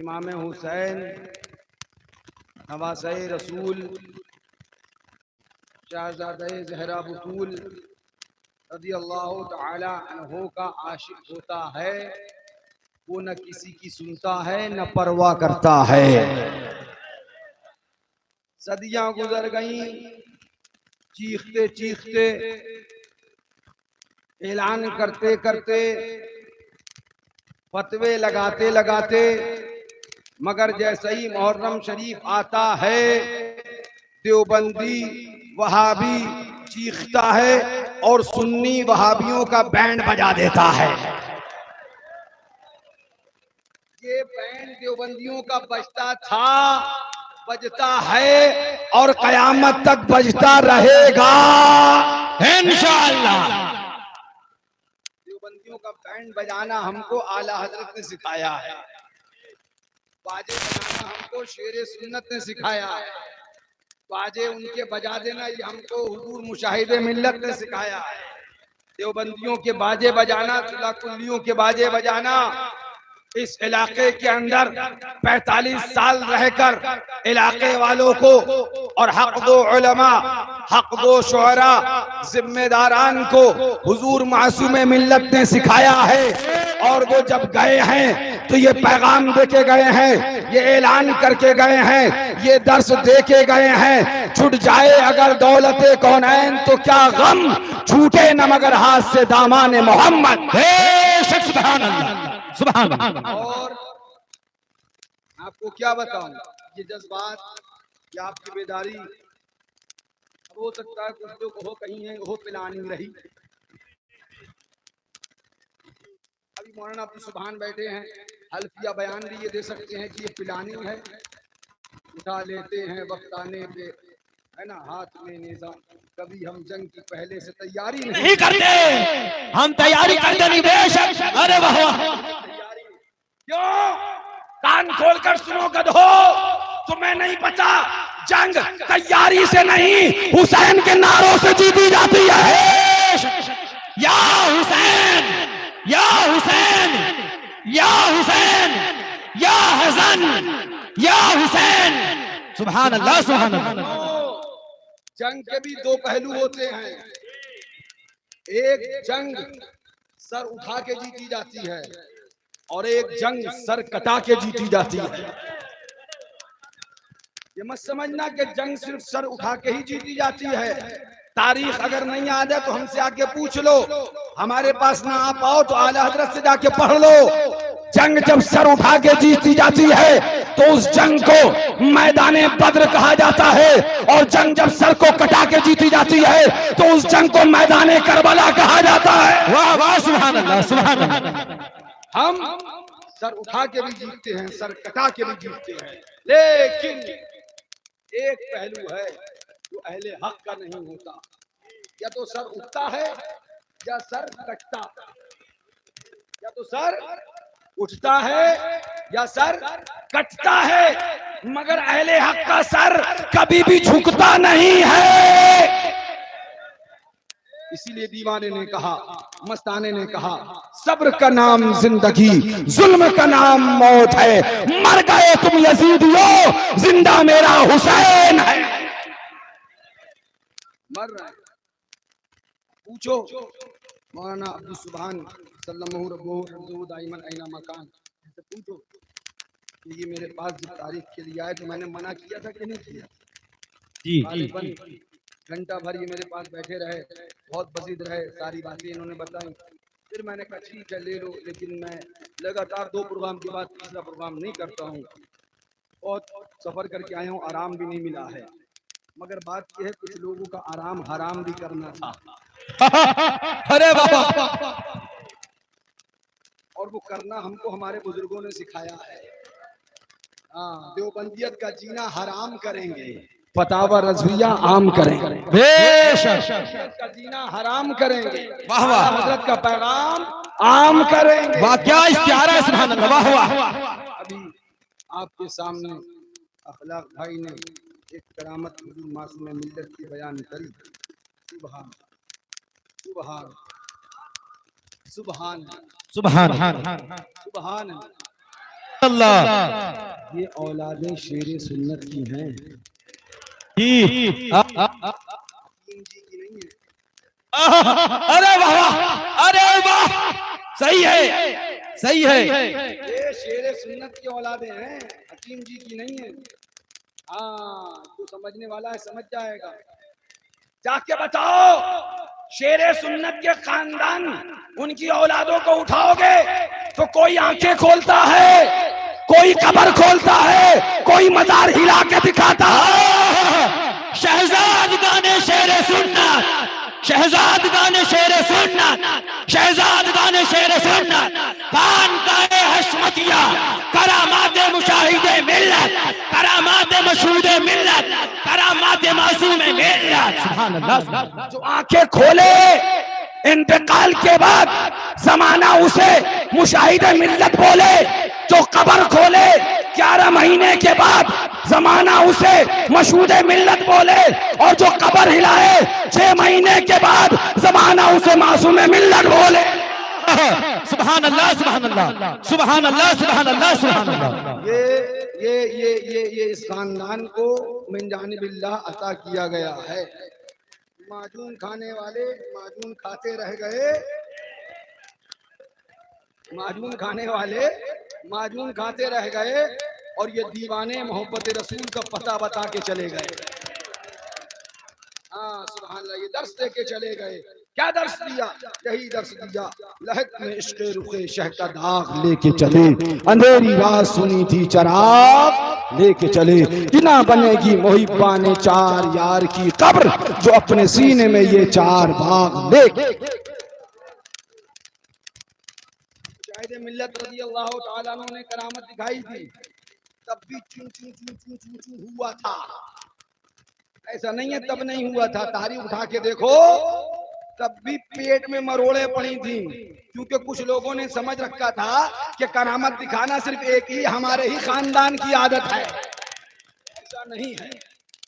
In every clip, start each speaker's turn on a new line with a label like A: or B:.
A: इमाम हुसैन नवासे रसूल शहजादे ज़हरा बतूल रज़ी अल्लाह तआला अन्हु का आशिक होता है, वो न किसी की सुनता है न परवाह करता है। सदियां गुजर गईं, चीखते चीखते, ऐलान करते करते, फतवे लगाते लगाते, मगर जैसे ही मुहर्रम शरीफ आता है, देवबंदी वहाबी चीखता है और सुन्नी वहाबियों का बैंड बजा देता है। ये बैंड देवबंदियों का बजता था, बजता है और कयामत तक बजता रहेगा इंशाअल्लाह। देवबंदियों का बैंड बजाना हमको आला हजरत ने सिखाया है, बाजे बजाना हमको शेरे सुन्नत ने सिखाया है, बाजे उनके बजा देना ये हमको हुजूर मुशाहिदे मिल्लत ने सिखाया है। देवबंदियों के बाजे बजाना, तुलाकुल्लियों के बाजे बजाना, इस इलाके के अंदर 45 साल रहकर इलाके वालों को और हक दो उलमा, हक दो शुअरा, जिम्मेदारान को हुजूर मासूम मिल्लत ने सिखाया है। और वो जब गए हैं तो ये पैगाम देके गए हैं, ये ऐलान करके गए हैं, ये दर्स देके गए हैं, छूट जाए अगर दौलते कौनैन तो क्या गम, छूटे न मगर हाथ से दामाने मोहम्मद। सुभान अल्लाह, सुभान अल्लाह। और आपको क्या बताऊं, ये जज्बात, ये आपकी बेदारी, हो सकता है कुछ लोग हो कहीं है, हो प्लानिंग रही। अभी मौलाना अब्दुल सुभान बैठे हैं, हल्फिया बयान भी ये दे सकते हैं कि ये प्लानिंग है, उठा लेते हैं वक्त आने पे, है ना, हाथ में निजाम। कभी हम जंग की पहले से तैयारी नहीं करते, हम तैयारी करते नहीं बेशक। अरे वाह, क्यों? कान खोलकर सुनो गधो, तुम्हें नहीं पता जंग तैयारी से नहीं, हुसैन के नारों से जीती जाती है। या हुसैन, या हुसैन, या हुसैन, या हसन, या हुसैन। सुभान अल्लाह, सुभान अल्लाह। जंग के भी दो पहलू होते हैं, एक जंग सर उठा के जीती जाती है और एक जंग सर कटा के जीती जाती है। ये मत समझना कि जंग सिर्फ सर उठा के ही जीती जाती है। तारीख अगर नहीं याद है तो हमसे आके पूछ लो, हमारे पास ना आ पाओ तो आला हजरत से जाके पढ़ लो। जंग जब सर उठा के जीती जाती है तो उस जंग को मैदाने बद्र कहा जाता है, और जंग जब सर को कटा के जीती जाती है तो उस जंग को मैदाने करबला कहा जाता है। वाह वाह, सुभान अल्लाह, सुभान अल्लाह। हम सर उठा के भी जीतते हैं, सर कटा के भी जीतते हैं, लेकिन एक पहलू है जो अहले हक का नहीं होता, या तो सर उठता है या सर कटता, या तो सर उठता है या सर कटता है, मगर अहले हक का सर कभी भी झुकता नहीं है। इसीलिए दीवाने ने कहा, मस्ताने ने कहा, सब्र का नाम जिंदगी, जुल्म का नाम मौत है, मर गए तुम यजीदियो, जिंदा मेरा हुसैन है। मर रहा है, पूछो मौलाना अब्दुल सुभान सल्लल्लाहु रब्बुहु दाइमन ऐना मकान से पूछो कि ये मेरे पास जब तारीख के लिए आए तो मैंने मना किया था कि नहीं किया? जी। घंटा भर ये मेरे पास बैठे रहे, बहुत बसीद रहे, सारी बातें इन्होंने बताई। फिर मैंने कहा ठीक है ले लो, लेकिन मैं लगातार 2 प्रोग्राम के बाद तीसरा प्रोग्राम नहीं करता हूँ। बहुत सफर करके आया हूँ, आराम भी नहीं मिला है, मगर बात यह है कुछ लोगों का आराम हराम भी करना था। अरे बाबा, और वो करना हमको हमारे बुजुर्गों ने सिखाया है। हाँ, देवबंदियत का जीना हराम करेंगे, फतावा रज़विया आम करेंगे, बेशक का जीना हराम करेंगे, वाह वाह, हजरत का पैगाम आम करेंगे। वाह क्या इश्तिहार है, सुभान अल्लाह, वाह वाह। अभी आपके सामने अखलाक भाई ने एक करामत हुजूर मासूम मिल्लत की बयान करी। सुभान सुभान सुभान सुभान सुभान।
B: अल्लाह
A: ये औलादे शेर सुन्नत की हैं
B: जी।
A: हकीम जी की नहीं है।
B: अरे वाह, अरे वाह, सही है, सही है।
A: ये शेर सुन्नत की औलादे हैं, हकीम जी की नहीं है। हाँ, तो समझने वाला है समझ जाएगा। जाके बताओ शेर सुन्नत के खानदान उनकी औलादों को उठाओगे तो कोई आंखें खोलता है, कोई कब्र खोलता है, कोई मजार हिला के दिखाता है।
B: शहजाद गाने शेर सुन्नत, शहजाद गाने शेर सुन्नत, शहजाद गाने शेर सुन्नत, खान काए हशमतिया, करामात मुशाहिदे मिल्लत, करामात मशहूदे मिल्लत, करामात मासूम मिल्लत। सुभान अल्लाह।
A: जो आंखें खोले इंतकाल के बाद जमाना उसे मुशाहिदे मिल्लत बोले, जो कब्र खोले 11 महीने के बाद जमाना उसे मशहूदे मिल्लत बोले, और जो कब्र हिलाए 6 महीने के बाद जमाना उसे मासूम मिल्लत बोले।
B: सुभान अल्लाह, सुभान अल्लाह, सुभान अल्लाह, सुभान अल्लाह, सुभान अल्लाह।
A: ये इस खानदान को मिन जानिबिल्लाह अता किया गया है। माजून खाने वाले माजून खाते रह गए, माजून खाने वाले माजून खाते रह गए, और ये दीवाने मोहब्बत रसूल का पता बता के चले गए। हाँ सुभान अल्लाह, ये दर्श दे के चले गए। क्या दर्श दिया? यही दर्श दिया, लहक में इश्क़ रुखे शह का दाग लेके चले, अंधेरी रात सुनी थी चराग लेके चले, किना बनेगी मोहिब्बाने चार यार की कब्र, जो अपने सीने में ये 4 बाग लेके। शायद मिल्लत रज़ी अल्लाह तआला अन्हु ने करामत दिखाई थी, तब भी चू चू चू चू चू चू हुआ था। ऐसा नहीं है तब नहीं हुआ था, तारीख उठा के देखो, तब भी पेट में मरोड़े पड़ी थी, क्योंकि कुछ लोगों ने समझ रखा था कि करामत दिखाना सिर्फ एक ही हमारे ही खानदान की आदत है। ऐसा नहीं है,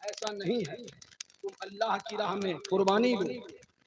A: ऐसा नहीं है। तुम अल्लाह की राह में कुर्बानी दो,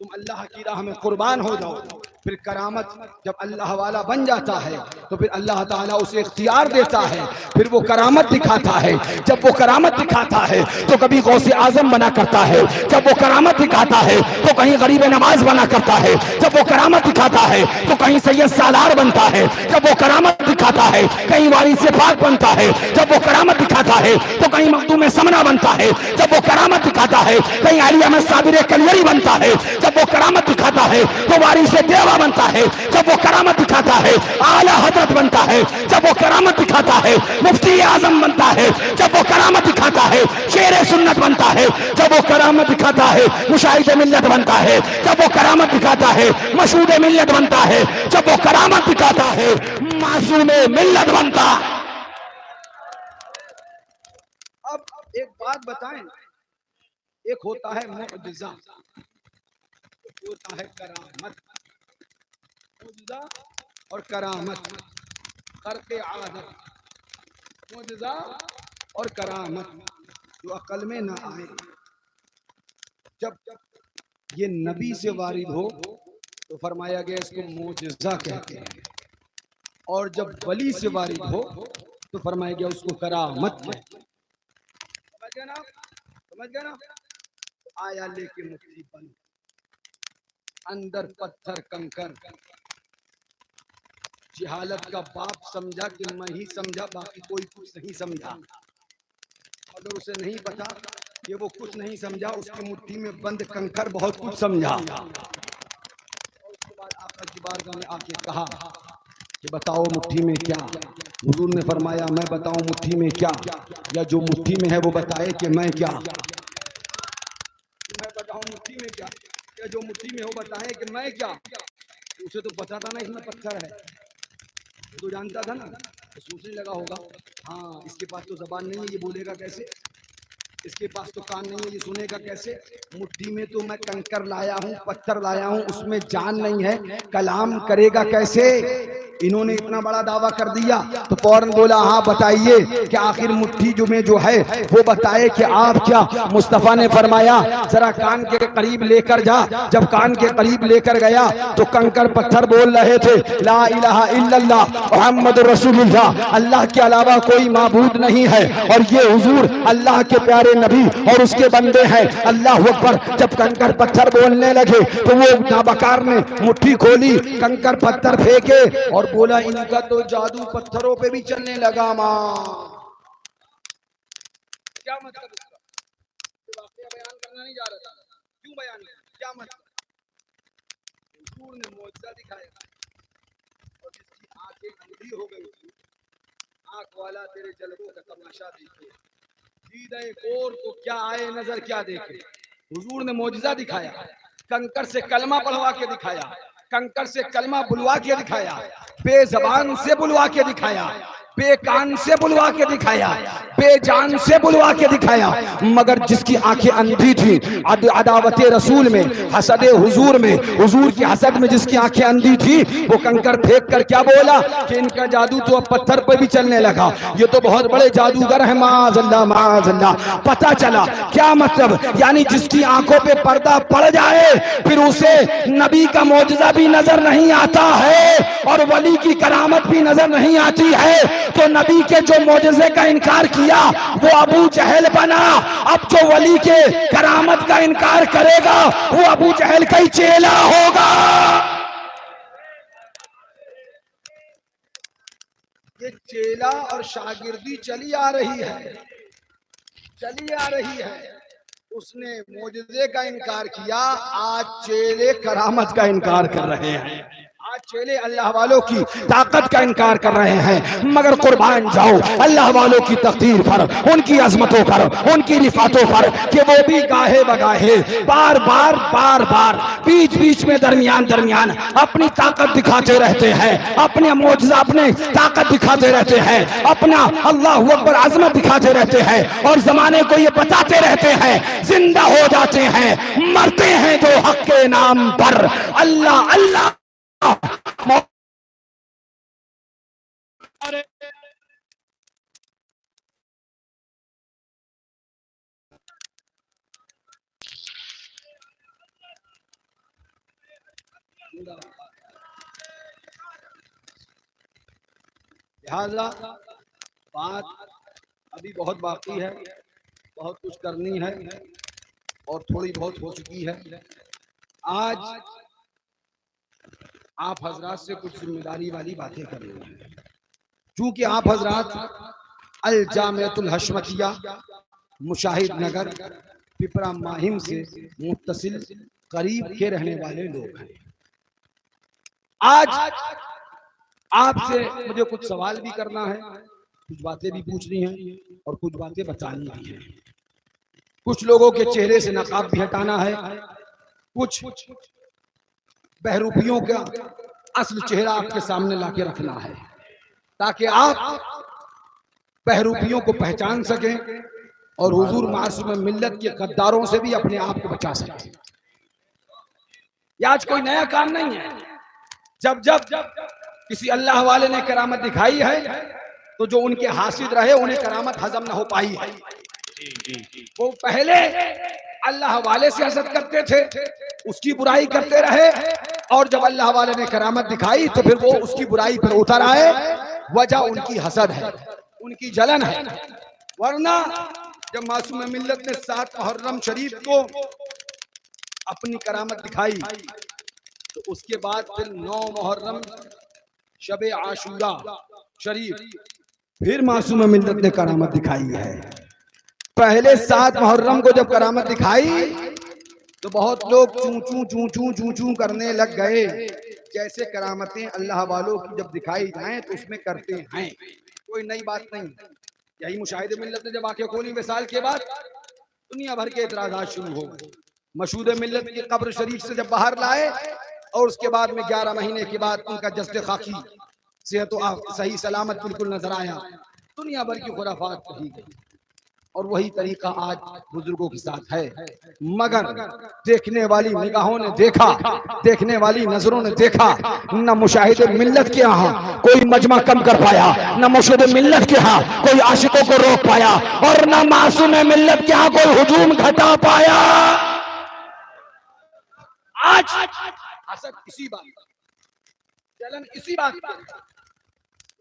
A: तुम अल्लाह की राह में कुर्बान हो जाओ, फिर करामत जब अल्लाह वाला बन जाता है तो फिर अल्लाह ताला उसे इख्तियार देता है, फिर वो करामत दिखाता है। जब वो करामत दिखाता है तो कभी गौसे आजम बना करता है, जब वो करामत दिखाता है तो कहीं गरीब नवाज बना करता है, जब वो करामत दिखाता है तो कहीं सैयद सालार बनता है, जब वो करामत दिखाता है कहीं वारिस पाक बनता है, जब वो करामत दिखाता है तो कहीं मखदूम समना बनता है, जब वो करामत दिखाता है कहीं अली अहमद साबिर कलवरी बनता है, जब वो करामत दिखाता है तो वारिस देवा बनता है, जब वो करामत दिखाता है आला हजरत बनता है, जब वो करामत दिखाता है मुफ्ती आजम बनता है, जब वो करामत दिखाता है शेर सुन्नत बनता है, जब वो करामत दिखाता है मुशाहिद मिल्लत बनता है, जब वो करामत दिखाता है मशहूद मिल्लत बनता है, जब वो करामत दिखाता है मासूम मिल्लत बनता। अब एक बात बताएं, एक होता है मुअजिजा, होता है करामत। मुअजिजा और करामत, खर्क़े आदत, मुअजिजा और करामत जो अकल में ना आए। जब ये नबी से वारिद हो तो फरमाया गया इसको मुअजिजा कहते हैं, और जब वली से वारिद हो तो फरमाया गया उसको करामत कहते हैं। समझ गए ना, समझ गए ना? आया लेके मुट्ठी बंद, अंदर पत्थर कंकर, जिहालत का बाप समझा कि मैं ही समझा, बाकी कोई कुछ नहीं समझा। अगर उसे नहीं पता कि वो कुछ नहीं समझा, उसकी मुट्ठी में बंद कंकर बहुत कुछ समझा। और उसके बाद आका की बारगाह में आके कहा कि बताओ मुट्ठी में क्या? हुजूर ने फरमाया मैं बताऊं मुट्ठी में क्या, या जो मुट्ठी में है वो बताए कि मैं क्या? मैं बताऊं मुट्ठी में क्या, या जो मुट्ठी में हो बताए कि मैं क्या? उसे तो पता था ना इसमें पत्थर है, तो जानता था ना, तो सोचने लगा होगा हाँ इसके पास तो जबान नहीं है, ये बोलेगा कैसे? इसके पास तो कान नहीं है, ये सुनेगा कैसे? मुट्ठी में तो मैं कंकर लाया हूँ, पत्थर लाया हूँ, उसमें जान नहीं है, कलाम करेगा कैसे? इन्होंने इतना बड़ा दावा कर दिया तो फौरन बोला हाँ बताइए कि आखिर मुट्ठी जो में जो है वो बताए कि आप क्या। मुस्तफा ने फरमाया जरा कान के करीब लेकर जा। जब कान के करीब लेकर गया तो कंकर पत्थर बोल रहे थे ला इलाहा इल्लल्लाह मुहम्मद रसूलुल्लाह, अल्लाह के अलावा कोई माबूद नहीं है और ये हुजूर अल्लाह के प्यारे नबी और उसके बंदे हैं। अल्लाह अकबर। जब कंकर पत्थर बोलने लगे तो वो नाबकार ने मुट्ठी खोली, कंकर पत्थर फेंके और बोला इनका तो जादू पत्थरों पे भी चलने लगा। मां क्या मतलब इसका? वाकया बयान करना नहीं जा रहा था, क्यों बयान किया? क्या मतलब? हुजूर ने मौजज़ा दिखाया और जिसकी आंखें अंधी हो गई थी, आंख वाला तेरे जलवों का तमाशा देखे, दीदाए कोर को क्या आए नजर क्या देखे। हुजूर ने मौजज़ा दिखाया, कंकर से कलमा पढ़वा के दिखाया, कंकर से कलमा बुलवा के दिखाया, बेजबान से बुलवा के दिखाया, बेकान से बुलवा के दिखाया, बेजान से बुलवा के दिखाया। मगर जिसकी आंखें अंधी थी, अदावत रसूल में, हसद हुजूर में, हुजूर की हसद में जिसकी आंखें अंधी थी, वो कंकर फेंक कर क्या बोला कि इनका जादू तो अब पत्थर पर भी चलने लगा, ये तो बहुत बड़े जादूगर है। माज़अल्लाह माज़अल्लाह। पता चला क्या मतलब, यानी जिसकी आंखों पे पर्दा पड़ जाए फिर उसे नबी का मौजज़ा भी नजर नहीं आता है और वली की करामत भी नजर नहीं आती है। तो नबी के जो मौजज़े का इनकार किया वो अबू जहल बना। अब जो वली के करामत का इनकार करेगा वो अबू जहल का ही चेला होगा। ये चेला और शागिर्दी चली आ रही है, चली आ रही है। उसने मौजज़े का इनकार किया, आज चेले करामत का इनकार कर रहे हैं, आज चेले अल्लाह वालों की ताकत का इनकार कर रहे हैं। मगर कुर्बान जाओ अल्लाह वालों की तकदीर पर, उनकी अजमतों पर, उनकी रिफातों पर कि वो भी गाहे बगाहे बार बार बार बार बीच बीच में दरमियान दरमियान अपनी ताकत दिखाते रहते हैं, अपने मौजज़ा अपने ताकत दिखाते रहते हैं, अपना अल्लाह अकबर अजमत दिखाते रहते हैं और जमाने को ये बताते रहते हैं। जिंदा हो जाते हैं, मरते हैं जो हक के नाम पर। अल्लाह अल्लाह लिहाजा बात अभी बहुत बाकी है, बहुत कुछ करनी है और थोड़ी बहुत हो चुकी है। आज आप हजरात से कुछ जिम्मेदारी वाली बातें करनी है, चूंकि आप हजरात अल जामियतुल हशमतिया मुशाहिद नगर पिपरा माहिम से मुत्तसिल करीब के रहने वाले लोग हैं। आज आपसे मुझे कुछ सवाल भी करना है, कुछ बातें भी पूछनी है और कुछ बातें बतानी भी है। कुछ लोगों के चेहरे से नकाब भी हटाना है, कुछ बहरूपियों का असल चेहरा आपके सामने लाके रखना है ताकि आप बहरूपियों को पहचान सकें और हुजूर मासूम मिल्लत के गद्दारों से भी अपने आप को बचा सकें। ये आज कोई नया काम नहीं है। जब जब किसी अल्लाह वाले ने करामत दिखाई है तो जो उनके हासिद रहे उन्हें करामत हजम न हो पाई है। वो पहले अल्लाह वाले से हसद करते थे, उसकी बुराई करते रहे और जब अल्लाह वाले ने करामत दिखाई तो फिर वो उसकी बुराई पर उतर आए। वजह उनकी हसद है, उनकी जलन है। वरना जब मासूम मिल्लत ने 7 मुहर्रम शरीफ को अपनी करामत दिखाई तो उसके बाद फिर 9 मुहर्रम शबे आशूरा शरीफ फिर मासूम मिल्लत ने करामत दिखाई है। पहले 7 मुहर्रम को जब करामत दिखाई तो बहुत लोग चूं चूं चूं चूं चूं चूं करने लग गए, जैसे करामतें अल्लाह वालों की जब दिखाई जाएं तो उसमें करते हैं, कोई नई बात नहीं। यही मुशाहिद मिल्लत ने जब आंखें खोली विसाल के बाद दुनिया भर के एतराज़ात शुरू हो गए। मशहूद मिल्लत की कब्र शरीफ से जब बाहर लाए और उसके बाद में 11 महीने के बाद उनका जस्ते खाकी सेहत सही सलामत बिल्कुल नजर आया, दुनिया भर की खुराफात कही गई। और वही तरीका आज बुजुर्गों के साथ है। मगर देखने वाली निगाहों ने देखा, देखने वाली नजरों ने देखा, न मुशाहिद मिल्लत के यहाँ कोई मजमा कम कर पाया, न मुर्शिद मिल्लत के यहाँ कोई आशिकों को रोक पाया, और न मासूम मिल्लत के यहाँ कोई हुजूम घटा पाया। आज असर इसी बात का, चलन इसी बात का,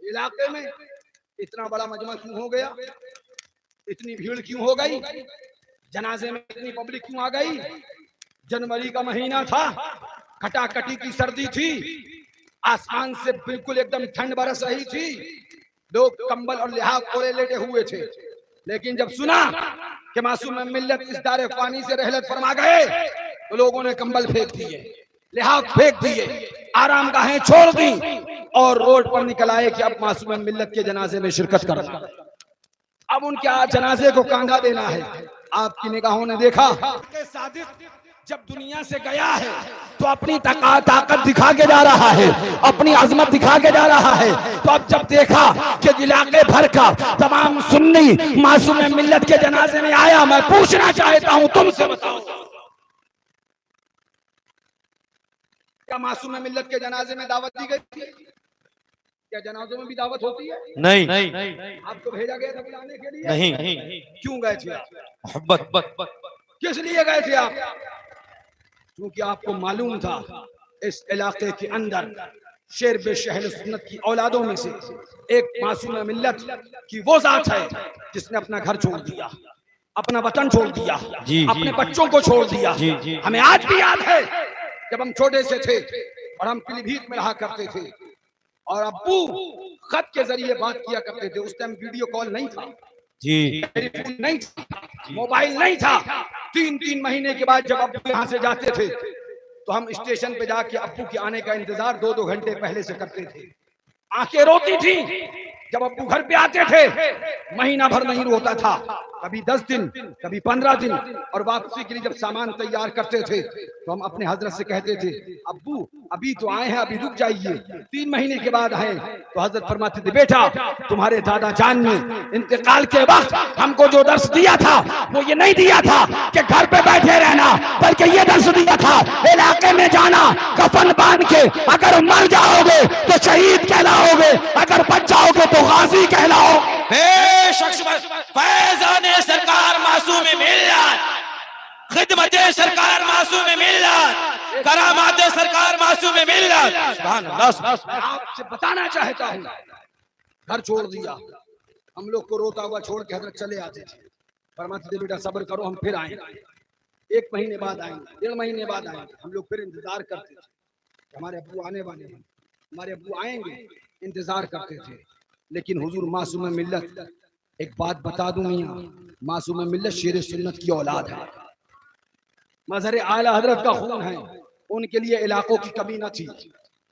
A: इलाके में इतना बड़ा मजमा क्यों हो गया, इतनी भीड़ क्यों हो गई, जनाजे में इतनी पब्लिक क्यों आ गई। जनवरी का महीना था, खटाखटी की सर्दी थी, आसमान से बिल्कुल एकदम ठंड बरस रही थी, लोग कंबल और लिहाफ ओढ़े लेटे हुए थे। लेकिन जब सुना कि मासूम मिल्लत इस दारे फानी से रहलत फरमा गए, तो लोगों ने कंबल फेंक दिए, लिहाफ फेंक दिए, आराम गाहें छोड़ दी और रोड पर निकल आए कि अब मासूम मिल्लत के जनाजे में शिरकत करना, अब उनके जनाजे को कांधा देना है। आपकी निगाहों ने देखा कि सादिक जब दुनिया से गया है तो अपनी ताकत दिखा के जा रहा है, अपनी अजमत दिखा के जा रहा है। तो अब जब देखा कि इलाके भर का तमाम सुन्नी मासूम मिल्लत के जनाजे में आया, मैं पूछना चाहता हूं तुमसे, बताओ क्या मासूम मिल्लत के जनाजे में दावत दी गई थी? क्या जनाजों में भी दावत होती है?
B: नहीं।
A: आपको भेजा गया था बुलाने के लिए?
B: नहीं।
A: क्यों गए थे आप?
B: मोहब्बत।
A: किस लिए गए थे आप? क्योंकि आपको मालूम था इस इलाके के अंदर शेर बेशहल सुन्नत की औलादों में से एक मासूम मिल्लत की वो जात है जिसने अपना घर छोड़ दिया, अपना वतन छोड़ दिया, अपने बच्चों को छोड़ दिया। हमें आज भी याद है जब हम छोटे से थे और हम पीलीभीत में रहा करते थे और अब्बू खत के जरिए बात किया करते थे। उस टाइम वीडियो कॉल नहीं था, टेलीफोन नहीं था, मोबाइल नहीं था। 3 महीने के बाद जब अब्बू यहाँ से जाते थे तो हम स्टेशन पे जाके अब्बू के आने का इंतजार 2-2 घंटे पहले से करते थे। आंखें रोती थी जब अब्बू घर पे आते थे, महीना भर नहीं रोता था, कभी 10 दिन, कभी 15 दिन। और वापसी के लिए जब सामान तैयार करते थे तो हम अपने हजरत से कहते थे, अब्बू अभी तो आए हैं, अभी रुक जाइए, 3 महीने के बाद आए। तो हजरत फरमाते थे, बेटा तुम्हारे दादा जान ने इंतकाल के वक्त हमको जो दर्श दिया था वो ये नहीं दिया था कि घर पे बैठे रहना, बल्कि ये दर्श दिया था इलाके में जाना, कफन बांध के अगर मर जाओगे तो शहीद कहलाओगे, अगर बच जाओगे तो गाजी कहलाओ।
B: फैज़ाने सरकार मासूम मिल्लत, खिदमते सरकार मासूम मिल्लत, करामाते सरकार मासूम मिल्लत। सुभान अल्लाह।
A: आपसे बताना चाहता हूँ, घर छोड़ दिया, हम लोग को रोता हुआ छोड़ के हजरत चले आते थे। फरमाते थे, बेटा सब्र करो, हम फिर आएंगे, 1 महीने बाद आएंगे, 1.5 महीने बाद आएंगे। हम लोग फिर इंतजार करते थे, हमारे अब्बू आने वाले हैं, हमारे अब्बू आएंगे, इंतजार करते थे। लेकिन हुजूर मासूम मिल्लत, एक बात बता दूं मियां, मासूम मिल्लत शेर सुन्नत की औलाद है, मजहर आला हजरत का खून है। उनके लिए इलाकों की कमी न थी,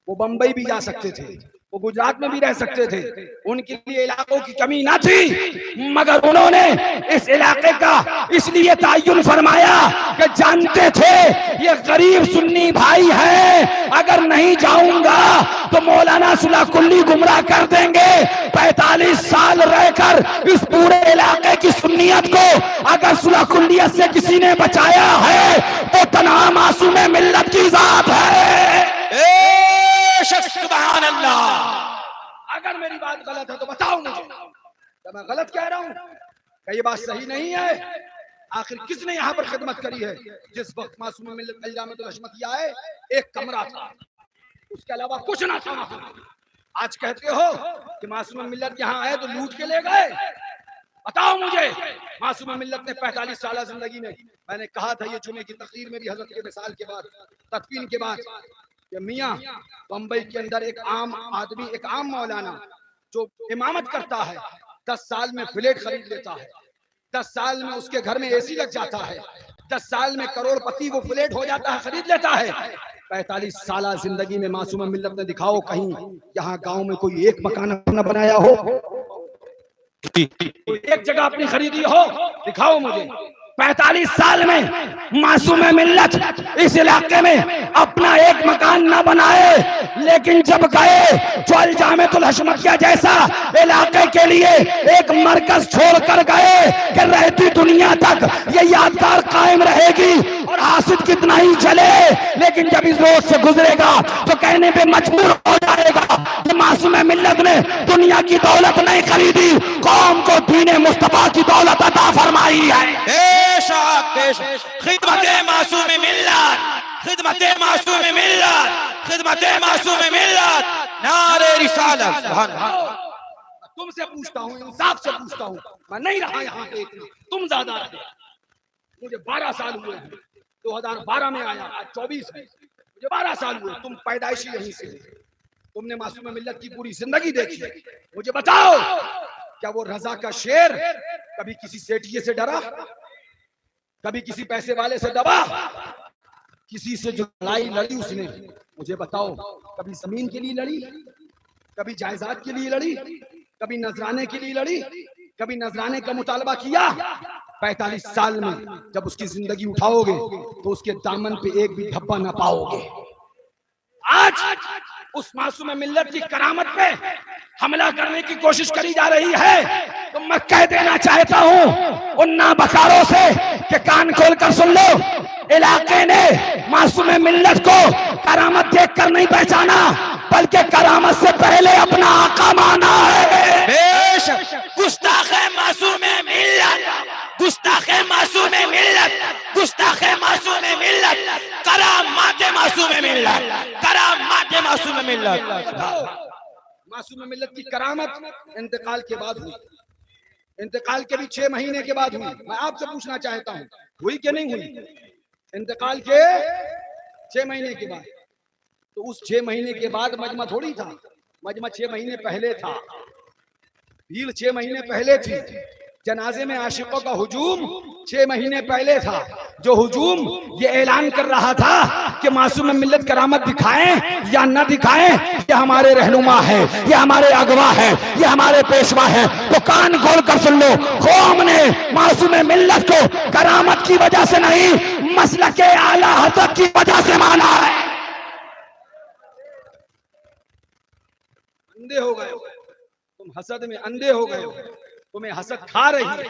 A: वो बंबई भी जा सकते थे, वो गुजरात में भी रह सकते थे, उनके लिए इलाकों की कमी ना थी। मगर उन्होंने इस इलाके का इसलिए तायुन फरमाया कि जानते थे ये गरीब सुन्नी भाई है, अगर नहीं जाऊंगा तो मौलाना सुलह कुल्ली गुमराह कर देंगे। 45 साल रहकर इस पूरे इलाके की सुन्नियत को अगर सुलह कुल्लियत से किसी ने बचाया है तो तन्हा मासूम मिल्लत की जात है।
B: सुभान अल्लाह।
A: अगर मेरी बात गलत है तो बताओ मुझे, क्या मैं गलत कह रहा हूँ, क्या ये बात सही नहीं है? आखिर किसने यहाँ पर खिदमत करी है? जिस वक्त मासूम मिल्लत अल्जामतुल हशमतिया आए, एक कमरा था, उसके अलावा कुछ ना था। आज कहते हो कि मासूम मिल्लत यहाँ आए तो लूट के ले गए। बताओ मुझे, मासूम मिल्लत ने 45 साल जिंदगी में, मैंने कहा था ये जुमे की तकरीर में भी हजरत के विसाल के बाद, तदफीन के बाद, मियाँ बंबई के अंदर एक आम आदमी, एक आम मौलाना जो इमामत करता है, 10 साल में फ्लैट खरीद लेता है, 10 साल में उसके घर में एसी लग जाता है, 10 साल में करोड़पति वो फ्लैट हो जाता है, खरीद लेता है। 45 साल जिंदगी में मासूम मिल्लत ने दिखाओ कहीं यहाँ गांव में कोई एक मकान अपना बनाया हो, कोई एक जगह अपनी खरीदी हो, दिखाओ मुझे। 45 साल में मासूम मिल्लत इस इलाके में अपना एक मकान न बनाए,
B: लेकिन जब गए जो अल-जामिअतुल हशमतिया जैसा इलाके के लिए एक मरकज छोड़कर गए कि रहती दुनिया तक ये यादगार कायम रहेगी और हासिद कितना ही जले, लेकिन जब इस रोड से गुजरेगा तो कहने पे मजबूर हो जाएगा कि मासूम मिल्लत ने दुनिया की दौलत नहीं खरीदी, कौम को दीन मुस्तफा की दौलत अता फरमाई है।
C: बेशक बेशक खिदमते मासूम मिल्लत, खिदमते मासूम मिल्लत, खिदमते मासूम मिल्लत, नारे रिसालत। सुभान अल्लाह।
A: तुमसे पूछता हूँ, इंसाफ से पूछता हूँ, मैं नहीं रहा यहाँ पे इतना, तुम ज्यादा रहे। मुझे 12 साल हुए हैं, 2012 में आया, आज 24 है, मुझे 12 साल हुए। तुम पैदाइशी यहीं से, तुमने मासूम मिल्लत की पूरी जिंदगी देखी। मुझे बताओ, क्या वो रजा का शेर कभी किसी सेठिए से डरा, कभी किसी पैसे वाले से दबा, किसी से जो लड़ाई लड़ी उसने, मुझे बताओ, कभी जमीन के लिए लड़ी, कभी जायदाद के लिए लड़ी, कभी नजराने के लिए लड़ी, कभी नजराने का मुतालबा किया? 45 साल में जब उसकी जिंदगी उठाओगे तो उसके दामन पे एक भी धब्बा ना पाओगे। आज उस मासूम मिल्लत की करामत पे हमला करने की कोशिश करी जा रही है, तो मैं कह देना चाहता हूं उन नाबकारों से कि कान खोल कर सुन लो, इलाके ने मासूम मिल्लत को करामत देखकर नहीं पहचाना, बल्कि करामत से पहले अपना आका माना है।
C: बेशक गुस्ताखे मासूम मिल्लत, गुस्ताखे मासूम मिल्लत, गुस्ताखे मासूम मिल्लत, करामात मासूम मिल्लत, करामात मासूम मिल्लत।
A: मासूम मिल्लत की करामत इंतकाल के बाद हुई, इंतकाल के भी 6 महीने के बाद हुई। मैं आपसे पूछना चाहता हूँ, हुई कि नहीं हुई? इंतकाल के 6 महीने के बाद। तो उस 6 महीने के बाद मजमा थोड़ी था, मजमा 6 महीने पहले था, भीड़ 6 महीने पहले थी, जनाजे में आशिकों का हुजूम 6 महीने पहले था। जो हुजूम ये ऐलान कर रहा था कि मासूम मिल्लत करामत दिखाएं या न दिखाएं, ये हमारे रहनुमा है, ये हमारे अगवा है, ये हमारे पेशवा है। तो कान खोल कर सुन लो, कौम ने मासूम मिल्लत को करामत की वजह से नहीं, मसलक आला हज़रत की वजह से माना है। अंधे हो गए हो तुम, हसद में अंधे हो गए हो, तुम्हें हसद खा रही है,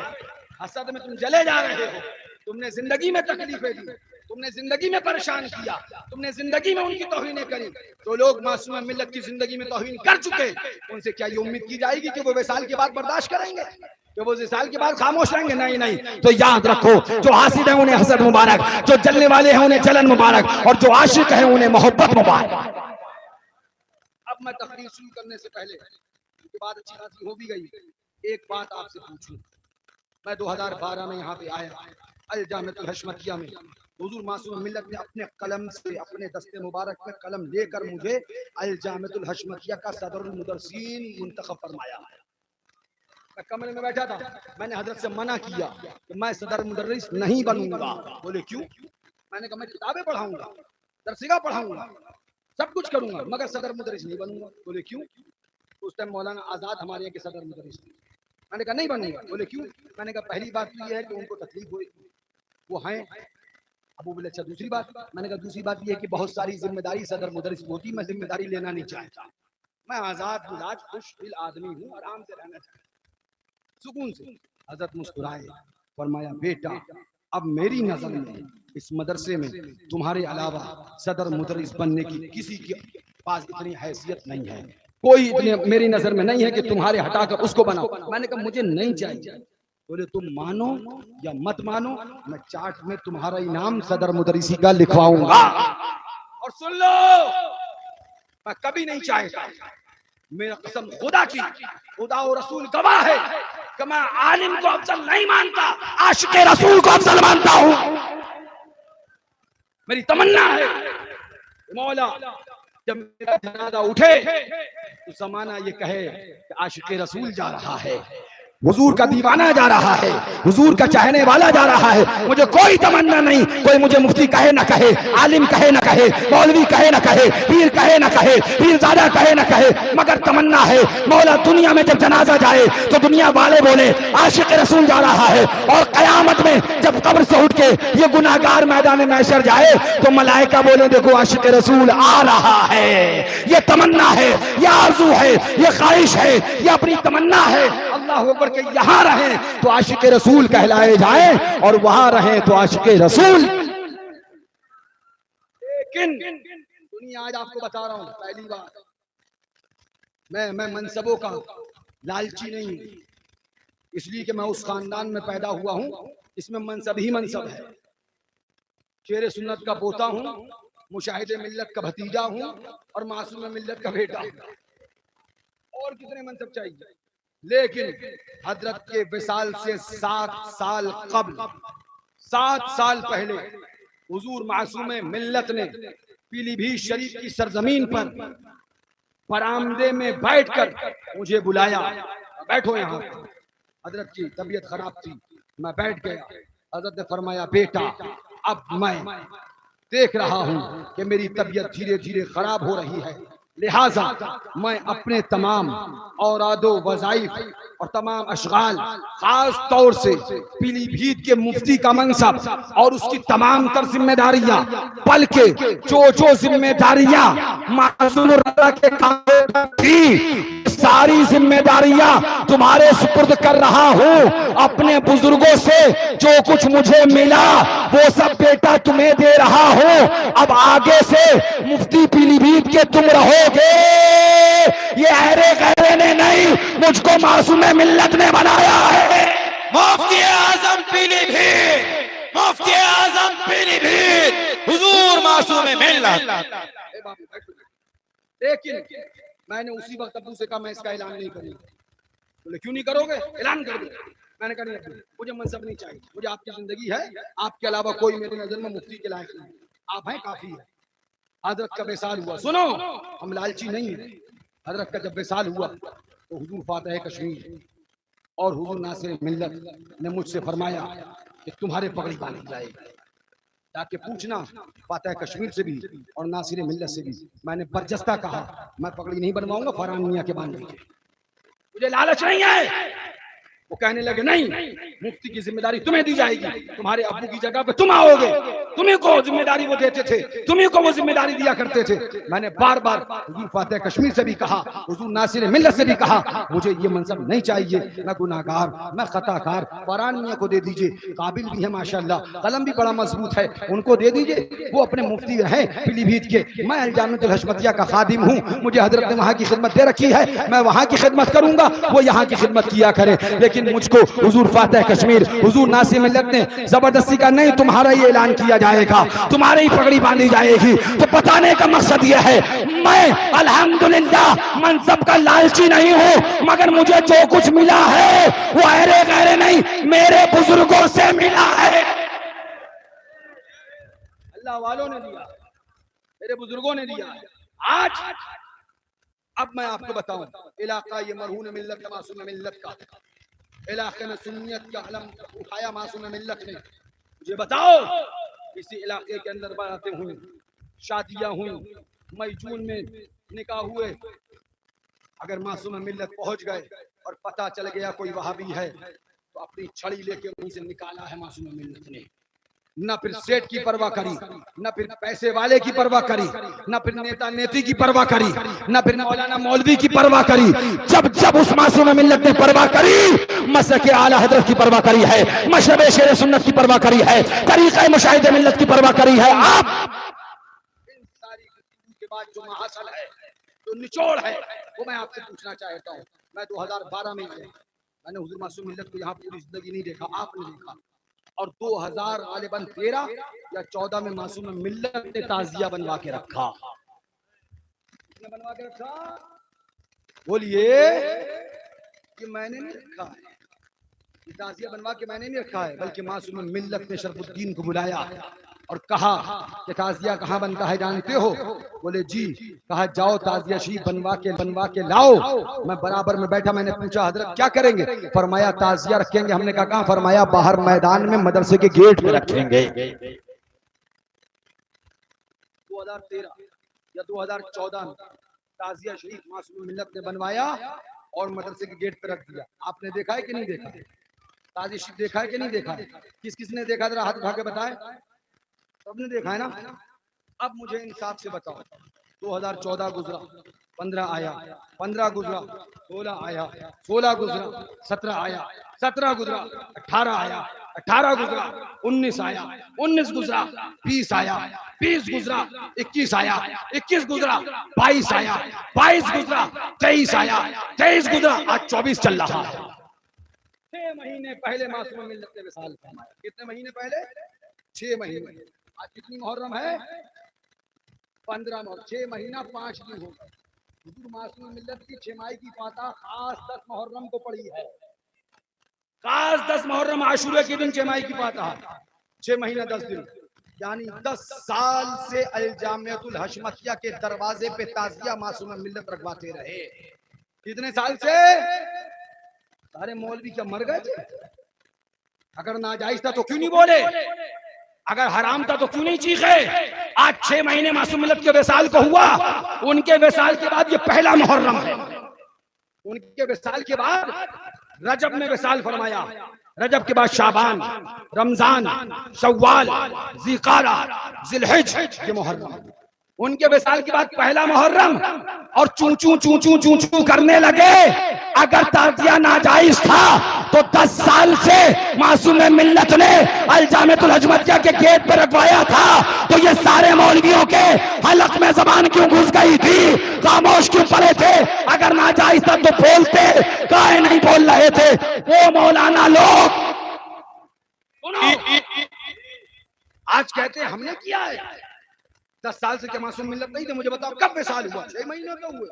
A: हसद में तुम जले जा रहे हो। तुमने जिंदगी में तकलीफें दी, तुमने जिंदगी में परेशान किया, तुमने जिंदगी में उनकी तौहीनें करी। तो लोग मासूम मिल्लत की जिंदगी में तौहीन कर चुके, उनसे क्या ये उम्मीद की जाएगी कि वो विसाल के बाद बर्दाश्त करेंगे, कि वो विसाल के बाद खामोश रहेंगे? नहीं नहीं। तो याद रखो, जो हासिद है उन्हें हसद मुबारक, जो जलने वाले हैं उन्हें जलन मुबारक, और जो आशिक है उन्हें मोहब्बत मुबारक। अब मैं तकरीर शुरू करने से पहले, उसके बाद अच्छी खासी हो भी गई, एक बात आपसे पूछूं। मैं 2012 में यहाँ पे आया, अल-जामिअतुल हशमतिया में, हुजूर मासूम मिल्लत ने अपने कलम से, अपने दस्ते मुबारक में कलम लेकर मुझे अल-जामिअतुल हशमतिया का सदरुल मुदर्रिसीन मुंतखब फरमाया। मैं कमरे में बैठा था, मैंने हजरत से मना किया कि मैं सदर मुदर्रिस नहीं बनूंगा। बोले क्यों? मैंने कहा मैं किताबें पढ़ाऊंगा, दरसिगा पढ़ाऊंगा, सब कुछ करूंगा, मगर सदर मुदर्रिस नहीं बनूंगा। बोले क्यों? उस टाइम मौलाना आजाद हमारे यहाँ के सदर मुदर्रिस थे। मैंने कहा नहीं बनूंगा। बोले क्यों? मैंने कहा पहली बात तो ये है कि उनको तकलीफ हुई, वो हैं। अब वो बोले अच्छा दूसरी बात? मैंने कहा दूसरी बात ये है कि बहुत सारी जिम्मेदारी सदर मुदर्रिस होती, मैं जिम्मेदारी लेना नहीं चाहता, मैं आजाद मिजाज खुश दिल आदमी हूँ, आराम से रहना चाहता, सुकून से। हजरत मुस्कुराए, फरमाया बेटा अब मेरी नजर में इस मदरसे में तुम्हारे अलावा सदर मुदर्रिस बनने की किसी के पास इतनी हैसियत नहीं है, कोई इतने मेरी नजर में नहीं है कि तुम्हारे हटाकर उसको बनाओ। मैंने कहा मुझे नहीं चाहिए। बोले तुम मानो या मत मानो, मैं चार्ट में तुम्हारा इनाम सदर मुदर्रिसी का लिखवाऊंगा। और सुन लो, मैं कभी नहीं चाहता, मेरा कसम खुदा की, खुदा और रसूल गवाह है कि मैं आलिम को अफजल नहीं मानता, आशिक रसूल को अफजल मानता हूं। मेरी तमन्ना है मौला जब मेरा जनाजा उठे तो जमाना ये कहे कि आशिक रसूल जा रहा है,
B: हुजूर का दीवाना जा रहा है, हुजूर का चाहने वाला जा रहा है। मुझे कोई तमन्ना नहीं, कोई मुझे मुफ्ती कहे ना कहे, आलिम कहे ना कहे, मौलवी कहे ना कहे, पीर कहे ना कहे, पीरजादा कहे ना कहे, मगर तमन्ना है मौला दुनिया में जब जनाजा जाए तो दुनिया वाले बोले आशिक रसूल जा रहा है, और कयामत में जब कब्र से उठ के ये गुनाहगार मैदान महशर जाए तो मलाइका बोले देखो आशिक रसूल आ रहा है। ये तमन्ना है, ये आरज़ू है, ये ख्वाहिश है, ये अपनी तमन्ना है। अल्लाह अकबर के यहाँ रहे तो आशिक रसूल कहलाए जाए और वहां रहे तो आशिक रसूल।
A: लेकिन दुनिया आज आपको बता रहा हूं, पहली बात मैं मनसबों का लालची नहीं हूं, इसलिए कि मैं उस खानदान में पैदा हुआ हूं इसमें मनसब ही मनसब है। शेर सुन्नत का पोता हूं, मुशाहिदे मिल्लत का भतीजा हूं और मासूम मिल्लत का बेटा हूं। और कितने मनसब चाहिए? लेकिन हजरत के विसाल से 7 साल कब्ल, 7 साल पहले हुजूर मासूम मिल्लत ने पीलीभीत शरीफ की सरजमीन पर बरामदे में बैठकर मुझे बुलाया, बैठो यहाँ। हजरत की तबीयत खराब थी, मैं बैठ गया। हजरत ने फरमाया बेटा अब मैं देख रहा हूं कि मेरी तबीयत धीरे धीरे खराब हो रही है, लिहाजा मैं अपने तमाम औरादो वज़ाइफ और तमाम अशगाल, खास तौर से पीलीभीत के मुफ्ती का मनसब और उसकी तमाम तर जिम्मेदारियां, बल्कि जो जिम्मेदारियां मासूम रज़ा के कांधे थी सारी जिम्मेदारियां तुम्हारे सुपुर्द कर रहा हूं। अपने बुजुर्गों से जो कुछ मुझे मिला वो सब बेटा तुम्हें दे रहा हूं। अब आगे से मुफ्ती पीलीभीत के तुम रहोगे। ये अहरे गहरे ने नहीं, मुझको मासूम मिल्लत ने बनाया है।
C: मुफ्ती आजम पीलीभीत, मुफ्ती आजम पीलीभीत, हुजूर मासूम मिल्लत।
A: लेकिन मैंने उसी वक्त अब्बू से कहा मैं इसका ऐलान नहीं करूंगा। बोले क्यों नहीं करोगे? ऐलान कर दो। मैंने कहा नहीं, मुझे मनसब नहीं चाहिए, मुझे आपकी जिंदगी है, आपके अलावा कोई मेरी नजर में मुफ्ती के लायक नहीं, आप हैं काफी है। हजरत का विसाल हुआ, सुनो हम लालची नहीं है। हजरत का जब विसाल हुआ तो हुजूर फातिह कश्मीर और हुजूर नासिर मिल्लत ने मुझसे फरमाया कि तुम्हारे पगड़ी बांधी जाएगी, जाके पूछना फातिह कश्मीर से भी और नासिर मिल्लत से भी। मैंने बरजस्ता कहा मैं पगड़ी नहीं बनवाऊंगा, फरहान मियां के बांध दीजिए, मुझे लालच नहीं है। वो कहने लगे नहीं, मुफ्ती की जिम्मेदारी तुम्हें दी जाएगी, तुम्हारे अब्बू की जगह पे तुम आओगे, तुम्ही को जिम्मेदारी वो देते थे, तुम्ही को वो जिम्मेदारी दिया करते थे। मैंने बार बार हुजूर फातिह कश्मीर से भी कहा, हुजूर नासिर मिल्लत से भी कहा, मुझे ये मनसब नहीं चाहिए, मैं गुनाहगार, मैं खताकार, फरहान मियां को दे दीजिए, काबिल भी है माशाअल्लाह, कलम भी बड़ा मजबूत है, उनको दे दीजिए, वो अपने मुफ्ती हैं पीलीभीत के। मैं अलजामियतुल हशमतिया का खादिम हूँ, मुझे हजरत ने वहाँ की खिदमत दे रखी है, मैं वहाँ की खिदमत करूंगा, वो यहाँ की खिदमत किया करें। लेकिन मुझको हुजूर फातिह कश्मीर, हुजूर नासिर मिल्लत ने जबरदस्ती का नहीं, तुम्हारा ये ऐलान किया जाएगा, तुम्हारी पगड़ी बांधी जाएगी। तो बताने का मकसद यह है मैं अल्हम्दुलिल्लाह मनसब का लालची नहीं हूँ, मगर मुझे जो कुछ मिला है वो अहरे गहरे नहीं, मेरे बुजुर्गों से मिला है। अल्लाह वालों ने दिया, मेरे बुजुर्गों ने दिया। आज अब मैं आपको बताऊं, इलाका ये मरहून मिल्लत मासूम मिल्लत का इलाके में सुन्नियत का अलम उठाया मासूम मिल्लत ने। मुझे बताओ इसी इलाके के अंदर बारातें हुई, शादियां हुई, मई जून में निकाह हुए। अगर मासूम मिल्लत पहुंच गए और पता चल गया कोई वहाबी है तो अपनी छड़ी लेके वहीं से निकाला है मासूम मिल्लत ने। न फिर सेठ की परवाह करी, न फिर पैसे वाले की परवाह करी, न फिर नेता नेती की परवाह करी, न फिर मौलाना मौलवी की परवाह करी। जब जब उस मासूम मिल्लत ने परवाह करी, मसलक आला हजरत की परवाह करी है, मशरब शेर सुन्नत की परवाह करी है, तरीक़े मुशाहिदे मिल्लत की परवाह करी है। आप इन सारी के बाद जो महासल है, जो निचोड़ है, वो मैं आपसे पूछना चाहता हूँ। मैं 2012 में आया, मैंने हुजूर मासूम मिल्लत को यहाँ पूरी जिंदगी नहीं देखा, आपने देखा, और 2000 गालिबन 13 या 14 में मासूम मिल्लत ने ताजिया बनवा के रखा। बनवा के रखा, बोलिए कि मैंने नहीं रखा है, ताजिया बनवा के मैंने नहीं रखा है, बल्कि मासूम मिल्लत ने शरफुद्दीन को बुलाया और कहा कि ताजिया कहाँ बनता है जानते हो? बोले जी। कहा जाओ ताजिया शीट बनवा के लाओ। मैं बराबर में बैठा, मैंने पूछा हजरत क्या करेंगे? फरमाया ताजिया रखेंगे। हमने कहा कहाँ? फरमाया बाहर मैदान में मदरसे के गेट पे रखेंगे। 2013 या 2014 में ताजिया शरीफ मासूम मिल्लत ने बनवाया और मदरसे के गेट पे रख दिया। आपने देखा है कि नहीं देखा? ताजिया शरीफ देखा है कि नहीं देखा? किस किस ने देखा? जरा हाथ उठा के बताए। सबने देखा है ना? अब मुझे इंसाफ से बताओ, 2014 गुजरा, 15 आया, 15 गुजरा, 16 आया, 16 गुजरा, 17 आया, 17 गुजरा, 18 आया, 18 गुजरा, 19 आया, 19 गुजरा, 20 आया, 20 गुजरा, 21 आया, 21 गुजरा, 22 आया, 22 गुजरा, 23 आया, 23 गुजरा, आज 24 चल रहा है। 6 महीने पहले मासूम मिल्लत ने विसाल फरमाया। कितने महीने पहले? 6 महीने। आज कितनी मुहर्रम है? 15 मुहर्रम। 6 महीना 5 दिन हो गए। हुजूर मासूम मिल्लत की छमाई की फाता खास 10 मुहर्रम को पड़ी है। खास 10 मुहर्रम आशूरा के दिन छमाई की फाता है। 6 महीना 10 दिन, यानी 10 साल से अल जामियतुल हशमतिया के दरवाजे पे ताजिया मासूम मिल्लत रखवाते रहे। कितने साल से? सारे मौलवी क्या मर गए थे? अगर नाजायज था तो क्यों नहीं बोले? अगर हराम था तो क्यों नहीं चीखे? आज 6 महीने मासूम मिल्लत के विसाल को हुआ। उनके विसाल के बाद ये पहला मुहर्रम है। उनके विसाल के बाद रजब में विसाल फरमाया। रजब के बाद शाबान, रमजान, शव्वाल, ज़िलक़ादा, ज़िलहिज, ये मुहर्रम। उनके विसाल के बाद पहला मुहर्रम। और चूं चूं चूं चूं चूं चूं करने लगे। अगर ताजिया नाजायज था तो 10 साल से मासूम मिल्लत ने अल जामियतुल हशमतिया के गेट पर रखवाया था। तो ये सारे मौलवियों के हलक में जबान क्यों घुस गई थी? खामोश क्यों पड़े थे? अगर नाजायज था तो बोलते, काहे नहीं बोल रहे थे? वो मौलाना लोग आज कहते हैं हमने किया है। 10 साल से क्या मासूम मिल्लत नहीं थे? मुझे बताओ कब विसाल हुआ? 6 महीने तो हुए।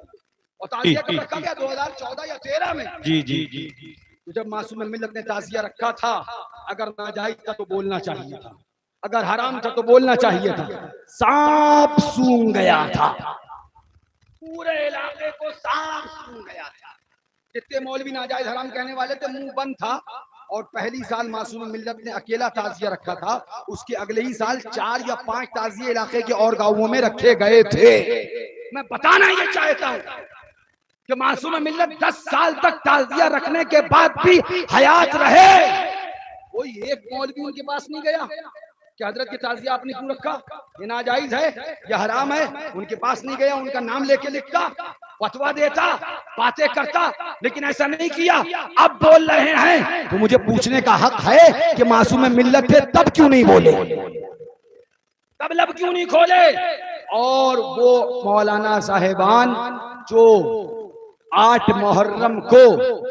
A: और ताजिया कब रखा गया? 2014 या 13 में।
C: जी जी जी।
A: तो जब मासूम मिल्लत ने ताजिया रखा था, अगर नाजायज था तो बोलना चाहिए था, अगर हराम था तो बोलना चाहिए था। सांप सूंघ गया था, पूरे इलाके को सांप सूंघ गया था। जितने मौलवी नाजायज हराम कहने वाले थे मुंह बंद था। और पहली साल मासूम मिल्लत ने अकेला ताजिया रखा था। उसके अगले ही साल 4 या 5 ताजिए इलाके के और गांवों में रखे गए थे। मैं बताना ये चाहता हूँ कि मासूम मिल्लत 10 साल तक ताजिया रखने के बाद भी हयात रहे। कोई एक मौलवी उनके पास नहीं गया कि हजरत की ताजिया आपने क्यों रखा? ये नाजायज है या हराम है? उनके पास नहीं गया, उनका नाम लेके लिखता, फतवा देता, बातें करता, लेकिन ऐसा नहीं किया। अब बोल रहे हैं तो मुझे पूछने का हक है कि मासूम मिल्लत थे तब क्यों नहीं बोले? तब लब क्यों नहीं खोले? और वो मौलाना साहिबान जो 8 मुहर्रम को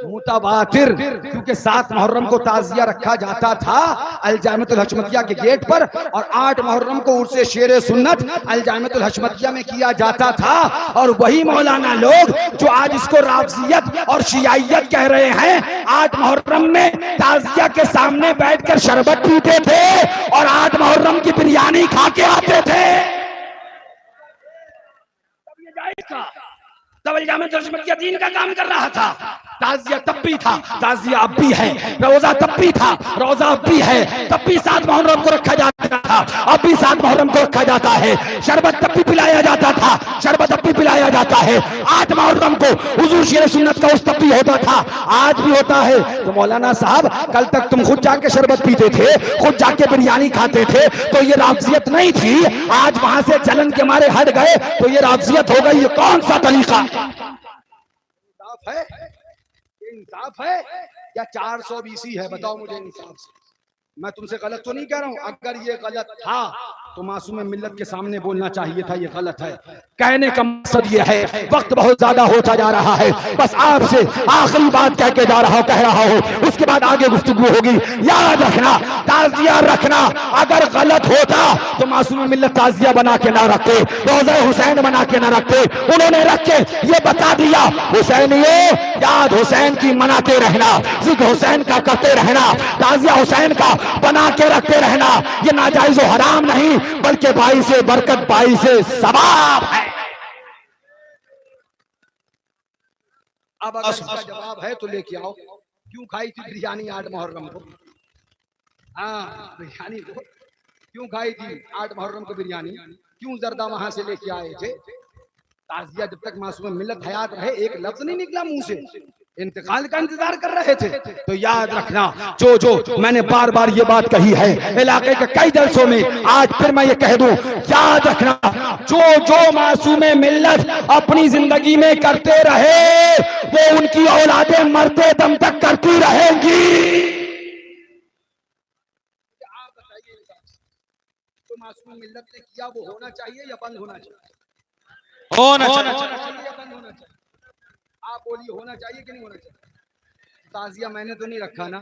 A: मुतवातिर, क्योंकि 7 मुहर्रम को ताजिया रखा जाता था अल जामियतुल हशमतिया के गेट पर, और 8 मुहर्रम को उर्से शेर सुन्नत अल जामियतुल हशमतिया में किया जाता था। और वही मौलाना लोग जो आज इसको राफजियत और शियायत कह रहे हैं, 8 मुहर्रम में ताजिया के सामने बैठकर शरबत पीते थे और 8 मुहर्रम की बिरयानी खा के आते थे। तब ये जायज था? तब अल जामियतुल हशमतिया दीन का काम कर रहा था। ताजिया तब भी था, ताजिया अब भी है। रोजा तब भी था, रोजा अब भी है। तब भी 7 मुहर्रम को रखा जाता था, अब भी 7 मुहर्रम को रखा जाता है। शरबत तब भी पिलाया जाता था, शरबत अब भी पिलाया जाता है। 8 मुहर्रम को हुजूर शेर सुन्नत का उस तब भी होता था, आज भी होता है। तो मौलाना साहब, कल तक तुम खुद जाके शरबत पीते थे, खुद जाके बिरयानी खाते थे, तो ये राफजियत नहीं थी। आज वहां से जलन के मारे हट गए तो ये राफजियत हो गई। ये कौन सा तरीका है? इंसाफ है या 420 है? बताओ मुझे इंसाफ से। मैं तुमसे गलत तो नहीं कह रहा हूं। अगर ये गलत था तो मासूम मिल्लत के सामने बोलना चाहिए था ये गलत है। कहने का मकसद ये है, वक्त बहुत ज्यादा होता जा रहा है, बस आपसे आखिरी बात कह के जा रहा हूं, कह रहा हूं, उसके बाद आगे गुफ्तगू होगी। याद रखना, ताजिया रखना अगर गलत होता तो मासूम मिल्लत ताजिया बना के ना रखते, रोज़ा हुसैन बना के ना रखते। उन्होंने रख के ये बता दिया, हुसैनियों याद हुसैन की मनाते रहना, जिक्र हुसैन का करते रहना, ताजिया हुसैन का बना के रखते रहना। ये नाजायज हराम नहीं,
B: बल्कि भाई से बरकत, भाई से सवाब है।
A: अब अगर इसका जवाब है तो लेके आओ। क्यों खाई थी बिरयानी 8 मुहर्रम को? हाँ, बिरयानी को क्यों खाई थी 8 मुहर्रम को बिरयानी? क्यों जर्दा वहां से लेके आए थे? ताजिया जब तक मासूम मिल्लत हयात रहे एक लफ्ज नहीं निकला मुंह से, इंतकाल का इंतजार कर रहे थे।
B: तो याद रखना, जो मैंने बार बार ये बात कही है इलाके के कई जलसों में, आज फिर मैं ये कह दूं, याद रखना, जो मासूम मिल्लत अपनी जिंदगी में करते रहे वो उनकी औलादें मरते दम तक करती रहेंगी।
A: आप बताइए, जो मासूम मिल्लत ने किया वो होना चाहिए या बंद होना चाहिए?
C: होना चाहिए।
A: या बंद होना चाहिए? आप बोलिए, होना चाहिए कि नहीं होना चाहिए? ताजिया मैंने तो नहीं रखा ना,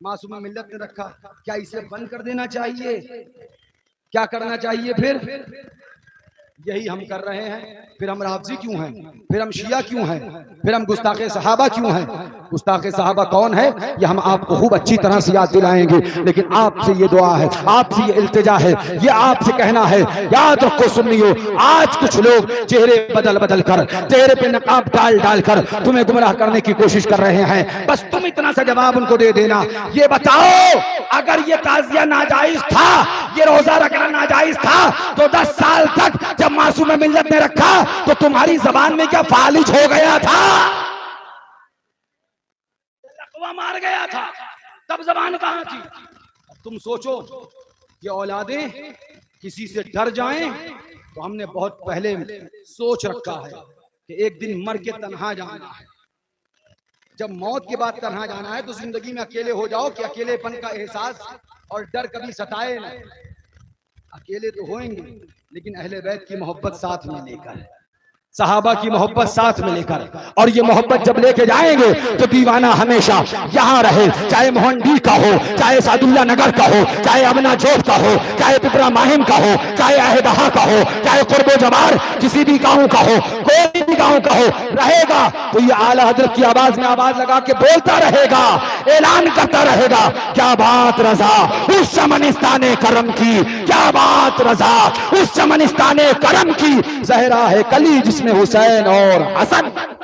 A: मासूम मिल्लत ने रखा, क्या इसे बंद कर देना चाहिए? क्या करना चाहिए फिर? यही हम कर रहे हैं। फिर हम राफजी क्यों हैं? फिर हम शिया क्यों हैं? फिर हम गुस्ताखे सहाबा क्यों हैं? गुस्ताखे सहाबा कौन है ये हम आपको खूब अच्छी तरह से याद दिलाएंगे, लेकिन आपसे ये दुआ है, आपसे ये इल्तिजा है, ये आपसे कहना है, याद रखो सुन्नियो, आज कुछ लोग चेहरे बदल बदल कर, चेहरे पे नकाब डाल डाल कर तुम्हें गुमराह करने की कोशिश कर रहे हैं। बस तुम इतना सा जवाब उनको दे देना, ये बताओ अगर ये ताजिया नाजायज था, ये रोजा रखना नाजायज था, तो 10 साल तक जब मासूम मिल्लत ने रखा तो तुम्हारी जबान में क्या फालिज हो गया था? लकवा मार गया था, तब जबान कहां थी? अब तुम सोचो, ये औलादें किसी से डर जाएं तो हमने बहुत पहले सोच रखा है कि एक दिन मर के तन्हा जाना है। जब मौत के बाद तन्हा जाना है तो जिंदगी में अकेले हो जाओ कि अकेलेपन का एहसास और डर कभी सताए ना। अकेले तो होंगे लेकिन अहले बैत की मोहब्बत साथ में लेकर, सहाबा की मोहब्बत साथ में लेकर, और ये मोहब्बत जब लेके जाएंगे तो दीवाना हमेशा यहाँ रहे, चाहे मोहनडी का हो, चाहे सादुल्ला नगर का हो, चाहे अमना जोत का हो, चाहे पिपरा माहिम का हो, चाहे अहदहा का हो, चाहे कुर्बो जवार किसी भी गांव का हो, कोई भी गांव का हो, रहेगा तो ये आला हजरत की आवाज में आवाज लगा के बोलता रहेगा, ऐलान करता रहेगा, क्या बात रजा उस चमनिस्ताने करम की, क्या बात रजा उस चमनिस्ताने करम की, जहरा है कली जिसमें हुसैन और हसन। जोर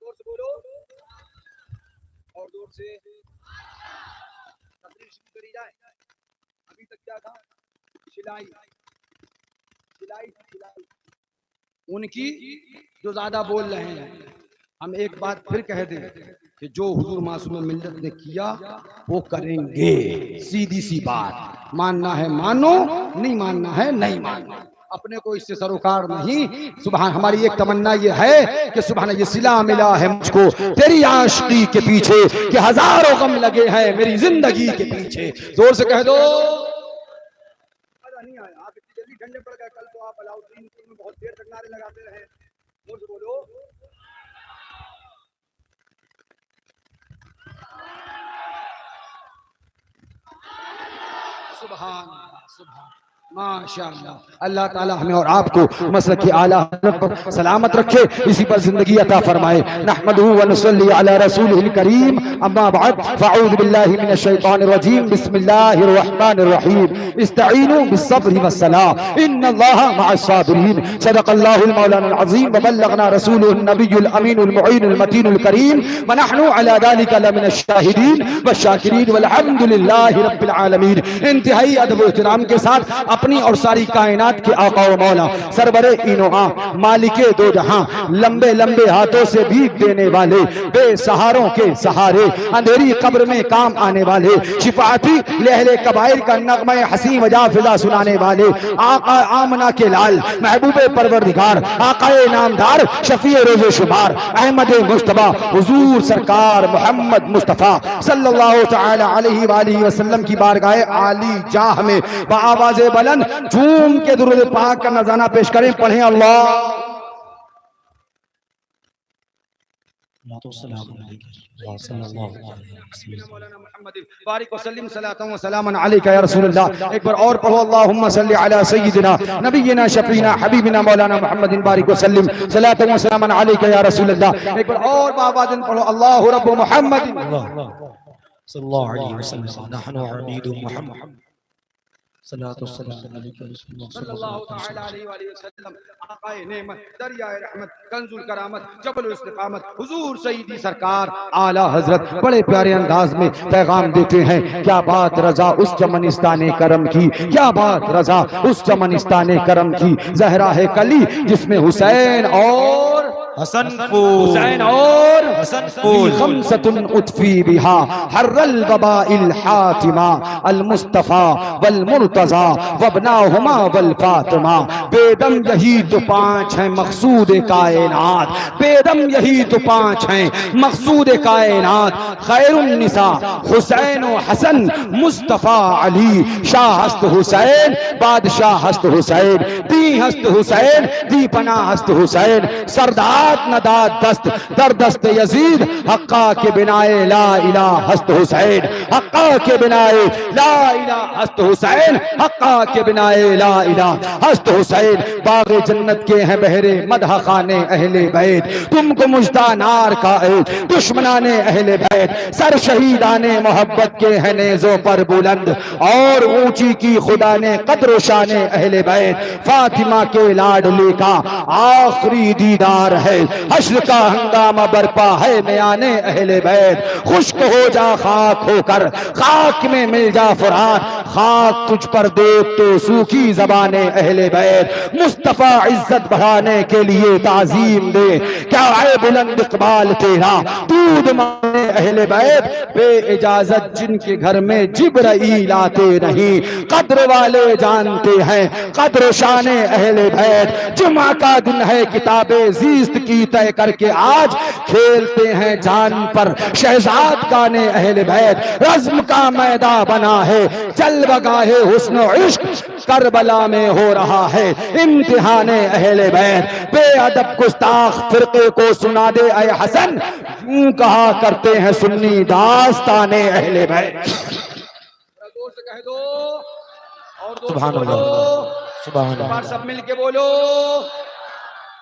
A: से बोलो और जोर से तकरीर शुरू करी जाए। अभी तक क्या था? सिलाई सिलाई सिलाई उनकी जो ज्यादा बोल रहे हैं। हम एक बात फिर कह दें कि जो हुजूर मासूम मिल्लत ने किया वो करेंगे, सीधी सी बात, मानना है मानो, नहीं मानना है नहीं मानना, अपने को इससे सरोकार नहीं। सुभान, हमारी एक तमन्ना ये है कि सुभान ये सिला मिला है मुझको तेरी आशिकी के पीछे, कि हजारों गम लगे हैं मेरी जिंदगी के पीछे। जोर से कह दो। नहीं आया, आप इतनी जल्दी ठंडे पड़ गए, कल तो आप अलाउद्दीन में बहुत देर तक नारे लगाते रहे। जोर से बोलो। सुभान सुभान माशाअल्लाह। अल्लाह ताला हमें और आपको मसलक की आला हज़रत पर सलामत रखे, इसी पर जिंदगी अता फरमाए। नहमदुहु व नुसल्ली अला रसूलिहिल करीम, अम्मा बाद, फ़अऊज़ु बिल्लाहि मिनश शैतानिर रजीम, बिस्मिल्लाहिर रहमानिर रहीम, इस्तईनु बिस्सब्रि वस्सलाह, इन्नल्लाहा मअस साबिरीन, सदक़ल्लाहुल मौलानाल अज़ीम व बल्लगना रसूलुहुन नबियुल अमीनुल मुईनुल मतीनुल करीम, व नहनु अला ज़ालिका लमिनश शाहिदीन वश्शाकिरीन वल्हम्दुलिल्लाहि रब्बिल आलमीन। इंतहाई अदब व एहतराम के साथ अपनी और सारी कायनात के आका व मौला सरवरे इनोआ मालिके दो जहां, लंबे लंबे हाथों से भीख देने वाले, बेसहारों के सहारे, अंधेरी कब्र में काम आने वाले, शिफाती लहले कबायर का नगमा हसी मजा फिजा सुनाने वाले, आका आमना के लाल महबूबे परवरदिगार, आकाए नामदार शफीए रोज़े शुमार, अहमद मुस्तफा हुजूर सरकार मोहम्मद मुस्तफा सल्लल्लाहु तआला अलैहि वालिहि वसल्लम की बारगाह आली जाह में बाआवाज़े बुलंद झूम के दुरूद पाक का नज़ाना पेश करें। पढ़ें अल्लाह बारिक वसल्लिम सलातन व सलामन अलैका या रसूलल्लाह। एक बार और पढ़ो, अल्लाहुम्मा सल्लि अला सय्यिदिना नबिय्यिना शफीना हबीबिना मौलाना मुहम्मदिन बारिक वसल्लिम सलातन व सलामन अलैका या रसूलल्लाह। एक बार और बाबादिन पढ़ो, अल्लाहु रब्बु मुहम्मदिन सल्लल्लाहु अलैहि वसल्लम नहनु अबीदु मुहम्मद सल्लल्लाहु तआला अलैहि वसल्लम आकाए नेमत दरियाए रहमत कंजुल करामत जबल इस्तिकामत हुजूर सईदी सरकार आला हजरत बड़े प्यारे अंदाज में पैगाम देते हैं। क्या बात रजा उस चमनिस्ताने करम की, क्या बात रजा उस चमनिस्ताने करम की। जहरा है कली जिसमें हुसैन और
C: हसन फूल,
A: हुसैन और
C: हसन फूल,
A: खमसतुन उतफी बिहा हर्रल वबाइल हातिमा अल मुस्तफा वल मुर्तजा वबनाहुमा वल फातिमा। बेदम यही तो पांच हैं मकसूद कायनात, बेदम यही तो पांच हैं मकसूद कायनात। खैरुन निसा हुसैन व हसन मुस्तफा अली, शाह हस्त हुसैन बादशाह हस्त हुसैन, दी हस्त हुसैन दी पना हस्त हुसैन। सरदार नदाद दस्त दर दस्त यजीद हक्का के बिनाए ला इला हस्त हुसैन, हक्का के बिनाए ला इला हस्त हुसैन, हक्का के बिनाए ला इला हस्त हुसैन। बागे जन्नत के हैं बहरे मदह खाने अहले बैत, तुमको मुजदा नार का दुश्मनाने अहले बैत। सर शहीदाने मोहब्बत के हैं नेजों पर बुलंद और ऊंची की खुदा ने कद्र शाने अहले बैत। फातिमा के लाडले का आखिरी दीदार है, हश्र का हंगामा बरपा है मियाने अहले बैत। खुश्क हो जा खाक होकर खाक में मिल जा फुरात, खाक तुझ पर दे तो सूखी जबाने अहले बैत। मुस्तफा इज्जत बढ़ाने के लिए ताजीम दे, क्या है बुलंद इकबाल तेरा दूध माने अहले बैत। बे इजाजत जिनके घर में जिब्राईल आते नहीं, कद्र वाले जानते हैं कद्र शाने अहले बैत। जुमा का दिन है किताबे जीस्त की तय करके आज खेलते हैं जान पर शहजाद गाने अहले बैत। रज़्म का मैदा बना है चल बगाहे हुस्न इश्क, करबला में हो रहा है इम्तिहाने अहले बैत। बेअदब गुस्ताख फिरके को सुना दे ऐ हसन, यूं कहा करते हैं सुन्नी दास्ताने अहले बैत। दोस्त कह दो और
C: सुभान अल्लाह, सुभान अल्लाह।
A: सब मिलके बोलो।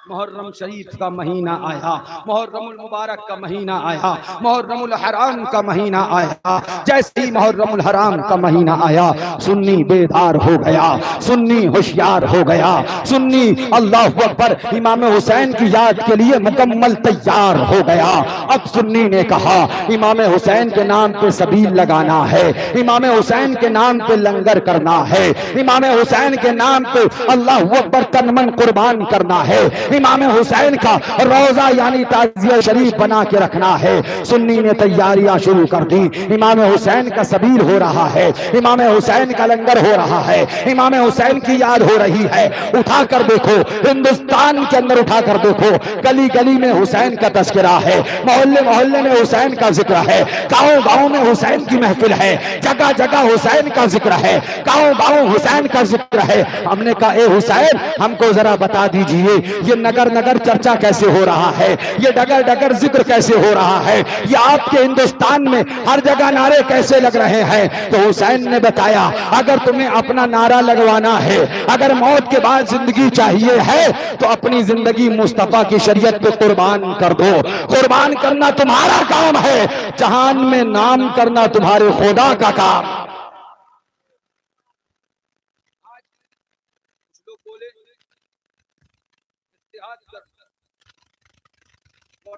A: मुहर्रम शरीफ का महीना आया, मुहर्रमुल मुबारक का महीना आया, मुहर्रमुल हराम का महीना आया। जैसे ही मुहर्रमुल हराम का महीना आया, सुन्नी बेदार हो गया, सुन्नी होशियार हो गया, सुन्नी अल्लाह अकबर इमाम हुसैन की याद के लिए मुकम्मल तैयार हो गया। अब सुन्नी ने कहा इमाम हुसैन के नाम पे सबील लगाना है, इमाम हुसैन के नाम पे लंगर करना है, इमाम हुसैन के नाम पे अल्लाह अकबर तन मन कुर्बान करना है, इमाम हुसैन का रोजा यानी ताजिया शरीफ बना के रखना है। सुन्नी ने तैयारियां शुरू कर दी। इमाम हुसैन का सबील हो रहा है, इमाम हुसैन का लंगर हो रहा है, इमाम हुसैन की याद हो रही है। उठा कर देखो, हिंदुस्तान के अंदर उठा कर देखो, गली गली में हुसैन का तस्करा है, मोहल्ले मोहल्ले में हुसैन का जिक्र है, गाँव गाँव में हुसैन की महफिल है, जगह जगह हुसैन का जिक्र है, गाँव गाँव हुसैन का जिक्र है। हमने कहा ए हुसैन हमको जरा बता दीजिए ये नगर नगर चर्चा कैसे हो रहा है, ये डगर डगर जिक्र कैसे हो रहा है, ये आपके हिंदुस्तान में हर जगह नारे कैसे लग रहे हैं। तो हुसैन ने बताया अगर तुम्हें अपना नारा लगवाना है, अगर मौत के बाद जिंदगी चाहिए है तो अपनी जिंदगी मुस्तफा की शरीयत पे कुर्बान कर दो। कुर्बान करना तुम्हारा काम है, जहान में नाम करना तुम्हारे खुदा का काम।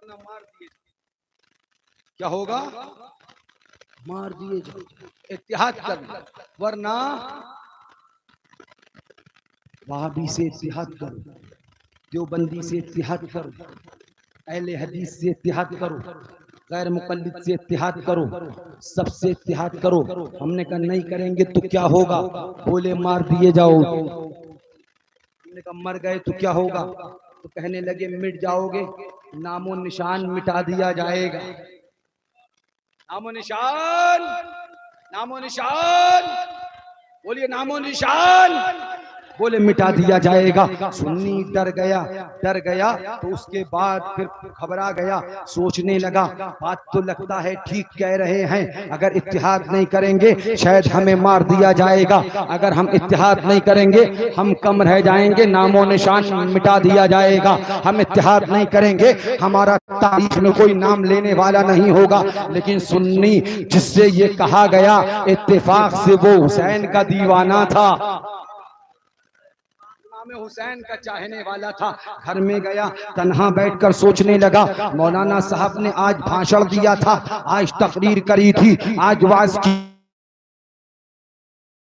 A: मार दिए क्या होगा, मार दिए जाओ। इत्तेहाद करना, वरना वहाबी से इत्तेहाद करो, देवबंदी से इत्तेहाद करो, अहले हदीस से इत्तेहाद करो, गैर मुकल्लिद से इत्तेहाद करो, सबसे इत्तेहाद करो। हमने कहा नहीं करेंगे तो क्या होगा, बोले मार दिए जाओ। हमने कहा मर गए तो क्या होगा, तो कहने लगे मिट जाओगे, नामो निशान मिटा दिया जाएगा। नामो निशान, नामो निशान, बोलिए नामो निशान बोले मिटा दिया जाएगा। सुन्नी डर गया तो उसके बाद फिर घबरा गया, सोचने लगा बात तो लगता है ठीक कह रहे हैं, अगर इत्तिहाद नहीं करेंगे शायद हमें मार दिया जाएगा, अगर हम इत्तिहाद नहीं करेंगे हम कम रह जाएंगे, नामो निशान मिटा दिया जाएगा, हम इत्तिहाद नहीं करेंगे हमारा तारीख में कोई नाम लेने वाला नहीं होगा। लेकिन सुन्नी जिससे ये कहा गया इत्तेफाक से वो हुसैन का दीवाना था, इमाम हुसैन का चाहने वाला था। घर में गया, तन्हा बैठकर सोचने लगा, मौलाना साहब ने आज भाषण दिया था, आज तकरीर करी थी, आज वाज की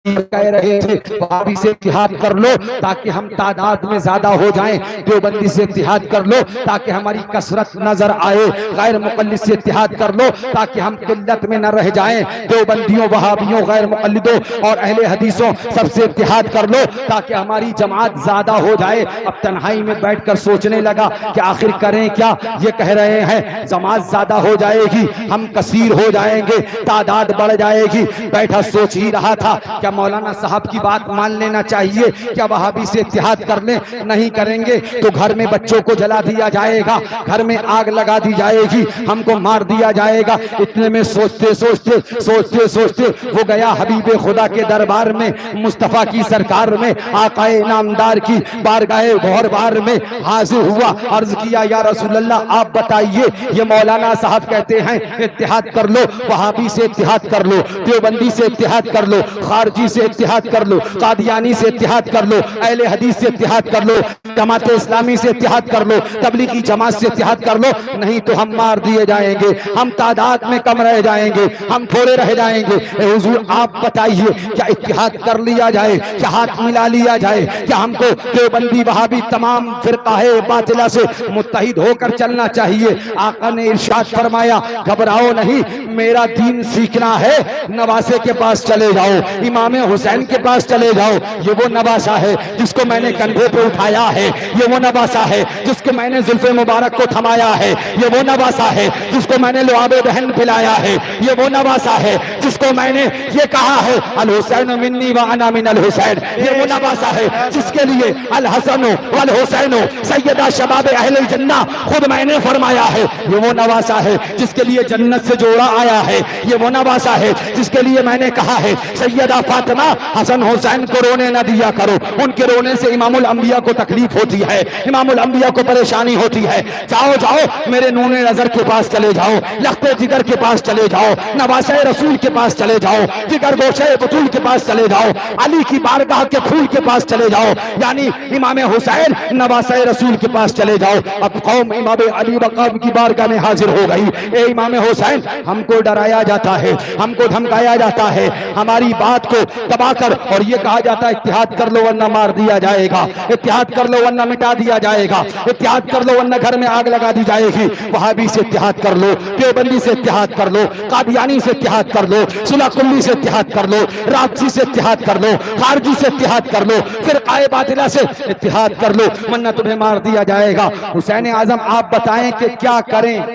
A: कह रहे थे वहाबी से इत्तिहाद कर लो ताकि हम तादाद में ज्यादा हो जाएं, देवबंदी से इत्तिहाद कर लो ताकि हमारी कसरत नजर आए, गैर मुक़ल्लिद से इत्तिहाद कर लो ताकि हम किल्लत में न रह जाएं, देवबंदियों, वहाबियों, गैर मुक़ल्लिदों और अहले हदीसों सबसे इत्तिहाद कर लो ताकि हमारी जमात ज्यादा हो जाए। अब तन्हाई में बैठकर सोचने लगा कि आखिर करें क्या, ये कह रहे हैं जमात ज्यादा हो जाएगी, हम कसीर हो जाएंगे, तादाद बढ़ जाएगी। बैठा सोच ही रहा था क्या मौलाना साहब की बात मान लेना चाहिए, क्या वहाबी से इत्तिहाद कर ले, नहीं करेंगे तो घर में बच्चों को जला दिया जाएगा, घर में आग लगा दी जाएगी, हमको मार दिया जाएगा। इतने में सोचते सोचते सोचते सोचते वो गया हबीबे खुदा के दरबार में, मुस्तफा की सरकार में, आकाए नामदार की बारगाहे गौरबार में हाजिर हुआ, अर्ज किया या रसूल अल्लाह आप बताइए, ये मौलाना साहब कहते हैं इत्तिहाद कर लो, वहाबी से इत्तिहाद कर लो, देवबंदी से इत्तिहाद कर लो, खारजी से इत्तिहाद कर लो, कादियानी से इत्तिहाद कर लो, अहले हदीस से इत्तिहाद कर लो, जमात इस्लामी से इत्तिहाद कर लो, तबलीगी जमात से इत्तिहाद कर लो, नहीं तो हम मार दिए जाएंगे, हम तादाद में कम रह जाएंगे, हम थोड़े रह जाएंगे। हुजूर आप बताइए क्या इत्तिहाद कर लिया जाए, क्या हाथ मिला लिया जाए, क्या हमको देवबंदी वहाबी तमाम फिरकाहे बातिला से मुत्तहिद होकर चलना चाहिए? आका ने इरशाद फरमाया घबराओ नहीं, मेरा दीन सीखना है, नवासे के पास चले जाओ, इमाम हुसैन के पास चले जाओ, ये वो नवासा है जिसको मैंने कंधे पे उठाया है, ये वो नवासा है जिसको मैंने जुल्फे मुबारक को थमाया है, ये वो नवासा है जिसको मैंने लुआबे दहन पिलाया है, ये वो नवासा है जिसको मैंने ये कहा है अल हुसैन मिन्नी व अना मिन अल हुसैन, ये वो नवासा है जिसके लिए अल हसन वल हुसैन सैयदा शबाब अहले जन्नह खुद मैंने फरमाया है, ये वो नवासा है जिसके लिए जन्नत से जोड़ा आया है, ये वो नवासा है जिसके लिए मैंने कहा है सैयदा फातिमा हसन हुसैन को रोने न दिया करो, उनके रोने से इमामुल अंबिया को तकलीफ होती है, इमामुल अंबिया को परेशानी होती है। जाओ जाओ मेरे नूने नजर के पास चले जाओ, लख्ते जिगर के पास चले जाओ, नवासे रसूल के पास चले जाओ, जिगर गोशे बतूल के पास चले जाओ, अली की बारगाह के फूल के पास चले जाओ, यानी इमाम हुसैन नवासे रसूल के पास चले जाओ। अब कौम इमाम अली वक़ाब की बारगाह में हाजिर हो गई। ए इमाम हुसैन, हमको डराया जाता है, हमको धमकाया जाता है, हमारी बात को दबाकर, और ये कहा जाता है इत्तिहाद कर लो वरना मार दिया जाएगा, इत्तिहाद कर लो वरना मिटा दिया जाएगा, इत्तिहाद कर लो वरना घर में आग लगा दी जाएगी। वहाबी से इत्तिहाद कर लो, देवबंदी से इत्तिहाद कर लो, कादियानी से इत्तिहाद कर लो, सुलह कुल्ली से इत्तिहाद कर लो, राबसी से इत्तिहाद कर लो, खारजी से इत्तिहाद कर लो, फिर आए बातिला से इत्तिहाद कर लो वरना तुम्हें मार दिया जाएगा। हुसैन आजम आप बताएं कि क्या करें?
C: आप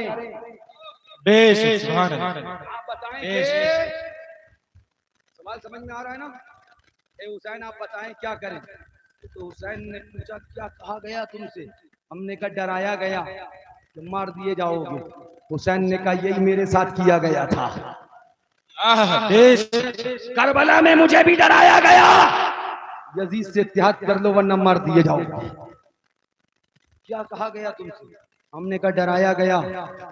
A: बताएं, सवाल समझ में आ रहा है ना? ए हुसैन आप बताएं क्या करें? तो हुसैन ने पूछा क्या कहा गया तुमसे? हमने कहा डराया गया कि मार दिए जाओगे। हुसैन ने कहा यही मेरे साथ किया गया था, करबला में मुझे भी डराया गया, यजीद से इत्तिहाद कर लो वरना मार दिए जाओगे। क्या कहा गया तुमसे? हमने कहा डराया गया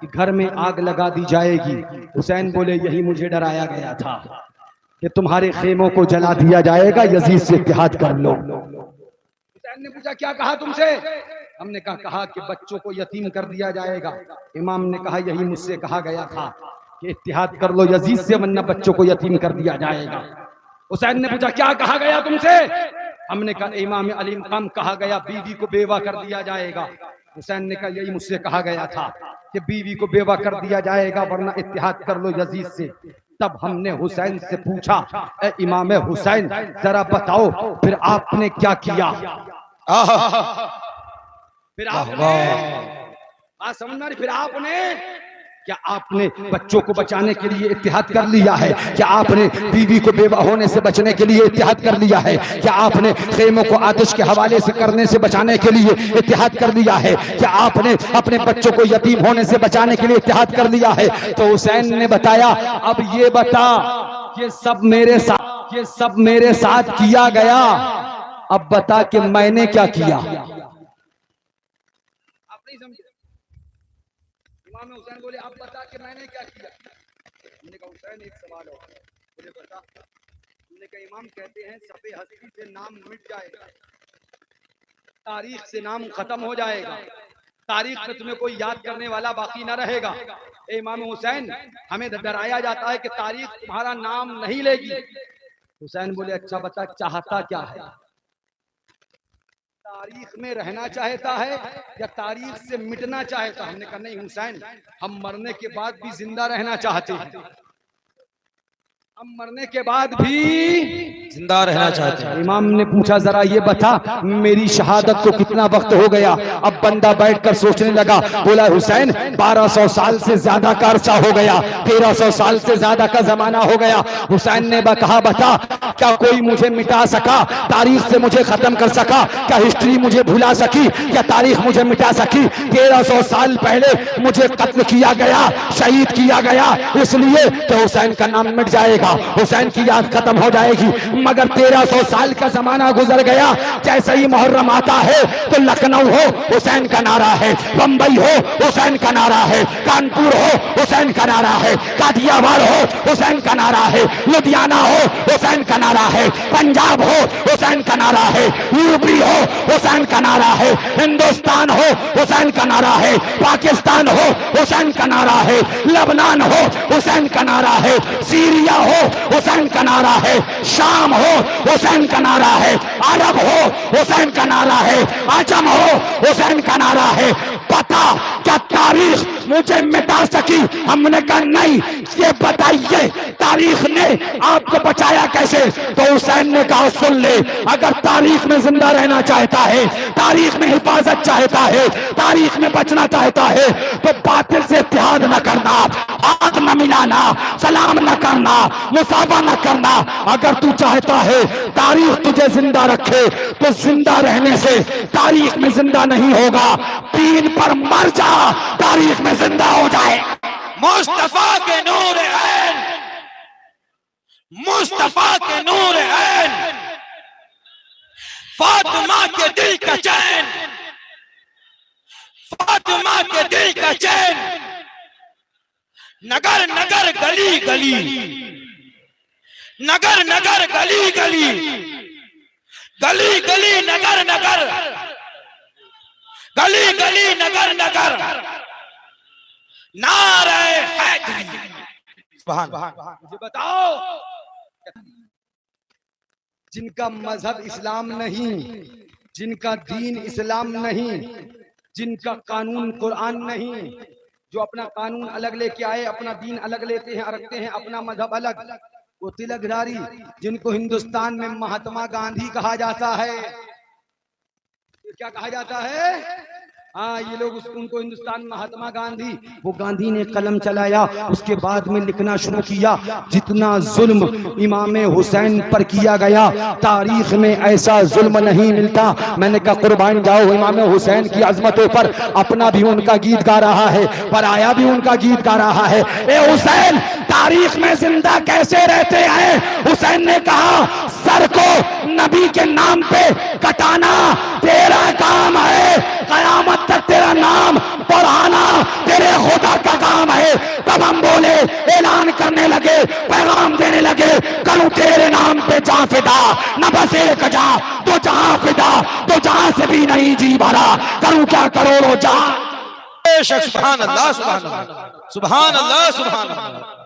A: कि घर में आग लगा दी जाएगी। हुसैन बोले यही मुझे डराया गया था कि तुम्हारे खेमों को जला दिया जाएगा, यजीद से इत्तिहाद कर लो। हुसैन ने पूछा क्या कहा तुमसे? हमने कहा कि बच्चों को यतीम कर दिया जाएगा। इमाम ने कहा यही मुझसे कहा गया था कि इत्तिहाद कर लो यजीद से वरना बच्चों को यतीम कर दिया जाएगा। हुसैन ने पूछा क्या कहा गया तुमसे? हमने कहा इमाम अली मकाम कहा गया बीवी को बेवा कर दिया जाएगा। हुसैन ने कहा यही मुझसे कहा गया था कि बीवी को बेवा कर दिया जाएगा वरना इत्तिहाद कर लो यजीद से। तब हमने हुसैन से पूछा ए इमाम हुसैन जरा बताओ फिर आपने क्या किया? फिर आपने समझ में, फिर आपने क्या आपने बच्चों को बचाने के लिए इत्तेहाद कर लिया है? क्या आपने बीवी को बेवा होने से बचने के लिए इत्तेहाद कर लिया है? क्या आपने खेमों को आतिश के हवाले से करने से बचाने के लिए इत्तेहाद कर लिया है? क्या आपने अपने बच्चों को यतीम होने से बचाने के लिए इत्तेहाद कर लिया है? तो हुसैन ने बताया, अब ये बता, ये सब मेरे साथ किया गया, अब बता कि मैंने क्या किया। आप नहीं समझे? इमाम हुसैन बोले, अब बता कि मैंने क्या किया। हमने कहा हुसैन एक सवाल और मुझे बता। हमने कहा इमाम कहते हैं सफे हस्ती से नाम मिट जाएगा, तारीख से नाम खत्म हो जाएगा, तारीख में तुम्हें कोई याद करने वाला बाकी ना रहेगा। ए इमाम हुसैन, हमें डराया जाता है कि तारीख तुम्हारा नाम नहीं लेगी। हुसैन बोले, अच्छा बता चाहता क्या है? तारीख में रहना चाहता है या तारीख से मिटना चाहता? हमने कहा नहीं हुसैन, हम मरने के बाद भी जिंदा रहना चाहते हैं, हम मरने के बाद भी
C: जिंदा रहना चाहते हैं।
A: इमाम ने पूछा, जरा ये बता मेरी शहादत को कितना वक्त हो गया? अब बंदा बैठकर सोचने लगा, बोला हुसैन 1200 साल से ज्यादा का अरसा हो गया, 1300 साल से ज्यादा का जमाना हो गया। हुसैन ने कहा, बता क्या कोई मुझे मिटा सका, तारीख से मुझे खत्म कर सका? क्या हिस्ट्री मुझे भुला सकी? क्या तारीख मुझे मिटा सकी? 1300 साल पहले मुझे कत्ल किया गया, शहीद किया गया, इसलिए तो हुसैन का नाम मिट जाएगा, हुसैन की याद खत्म हो जाएगी। मगर 1300 साल का जमाना गुजर गया, जैसे ही मुहर्रम आता है तो लखनऊ हो हुसैन का नारा है, बंबई हो हुसैन का नारा है, कानपुर हो हुसैन का नारा है, कादियावाड़ हो हुसैन का नारा है, लुधियाना हो हुसैन का नारा है, पंजाब हो हुसैन का नारा है, यूपी हो हुसैन का नारा है, हिंदुस्तान हो हुसैन का नारा है, पाकिस्तान हो हुसैन का नारा है, लेबनान हो हुसैन का नारा है, सीरिया हो हुसैन का नारा है, शाम हो हुसैन का नारा है, अरब हो हुसैन का नारा है, आजम हो हुसैन का नारा है। पता क्या तारीख मुझे मिटा सकी? हमने कहा नहीं, ये बताइए तारीख ने आपको बचाया कैसे? तो हुसैन ने कहा, सुन ले, अगर तारीख में जिंदा रहना चाहता है, तारीख में हिफाजत चाहता है, तारीख में बचना चाहता है, तो बातिल से इत्तेहाद न करना, हाथ न मिलाना, सलाम न करना, मुसाफा न करना। अगर तू चाहता है तारीख तुझे जिंदा रखे, तो जिंदा रहने से तारीख में जिंदा नहीं होगा, दीन पर मर जा, तारीख में जिंदा हो जाए।
B: मुस्तफा के नूर ऐन, मुस्तफा के नूर ऐन, फातिमा के दिल का चैन, फातिमा के दिल का चैन, नगर नगर गली गली, नगर नगर गली गली, गली गली नगर नगर, गली गली नगर नगर, नारे हैदरी।
A: मुझे बताओ, जिनका मजहब इस्लाम नहीं, जिनका दीन इस्लाम नहीं, जिनका कानून कुरान नहीं, जो अपना कानून अलग लेके आए, अपना दीन अलग लेते हैं, रखते हैं अपना मजहब अलग, वो तिलकधारी, जिनको हिंदुस्तान में महात्मा गांधी कहा जाता है। क्या कहा जाता है? हाँ, ये लोग उनको हिंदुस्तान महात्मा गांधी, वो गांधी ने कलम चलाया, उसके बाद में लिखना शुरू किया, जितना जुल्म इमाम हुसैन पर किया गया तारीख में ऐसा जुल्म नहीं मिलता। मैंने कहा कुर्बान जाओ इमाम हुसैन की अजमतों पर, अपना भी उनका गीत गा रहा है, पराया भी उनका गीत गा रहा है। ए हुसैन तारीख में जिंदा कैसे रहते हैं? हुसैन ने कहा, सर को नबी के नाम पे कटाना तेरा काम है, कयामत तक तेरा नाम बढ़ाना तेरे खुदा का काम है। तब हम बोले, ऐलान करने लगे, पैगाम देने लगे, करूं तेरे नाम पे जा फिदा, न बस एक जा तो जहां फिदा, तो जहां से भी नहीं जी भरा, करूं क्या करोड़ों जा।
B: सुभान अल्लाह, सुभान अल्लाह, सुभान अल्लाह, सुभान अल्लाह।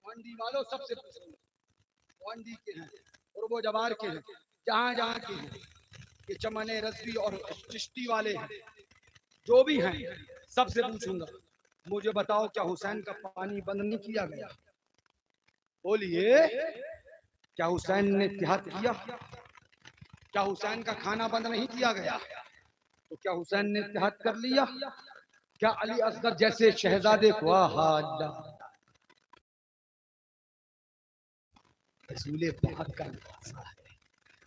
A: मंडी वालों सबसे मंडी के हैं, उर्बो जवार के हैं, जहां जहां के हैं, ये चमने रजवी और चिश्ती वाले हैं, जो भी हैं, सबसे पूछूंगा, मुझे बताओ क्या हुसैन का पानी बंद नहीं किया गया? बोलिए, क्या हुसैन ने इत्तेहाद किया? क्या हुसैन का खाना बंद नहीं किया गया? तो क्या हुसैन ने इत्तेहाद कर लिया? क्या अली असगर जैसे शहजादे को रसूले पाक का नवासा है,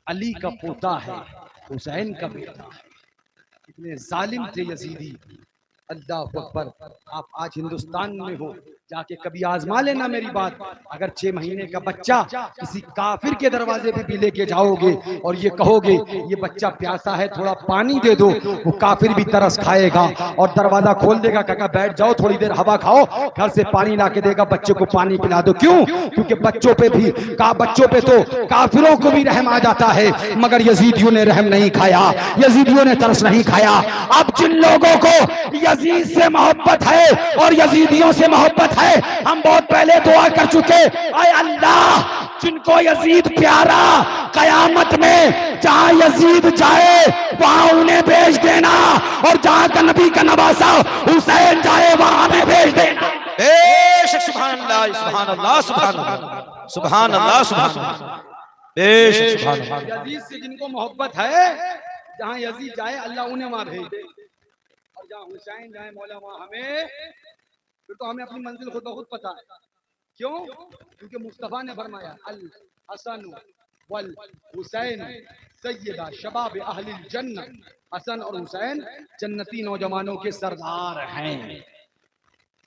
A: अली का पोता है, हुसैन का बेटा है। इतने जालिम थे यजीदी। अल्लाह अकबर। आप आज हिंदुस्तान में हो, जाके कभी आजमा लेना मेरी बात। अगर 6 महीने का बच्चा किसी काफिर के दरवाजे पे भी लेके जाओगे और ये कहोगे ये बच्चा प्यासा है थोड़ा पानी दे दो, वो काफिर भी तरस खाएगा और दरवाजा खोल देगा, काका बैठ जाओ थोड़ी देर हवा खाओ, घर से पानी ला के देगा, बच्चे को पानी पिला दो। क्यों? क्योंकि बच्चों पे भी बच्चों पे तो काफिरों को भी रहम आ जाता है, मगर यजीदियों ने रहम नहीं खाया, यजीदियों ने तरस नहीं खाया। अब जिन लोगों को यजीद से मोहब्बत है और यजीदियों से मोहब्बत है, हम बहुत पहले दुआ कर चुके, आए अल्लाह जिनको यजीद प्यारा, कयामत में जहां यजीद जाए वहां उन्हें भेज देना, और जहां का नबी का नवासा हुसैन जाए वहां हमें भेज देना।
B: बेशक सुभान अल्लाह, सुभान अल्लाह, सुभान अल्लाह, सुभान अल्लाह, सुभान अल्लाह, बेशक सुभान अल्लाह।
A: यजीद से जिनको मोहब्बत है, जहां यजीद जाए अल्लाह उन्हें वहां भेज दे, और जहां हुसैन जाए मौला वहां हमें। फिर तो हमें अपनी मंजिल खुद ब खुद पता है। क्यों? क्योंकि मुस्तफा ने फरमाया अल हसन वल हुसैन सैयदा शबाब अहलिल जन्नत। हसन और हुसैन जन्नती नौजवानों के सरदार हैं।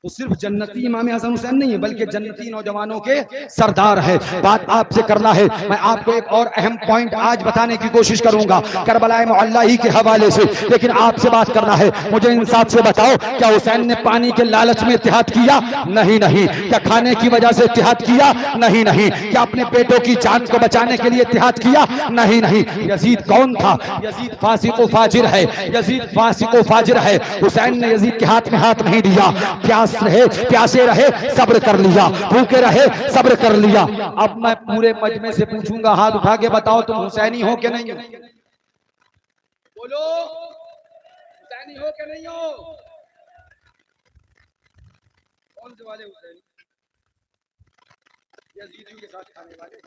A: तो सिर्फ जन्नती इमाम हसन हुसैन नहीं है, बल्कि जन्नती नौजवानों के सरदार है। बात आपसे करना है, मैं आपको एक और अहम पॉइंट आज बताने की कोशिश करूंगा करबलाए मोहल्ला ही के हवाले से, लेकिन आपसे बात करना है। मुझे इंसाफ से बताओ, क्या हुसैन ने पानी के लालच में इत्तेहाद किया? नहीं नहीं। क्या खाने की वजह से इत्तेहाद किया? नहीं नहीं। क्या अपने पेटों की जान को बचाने के लिए इत्तेहाद किया? नहीं नहीं। यजीद कौन था? यजीद फासिक व फाजिर है, यजीद फासिक व फाजिर है। हुसैन ने यजीद के हाथ में हाथ नहीं दिया। प्यासे रहे सब्र कर लिया, भूखे रहे सब्र कर लिया। अब मैं पूरे मजमे से पूछूंगा, हाथ उठा के बताओ तुम हुसैनी हो कि नहीं हो? बोलो, हुसैनी हो कि नहीं हो? कौन से वाले हुसैनी? यजीदियों के साथ खाने वाले,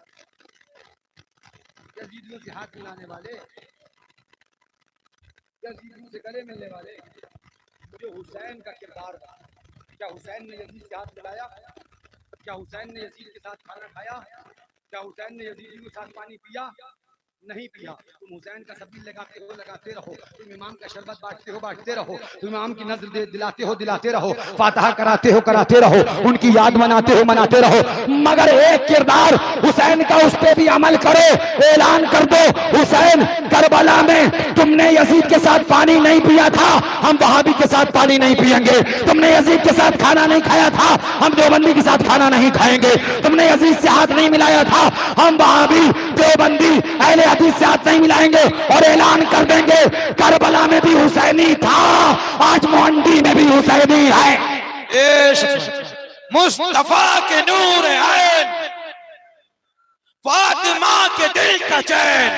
A: यजीदियों से हाथ मिलाने वाले, यजीदियों से गले मिलने वाले। जो हुसैन का किरदार था, क्या हुसैन ने यजीद से हाथ मिलाया? क्या हुसैन ने यजीद के साथ खाना खाया? क्या हुसैन ने यजीदियों के साथ पानी पिया? नहीं पिया। तुम हुसैन का सबील लगाते रहो, तुम इमाम का शरबत बांटते रहो, तुम इमाम की नजर दिलाते रहो, फातिहा कराते रहो, उनकी याद मनाते रहो, मगर एक किरदार हुसैन का उस पे भी अमल करो। ऐलान कर दो, हुसैन करबला में तुमने यजीद के साथ पानी नहीं पिया था, हम वहाबी के साथ पानी नहीं पियेंगे। तुमने यजीद के साथ खाना नहीं खाया था, हम देवबंदी के साथ खाना नहीं खाएंगे। तुमने यजीद से हाथ नहीं मिलाया था, हम वहाबी देवबंदी अहले हदीस से हाथ नहीं मिलाएंगे, और ऐलान कर देंगे करबला में भी हुसैनी था, आज मोहंडी में भी हुसैनी है।
B: मुस्तफा के नूर ऐन, फातिमा के दिल का चैन,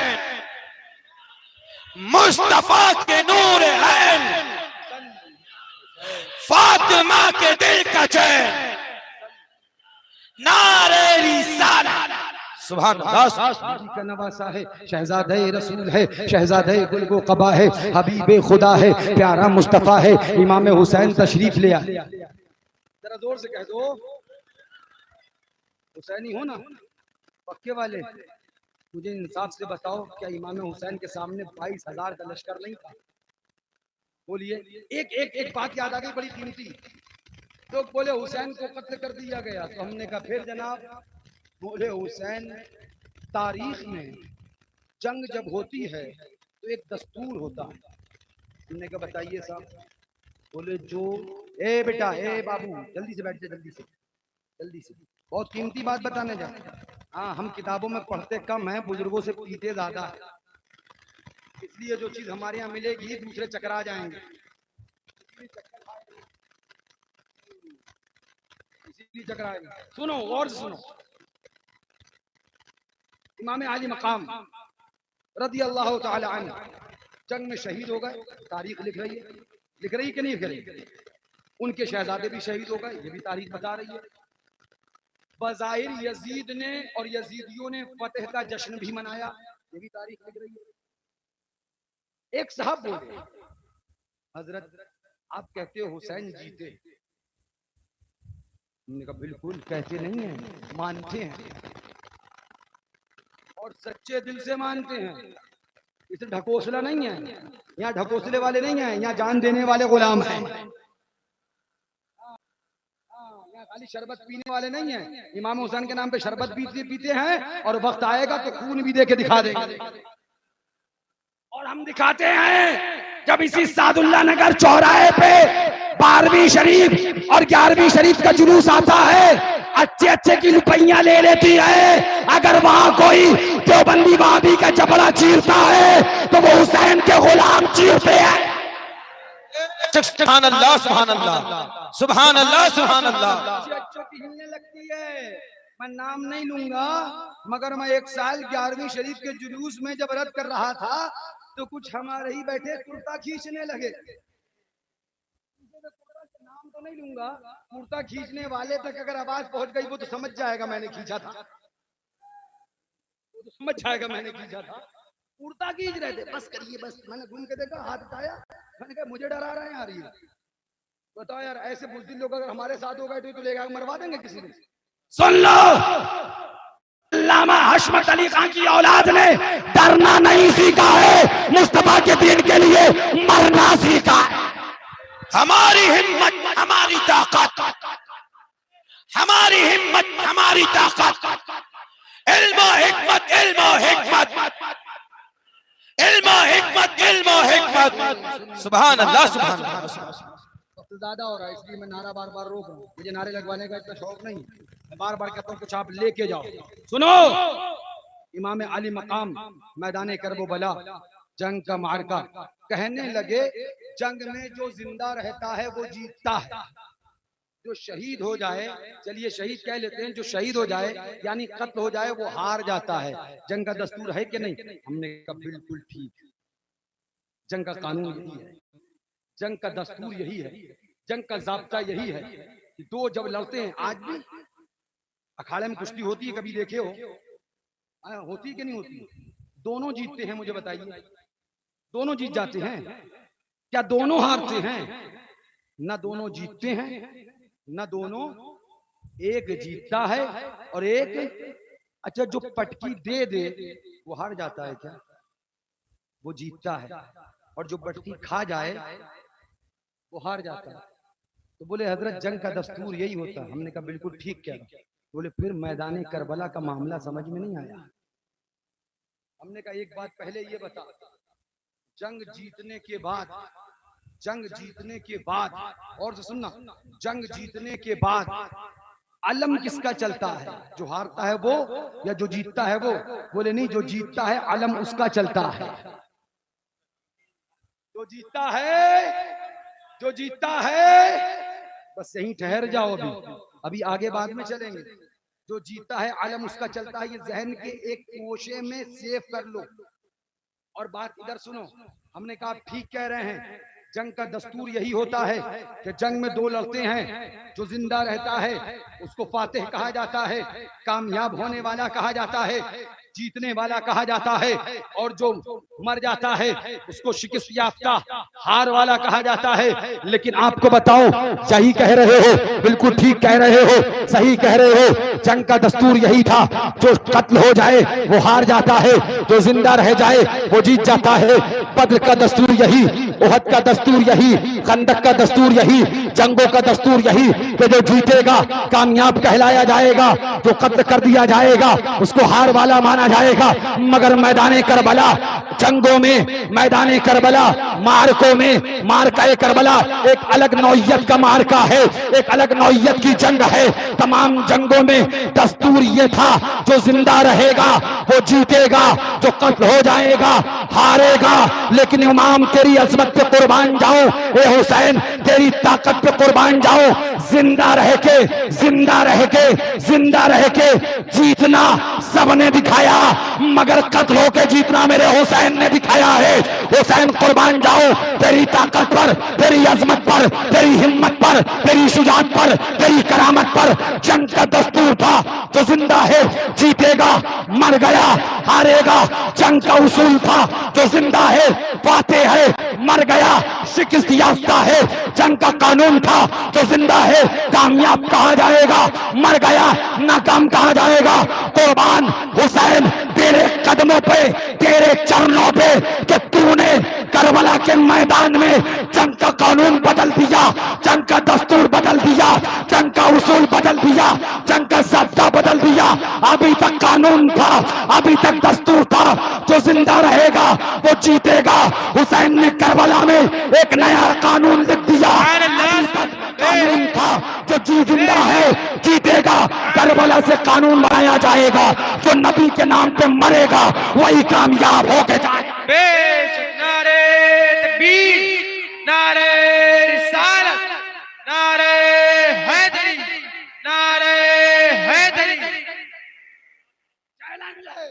B: मुस्तफा के नूर ऐन, फातिमा के दिल का चैन, नारे रिसालत। सुभान अल्लाह
A: का नवासा है, शहजादे रसूल है, शहजादे गुलगो कबा है, हबीबे खुदा है, प्यारा मुस्तफा है, इमाम हुसैन तशरीफ ले आए। जरा जोर से कह दो, हुसैनी हो ना पक्के वाले? मुझे इंसाफ से बताओ, क्या इमाम हुसैन के सामने 22,000 का लश्कर नहीं था? बोलिए। एक एक एक बात याद आ गई बड़ी कीमती। लोग बोले हुसैन को कत्ल कर दिया गया, तो हमने कहा फिर जनाब, बोले हुसैन तारीख में जंग जब होती है तो एक दस्तूर होता है। हमने कहा बताइए साहब। बोले जो ए बेटा, ए बाबू, जल्दी से बैठ जा, जल्दी से बहुत कीमती बात बताने जा। हाँ, हम किताबों में पढ़ते कम हैं, बुजुर्गों से पीते ज्यादा है, इसलिए जो चीज हमारे यहाँ मिलेगी दूसरे चकरा जाएंगे, इसीलिए चकराएंगे। सुनो, और सुनो। इमाम आली मकाम रदी अल्लाह ताला अन्हु जंग में शहीद हो गए। तारीख लिख रही कि नहीं लिख रही? उनके शहजादे भी शहीद हो गए, ये भी तारीख बता रही है। बज़ाहिर यजीद ने और यजीदियों ने फतेह का जश्न भी मनाया, ये भी तारीख लिख रही है। एक साहब बोले, हजरत आप कहते हो हुसैन जीते, हमने कहा बिल्कुल कहते नहीं है, मानते हैं और सच्चे दिल से मानते हैं। इसे ढकोसला नहीं है, यहाँ ढकोसले वाले नहीं हैं, यहाँ जान देने वाले गुलाम हैं। यहाँ खाली शरबत पीने वाले नहीं हैं, इमाम हुसैन के नाम पे शरबत पीते हैं और वक्त आएगा तो खून भी दे के दिखा देंगे।
B: और हम दिखाते हैं जब इसी सादुल्ला नगर चौराहे पे 12वीं शरीफ और 11वीं शरीफ का जुलूस आता है, अच्छे अच्छे की रुपया ले लेती है। अगर वहां कोई देवबंदी वहाबी का जबड़ा चीरता है तो वो हुसैन के गुलाम चीरते हैं।
C: सुभान अल्लाह, सुभान अल्लाह, सुभान अल्लाह, सुभान अल्लाह।
A: अच्छों की हिलने लगती है। मैं नाम नहीं लूंगा, मगर मैं एक साल 11वीं शरीफ के जुलूस में जब रद्द कर रहा था तो कुछ हमारे ही बैठे कुर्ता खींचने लगे। नाम तो नहीं लूंगा, कुर्ता खींचने वाले तक अगर आवाज पहुंच गई वो तो समझ जाएगा मैंने खींचा था, वो तो समझ जाएगा मैंने खींचा था। कुर्ता खींच रहे थे, बस करिए बस। मैंने घूम के देखा, हाथ उठाया, मैंने कहा मुझे डरा रहे हैं यार ये। बताओ यार, ऐसे बुज़दिल लोग अगर हमारे साथ हो गए तो लेगा मरवा देंगे किसी ने।
B: सुन लो, अल्लामा हशमत अली खान की औलाद ने डरना नहीं सीखा है, मुस्तफा के दीन के लिए मरना सीखा है। हमारी हिम्मत हमारी ताकत, हमारी हिम्मत हमारी ताकत, इल्म हिकमत, इल्म हिकमत, इल्म हिकमत, इल्म हिकमत।
C: सुभान अल्लाह, सुभान अल्लाह।
A: तो ज्यादा हो रहा है इसलिए मैं नारा बार बार रोक रहा हूँ। मुझे नारे लगवाने का इतना शौक नहीं, मैं बार बार कहता हूँ कुछ आप लेके जाओ।
B: सुनो,
A: इमाम अली मकाम मैदान करबला जंग का मार्का कहने लगे, जंग में जो जिंदा रहता है वो जीतता है, जो शहीद हो जाए, चलिए शहीद कह लेते हैं, जो शहीद हो जाए यानी कत्ल हो जाए वो हार जाता है। जंग का दस्तूर है कि नहीं? हमने कहा बिल्कुल ठीक है, जंग का कानून यही है, जंग का दस्तूर यही है, जंग का ज़ाब्ता यही है कि दो जब लड़ते हैं, आज भी अखाड़े में कुश्ती होती है, कभी देखे हो? होती कि नहीं होती? दोनों जीतते हैं, मुझे बताइए, दोनों जीत जाते हैं क्या? दोनों हारते हैं? ना दोनों जीतते हैं ना दोनों, एक जीतता है और एक, अच्छा जो पटकी दे दे वो हार जाता है क्या? वो जीतता है, और जो पटकी खा जाए वो हार जाता है। तो बोले हजरत जंग का दस्तूर यही होता है। हमने कहा बिल्कुल ठीक कह रहा। बोले फिर मैदान करबला का मामला समझ में नहीं आया। हमने कहा एक बात पहले ये बता, जंग जीतने के बाद, जंग जीतने के बाद, और सुनना, जंग जीतने के बाद अलम किसका चलता है? जो हारता है वो या जो जीतता है वो? बोले नहीं, जो जीतता है अलम उसका चलता है। जो जीतता है, जो जीतता है, बस यहीं ठहर जाओ, अभी आगे बाद में चलेंगे। जो जीतता है अलम उसका चलता है, ये जहन के एक कोशे में सेव कर लो। और बात इधर सुनो, हमने कहा ठीक कह रहे हैं, जंग का दस्तूर यही होता है कि जंग में दो लड़ते हैं, जो जिंदा रहता है उसको फातिह कहा जाता है, कामयाब होने वाला कहा जाता है, जीतने वाला कहा जाता है, और जो मर जाता है उसको शिकस्त याफ्ता, हार वाला कहा जाता है। लेकिन आपको बताओ, सही कह रहे हो, बिल्कुल ठीक कह रहे हो, सही कह रहे हो, जंग का दस्तूर यही था, जो कत्ल हो जाए वो हार जाता है, जो जिंदा रह जाए वो जीत जाता है। बद्र का दस्तूर यही, उहद का दस्तूर यही, खंदक का दस्तूर यही, जंगों का दस्तूर यही कि जो जीतेगा कामयाब कहलाया जाएगा, जो कत्ल कर दिया जाएगा उसको हार वाला माना जाएगा। मगर मैदान करबला, जंगों में, मैदान करबला, मार्कों में, मार्का करबला एक अलग नौइयत का मार्का है, एक अलग नौइयत की जंग है। तमाम जंगों में दस्तूर ये था, जो जिंदा रहेगा वो जीतेगा, जो कत्ल हो जाएगा हारेगा। लेकिन इमाम तेरी अजमत पे कुर्बान जाओ, ए हुसैन तेरी ताकत पे कुर्बान जाओ, जिंदा रह के, जिंदा रह के, जिंदा रह के जीतना सबने दिखाया, मगर कत्ल होके जीतना मेरे हुसैन ने दिखाया है। हुसैन कुर्बान जाओ तेरी ताकत पर, तेरी अजमत पर, तेरी हिम्मत पर, तेरी शुजाअत पर, तेरी करामत पर। जंग का दस्तूर था,
B: जो जिंदा है जीतेगा, मर गया हारेगा, जंग का उसूल था। जो जिंदा है फातेह है, मर गया शिकस्त याफ्ता है, जंग का कानून था। जो जिंदा है कामयाब कहा जाएगा, मर गया नाकाम कहा जाएगा। कुर्बान हुसैन तेरे कदमों पे, तेरे चरणों पे, कि तूने करबला के मैदान में जंग का कानून बदल दिया, जंग का दस्तूर बदल दिया, जंग का उसूल बदल दिया, जंग का ज़ाब्ता बदल दिया। अभी तक कानून था, अभी तक दस्तूर था। जो जिंदा रहेगा वो जीतेगा। हुसैन ने करबला में एक नया कानून लिख दिया। अभी तक कानून था, जो जी जिंदा है जीतेगा। करबला से कानून बनाया जाएगा, जो नबी के नाम पे मरेगा वही कामयाब होके जाएगा।
C: नारे तकबीर, नारे रिसालत, नारे हैदरी, नारे हैदरी।
A: चैलेंज है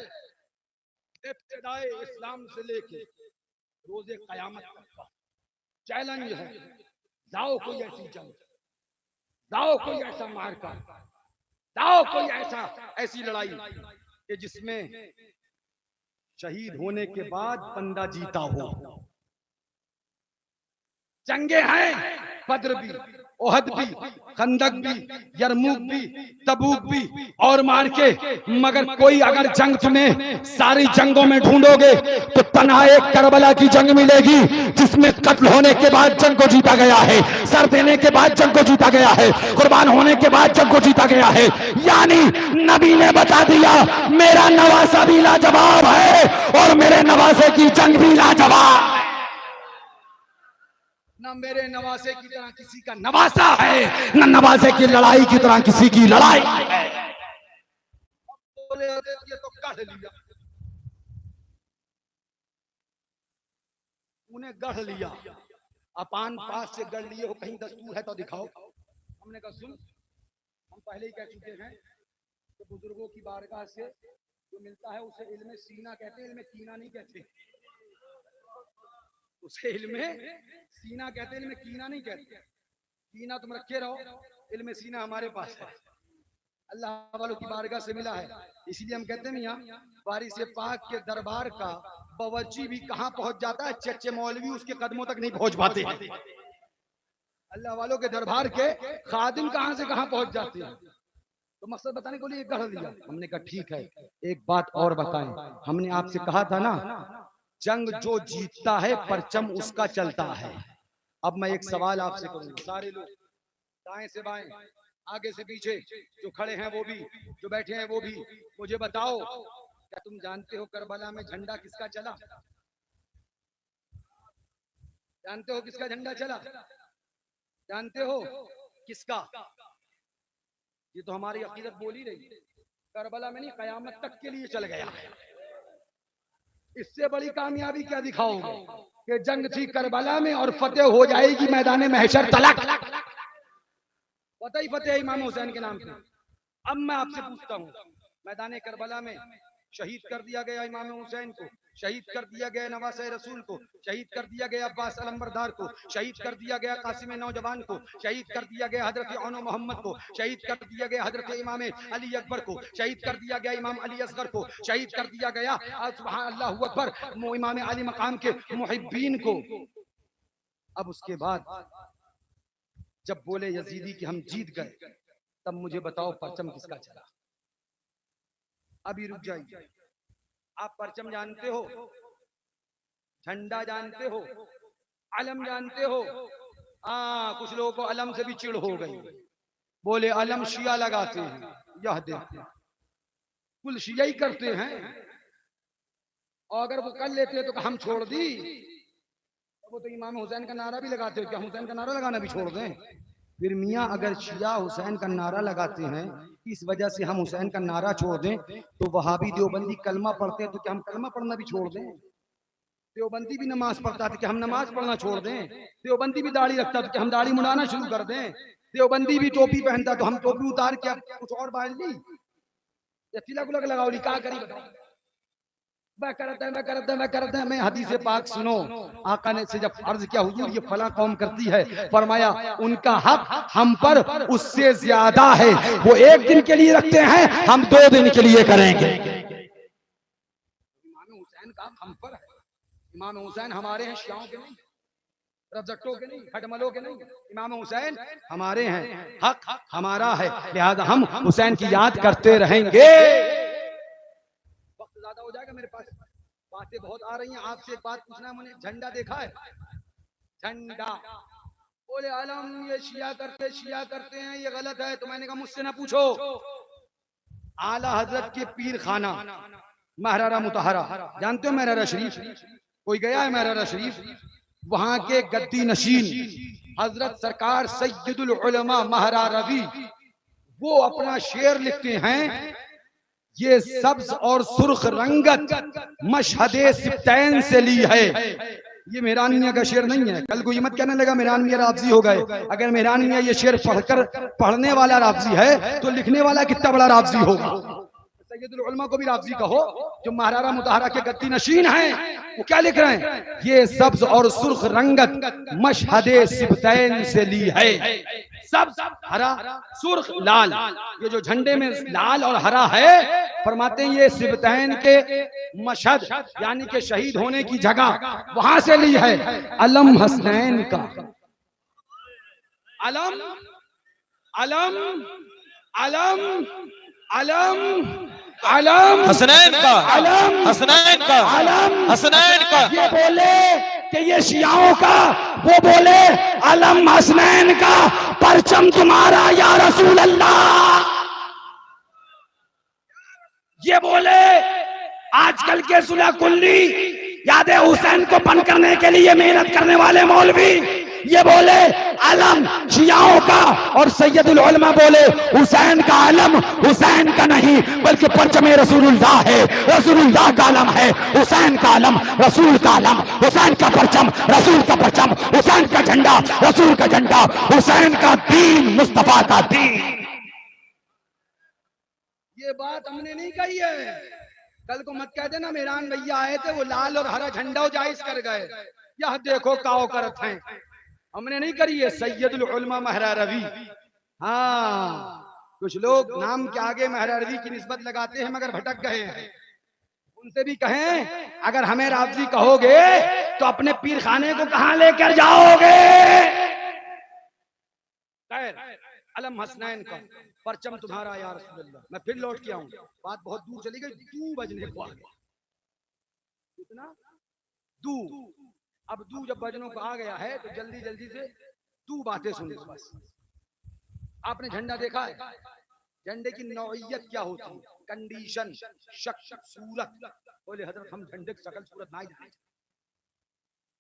A: इब्तिदाए इस्लाम से लेके रोजे कयामत तक का चैलेंज है। जाओ कोई ऐसी जंग, जाओ कोई ऐसा मार्का, जाओ कोई ऐसी लड़ाई कि जिसमें शहीद होने के बाद बंदा जीता हो। जंगे हैं, बद्र भी, ओहद भी, खंदक भी, यरमुक भी, तबूक भी और मार के, मगर कोई अगर जंग तुम्हें सारी जंगों में ढूंढोगे तो तन्हा एक करबला की जंग मिलेगी, जिसमें कत्ल होने के बाद जंग को जीता गया है, सर देने के बाद जंग को जीता गया है, कुर्बान होने के बाद जंग को जीता गया है। यानी नबी ने बता दिया मेरा नवासा भी लाजवाब है और मेरे नवासे की जंग भी लाजवाब है। न मेरे नवासे की तरह किसी का नवासा है, न नवासे की लड़ाई की तरह किसी की लड़ाई है। बोले ये तो गढ़ लिया, उन्हें गढ़ लिया, अपान पास से गढ़ लिए हो, कहीं दस्तूर है तो दिखाओ। हमने कहा सुन, हम पहले ही कह चुके हैं कि बुजुर्गों की बारगाह से जो मिलता है उसे इल्म सीना कहते हैं, इल्म कीना नहीं कहते। उसे इल्म सीना कहते हैं, इल्म कीना नहीं कहते। कीना तुम रखे रहो, इल्म सीना हमारे पास है, अल्लाह वालों की बारगाह से मिला है। इसीलिए हम कहते हैं मियां वारिस पाक के दरबार का बवजी भी कहां पहुंच जाता है, चच्चे मौलवी उसके कदमों तक नहीं पहुंच पाते। अल्लाह वालों के दरबार के खादिम कहां से कहां पहुंच जाते हैं। तो मकसद बताने को लिए गढ़ लिया। हमने कहा ठीक है, एक बात और बताएं। हमने आपसे कहा था ना, जंग जो जीतता है परचम उसका चलता है। अब मैं एक सवाल आपसे करूंगा, सारे लोग दाएं से बाएं, आगे से पीछे, जो खड़े हैं वो भी, जो बैठे हैं वो भी, मुझे बताओ क्या तुम जानते हो करबला में झंडा किसका चला? जानते हो किसका झंडा चला? जानते हो किसका? ये तो हमारी अकीदत बोल ही रही है, करबला में नहीं कयामत तक के लिए चल गया। इससे बड़ी कामयाबी क्या दिखाओगे कि जंग थी करबला में और फतेह हो जाएगी मैदान महशर तलक। पता ही फतेह इमाम हुसैन के नाम पे। अब मैं आपसे पूछता हूँ, मैदान करबला में शहीद कर दिया गया इमाम हुसैन को, शहीद कर दिया गया नवासे रसूल को, शहीद कर दिया गया अब्बास अलंबरदार को, शहीद कर दिया गया कासिम नौजवान को, शहीद कर दिया गया हजरत औनो मोहम्मद को, शहीद कर दिया गया हजरत इमाम अली अकबर को, शहीद कर दिया गया इमाम अली असगर को, शहीद कर दिया गया सुभान अल्लाहु अकबर इमाम अली मकाम के मुहिब्बीन को। अब उसके बाद जब बोले यजीदी कि हम जीत गए, तब मुझे बताओ परचम किसका चला? अभी रुक जाइए। आप परचम जानते हो, झंडा जानते हो, अलम जानते हो? कुछ लोगों को अलम से भी चिढ़ हो गई, बोले अलम शिया लगाते हैं, यह देखो कुल शिया ही करते हैं, और अगर वो कर लेते हैं तो हम छोड़ दी। वो तो इमाम हुसैन का नारा भी लगाते हो, क्या हुसैन का नारा लगाना भी छोड़ दें? फिर मियाँ अगर शिया हुसैन का नारा लगाते हैं इस वजह से हम हुसैन का नारा छोड़ दें, तो वहाबी देवबंदी कलमा पढ़ते हैं तो क्या हम कलमा पढ़ना भी छोड़ दें? देवबंदी भी नमाज पढ़ता था कि हम नमाज पढ़ना छोड़ दें? देवबंदी भी दाढ़ी रखता था कि हम दाढ़ी मुड़ाना शुरू कर दें? देवबंदी भी टोपी पहनता तो हम टोपी उतार के कुछ और बांध ली या तिलक उलक लगाओ ली? क्या करी बताओ? मैं हदीस पाक सुनो, आका ने से जब अर्ज किया हुजूर ये फला कौम करती है, फरमाया उनका हक हम पर उससे ज्यादा है, वो एक दिन के लिए रखते हैं, हम 2 दिन के लिए करेंगे। इमाम हुसैन का हम पर है। इमाम हुसैन हमारे हैं, शियाओं के नहीं, रजट्टों के नहीं, खटमलों के नहीं। इमाम हुसैन हमारे हैं, हक हमारा है, लिहाजा हम हुसैन की याद करते रहेंगे। वक्त ज्यादा हो जाएगा, मेरे पास बातें बहुत आ रही हैं। आपसे एक बात पूछना है, मैंने झंडा देखा है? झंडा बोले आलम ये शिया करते हैं, ये गलत है। तो मैंने कहा मुझसे ना पूछो। आला हजरत के पीर खाना महरारा मुतहरा, जानते हो महरारा शरीफ? कोई गया है महरारा शरीफ? वहां के गद्दी नशीन हजरत सरकार सैयदुल उलमा महरा रवि, वो अपना शेर लिखते हैं, ये सब्ज और सुर्ख रंगत मशहदे सिब्तैन से ली है। ये मेहरान मियां का शेर नहीं है। कल को ये मत कहने लगा मेहरान मियां राबजी हो गए। अगर मेहरान मियां ये शेर पढ़ने वाला राबजी है तो लिखने वाला कितना बड़ा राबजी होगा। सैयदुल उलमा को भी राबजी कहो, जो महरारा मुतहरा के गद्दी नशीन हैं, वो क्या लिख रहे हैं? ये सब्ज और सुर्ख रंगत मशहदे सिब्तैन से ली है। सब्ज, हरा, सुर्ख, लाल, ये जो झंडे में लाल और हरा है, फरमाते हैं ये सिब्तैन के मशहद यानी के शहीद होने की जगह, वहां से ली है। अलम हसनैन का, अलम अलम अलम अलम अलम
C: हसनैन का,
A: अलम
C: हसनैन का,
A: अलम
C: हसनैन का।
A: ये बोले कि ये शियाओं का, वो बोले अलम हसनैन का, परचम तुम्हारा या रसूल अल्लाह। ये बोले आजकल के सुलह कुल्ली यादे हुसैन को बंद करने के लिए मेहनत करने वाले मौलवी, ये बोले अलम शियाओं का, और सैयदुल उलमा बोले हुसैन का अलम हुसैन का नहीं बल्कि परचम रसूलुल्लाह है, रसूलुल्लाह का अलम है, हुसैन का अलम रसूल का अलम, हुसैन का परचम रसूल का परचम, हुसैन का झंडा रसूल का झंडा, हुसैन का दीन मुस्तफा का दीन। ये बात हमने नहीं कही है। कल को मत कह देना मेहरान भैया आए थे, वो लाल और हरा झंडा जायज कर गए, यह देखो काओ करत हैं। हमने नहीं करी है। सैयदुल उलमा महरा रवि। हाँ, कुछ लोग नाम के आगे महरा रवि की निस्बत लगाते हैं मगर भटक गए हैं। उनसे भी कहें अगर हमें राबजी कहोगे तो अपने पीर खाने को कहां लेकर जाओगे? अलम हसनैन का, परचम तुम्हारा या रसूल अल्लाह। मैं फिर लौट के आऊं, बात बहुत दूर चली गई, 2 बजने को आ गया। कितना दू? अब दू जब बजनों को आ गया है तो जल्दी जल्दी से 2 बातें सुन लो बस। आपने झंडा देखा है? झंडे की नौइयत क्या होती है? कंडीशन, शक्ल, सूरत। बोले हजरत हम झंडे की शक्ल सूरत ना ही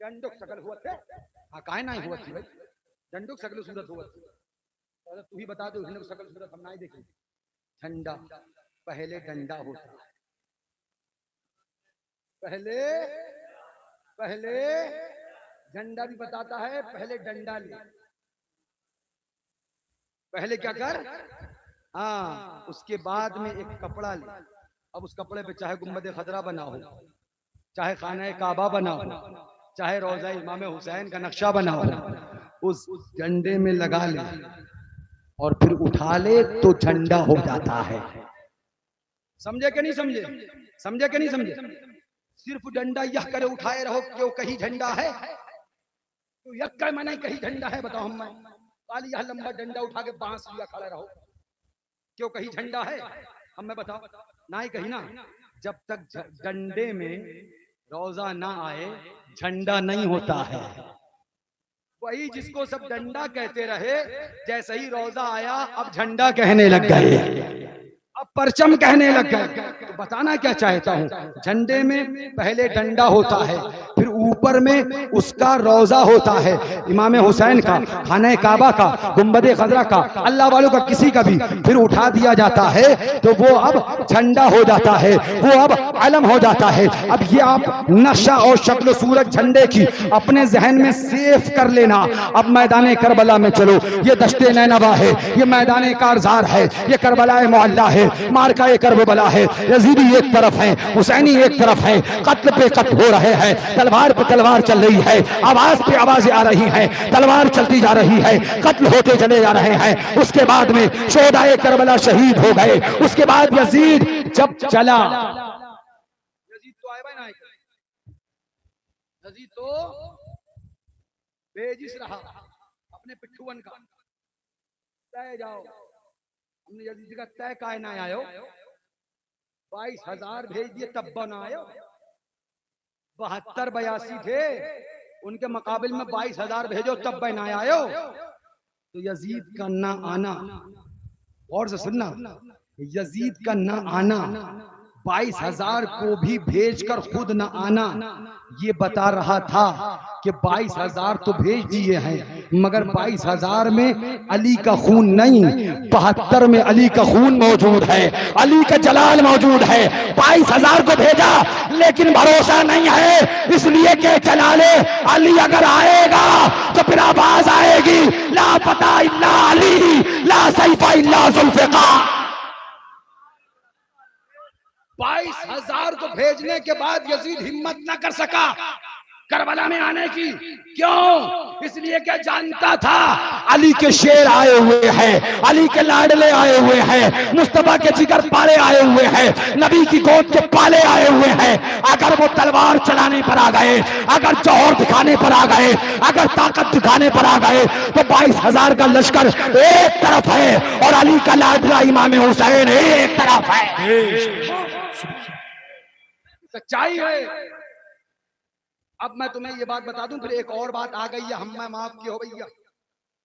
A: झंडो की शक्ल हुआ थे। हाँ काहे ना हुआ थी भाई, झंडो की शक्ल सूरत हुआ थी। तू ही बता दो झंडे की शक्ल सूरत हम ना ही देखे। झंडा पहले डंडा होता है, पहले झंडा भी बताता है, पहले डंडा ले, पहले क्या कर, हाँ उसके बाद में एक कपड़ा ले। अब उस कपड़े पे चाहे गुम्बद खदरा बना हो, चाहे खाना काबा बना हो, चाहे रोजा इमाम हुसैन का नक्शा बना हो, उस झंडे में लगा ले और फिर उठा ले तो झंडा हो जाता है। समझे कि नहीं समझे? समझे कि नहीं समझे? सिर्फ डंडा यह करे उठाए रहो क्यों कहीं झंडा है? तो यह का माने कहीं झंडा है? बताओ हम खाली यह लंबा डंडा उठा के बांस लिया खड़ा रहो क्यों कहीं झंडा है? हमें बताओ ना ही कहीं ना। जब तक डंडे में रोजा ना आए झंडा नहीं होता है। वही जिसको सब डंडा कहते रहे, जैसे ही रोजा आया अब झंडा कहने लग गए, अब परचम कहने लग गए। तो बताना क्या चाहता हूँ, झंडे में पहले डंडा होता है, फिर ऊपर में उसका रोजा होता है, इमाम हुसैन का, खाना काबा का, गुम्बद खजरा का, अल्लाह वालों का किसी का भी, फिर उठा दिया जाता है तो वो अब झंडा हो जाता है, वो अब
D: आलम हो जाता है। अब ये आप नक्शा और शक्ल सूरत झंडे की अपने जहन में सेफ कर लेना। अब मैदान करबला में चलो, ये दश्ते नैनवा है, ये मैदान कारजार है, ये करबलाए मोहल्ला है, मार्का करबला है। यजीदी एक तरफ है, हुसैनी एक तरफ है, कत्ल पे कत्ल हो रहे हैं, तलवार पे तलवार चल रही है, आवाज पे आवाजें आ रही हैं, तलवार चलती जा रही है, कत्ल होते चले जा रहे हैं। उसके बाद में शोहदाए करबला शहीद हो गए। उसके बाद यजीद जब चला,
A: यजीद तो आए भाई ना, यजीद तो बेजिस रहा अपने पिट्ठुअन का। तय जाओ, हमने यजीद का तय काय ना आयो, 22,000 भेज दिए तब बना आयो। 72-82 थे, उनके मुकाबिल में 22,000 भेजो तब बना आयो। तो यजीद का ना आना, और से सुनना, यजीद का ना आना, 22,000 को भी भेजकर खुद न आना, ये बता रहा था कि 22,000 तो भेज दिए हैं, मगर 22,000 में अली का खून नहीं, 72 में अली का खून मौजूद है, अली का जलाल मौजूद है। 22,000 को भेजा, लेकिन भरोसा नहीं है, इसलिए कि जलाले अली अगर आएगा तो फिर आवाज आएगी, ला पता इल्ला अली, ला सैफा इल्ला जुल्फ़िकार। 22,000 को भेजने के बाद यजीद हिम्मत न कर सका करबला में आने की। क्यों? इसलिए कि जानता था
D: अली के शेर आए हुए हैं, अली के लाडले आए हुए हैं, मुस्तफा के जिगर पाले आए हुए हैं, नबी की गोद के पाले आए हुए हैं। अगर वो तलवार चलाने पर आ गए, अगर जौहर दिखाने पर आ गए, अगर ताकत दिखाने पर आ गए, तो 22,000 का लश्कर एक तरफ है और अली का लाडला इमाम हुसैन एक तरफ है।
A: सच्चाई है। अब मैं तुम्हें ये बात बता दूं, फिर एक और बात आ गई है, हम माफ की हो भैया,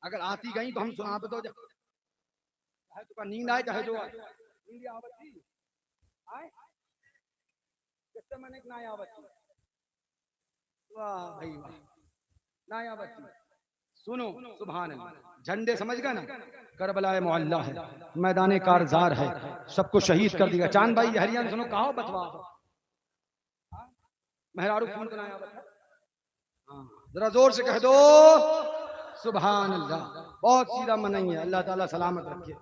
A: अगर आती गई तो हम सुना दो, चाहे तो नींद आए चाहे जो आए, नींद आवती आए किससे मैंने ना आवती, वाह भाई वाह, ना आवती। सुनो, सुभान अल्लाह। झंडे समझ गए ना, करबलाए मोहल्ला है, मैदान कारजार है, सबको शहीद कर दिया। चांद भाई हरियाणा सुनो, कहो बतवा मेहरारू फोन बनाया, जरा जोर से कह दो सुभान अल्लाह। बहुत सीधा मनाई है, अल्लाह ताला सलामत रखे।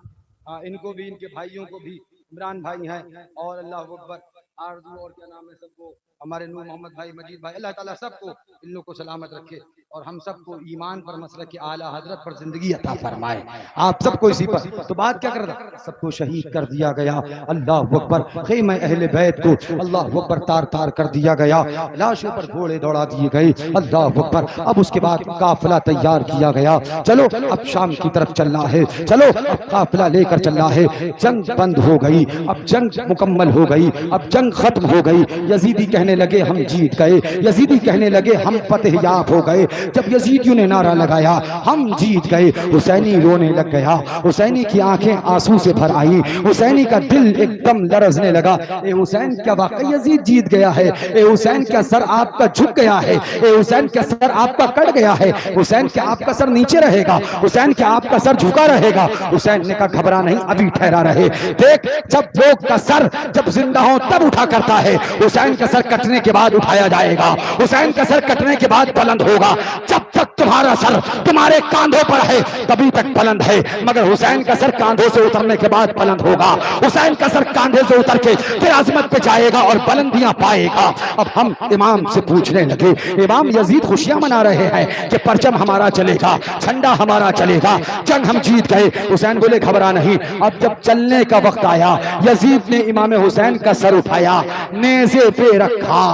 A: हाँ, इनको भी, इनके भाइयों को भी, इमरान भाई हैं और अल्लाह अकबर, आरजू और क्या नाम है सबको, हमारे नूर मोहम्मद भाई, मजीद भाई, अल्लाह ताला सबको, इन लोग को सलामत रखे और हम सबको ईमान पर, मसलक के आला हजरत पर जिंदगी अता फरमाए। आप सबको इसी पर। तो बात क्या कर रहा था, सबको शहीद कर दिया गया। अल्लाह अकबर। ख़ैमे अहले बैत को अल्लाह अकबर तार तार कर दिया गया, लाशों पर घोड़े दौड़ा दिए गए। अल्लाह अकबर। अब उसके बाद काफिला तैयार किया गया, चलो अब शाम की तरफ चलना है, चलो अब काफिला लेकर चलना है। जंग बंद हो गई, अब जंग मुकम्मल हो गई, अब जंग खत्म हो गई। यजीदी कहने लगे हम जीत गए, यजीदी कहने लगे हम फतेह याब हो गए। जब यजीदियों ने नारा लगाया हम जीत गए, हुसैनी रोने लग गया, हुसैनी की आंखें आंसू से भर आई, हुसैनी का दिल एकदम लरजने लगा। ए हुसैन, क्या वाकई यजीद जीत गया है? ए हुसैन, क्या सर आपका झुक गया है? ए हुसैन, क्या सर आपका कट गया है? हुसैन, क्या आपका सर नीचे रहेगा? हुसैन, क्या आपका सर झुका रहेगा? हुसैन ने कहा घबरा नहीं, अभी ठहरा रहे। देख, जब लोग का सर जब जिंदा हो तब उठा करता है, हुसैन का सर कटने के बाद उठाया जाएगा, हुसैन का सर कटने के बाद बुलंद होगा। जब तक तुम्हारा सर तुम्हारे कांधों पर है तभी तक बुलंद है, मगर हुसैन का सर कांधों से उतरने के बाद बुलंद होगा। हुसैन का सर कांधे से उतर के फिर अजमत पे जाएगा और बुलंदियां पाएगा। अब हम इमाम से पूछने लगे, इमाम यजीद खुशियां मना रहे हैं कि परचम हमारा चलेगा, झंडा हमारा चलेगा, जंग हम जीत गए। हुसैन बोले घबरा नहीं। अब जब चलने का वक्त आया, यजीद ने इमाम हुसैन का सर उठाया, नेज़े पे रखा,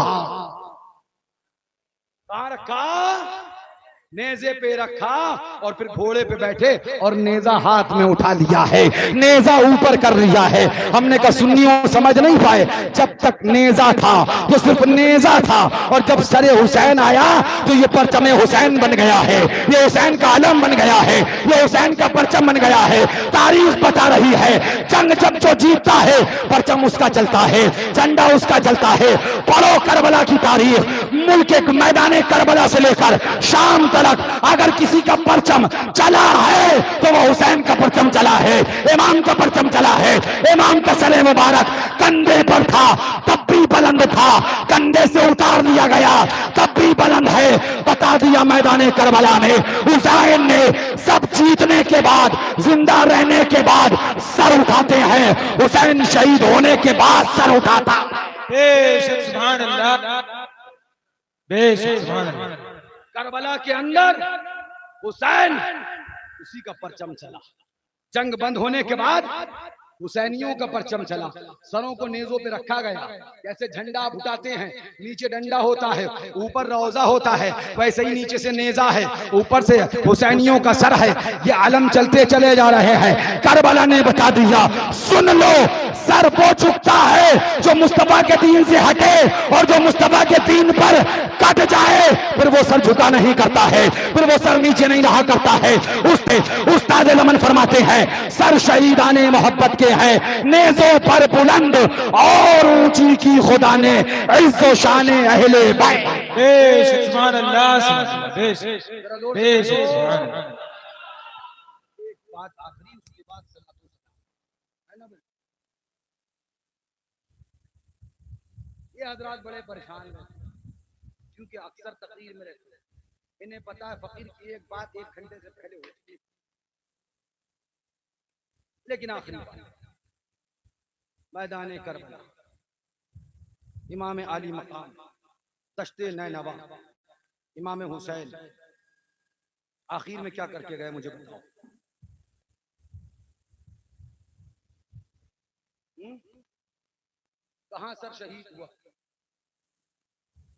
A: नेज़े पे रखा और फिर घोड़े पे बैठे और नेज़ा हाथ में उठा लिया है, नेज़ा ऊपर कर लिया है। हमने कहा सुन्नियों समझ नहीं पाए, जब तक नेज़ा था तो सिर्फ नेज़ा था, और जब सरे हुसैन आया तो ये परचम हुसैन बन गया है, ये हुसैन का आलम बन गया है, ये हुसैन का परचम बन गया है। तारीख बता रही है, जंग जब जो जीतता है परचम उसका चलता है, झंडा उसका चलता है। पढ़ो करबला की तारीख, मुल्क के मैदान करबला से लेकर शाम तक अगर किसी का परचम चला है तो वो हुसैन का परचम चला है, इमाम का परचम चला है। इमाम का सरे मुबारक कंधे पर था, तब भी
D: बुलंद था, कंधे से उतार लिया गया तब भी बुलंद है। बता दिया मैदान करबला में हुसैन ने सब जीतने के बाद, जिंदा रहने के बाद सर उठाते हैं, हुसैन शहीद होने के बाद सर उठाता।
C: बेशक सुभान अल्लाह, बेशक सुभान अल्लाह।
A: करबला के अंदर हुसैन उसी का परचम चला। जंग बंद होने के बाद हुसैनियों का परचम चला। सरों को नेजों पे रखा गया, जैसे झंडा उठाते हैं, नीचे डंडा होता है, ऊपर रोजा होता है, वैसे ही नीचे से नेजा है, ऊपर से हुसैनियों का सर है। ये आलम चलते चले जा रहे हैं। करबला ने बता दिया, सुन लो, सर वो झुकता है जो मुस्तफा के दीन से हटे, और जो मुस्तफा के दीन पर कट जाए फिर वो सर झुका नहीं करता है, फिर वो सर नीचे नहीं रहा करता है। उस्ताद लमन फरमाते हैं, सर शहीदाने मोहब्बत के हैं, नेज़ों पर बुलंद और ऊंची की खुदा ने इज्जो शाने अहले बैत।
C: बेशक सुभान अल्लाह, सुभान अल्लाह, बेशक बेशक सुभान अल्लाह।
A: एक बात आखिरी, उसके बाद है ना। ये हजरात बड़े परेशान हैं क्योंकि अक्सर तकरीर में रहते हैं, इन्हें पता है फकीर की एक बात 1 घंटे से पहले होती है। लेकिन आखिरी बात, मैदान करबला, इमाम आली मकाम, दश्ते नैनवा, इमाम हुसैन आखिर में क्या करके गए मुझे बताओ। कहां सर शहीद हुआ,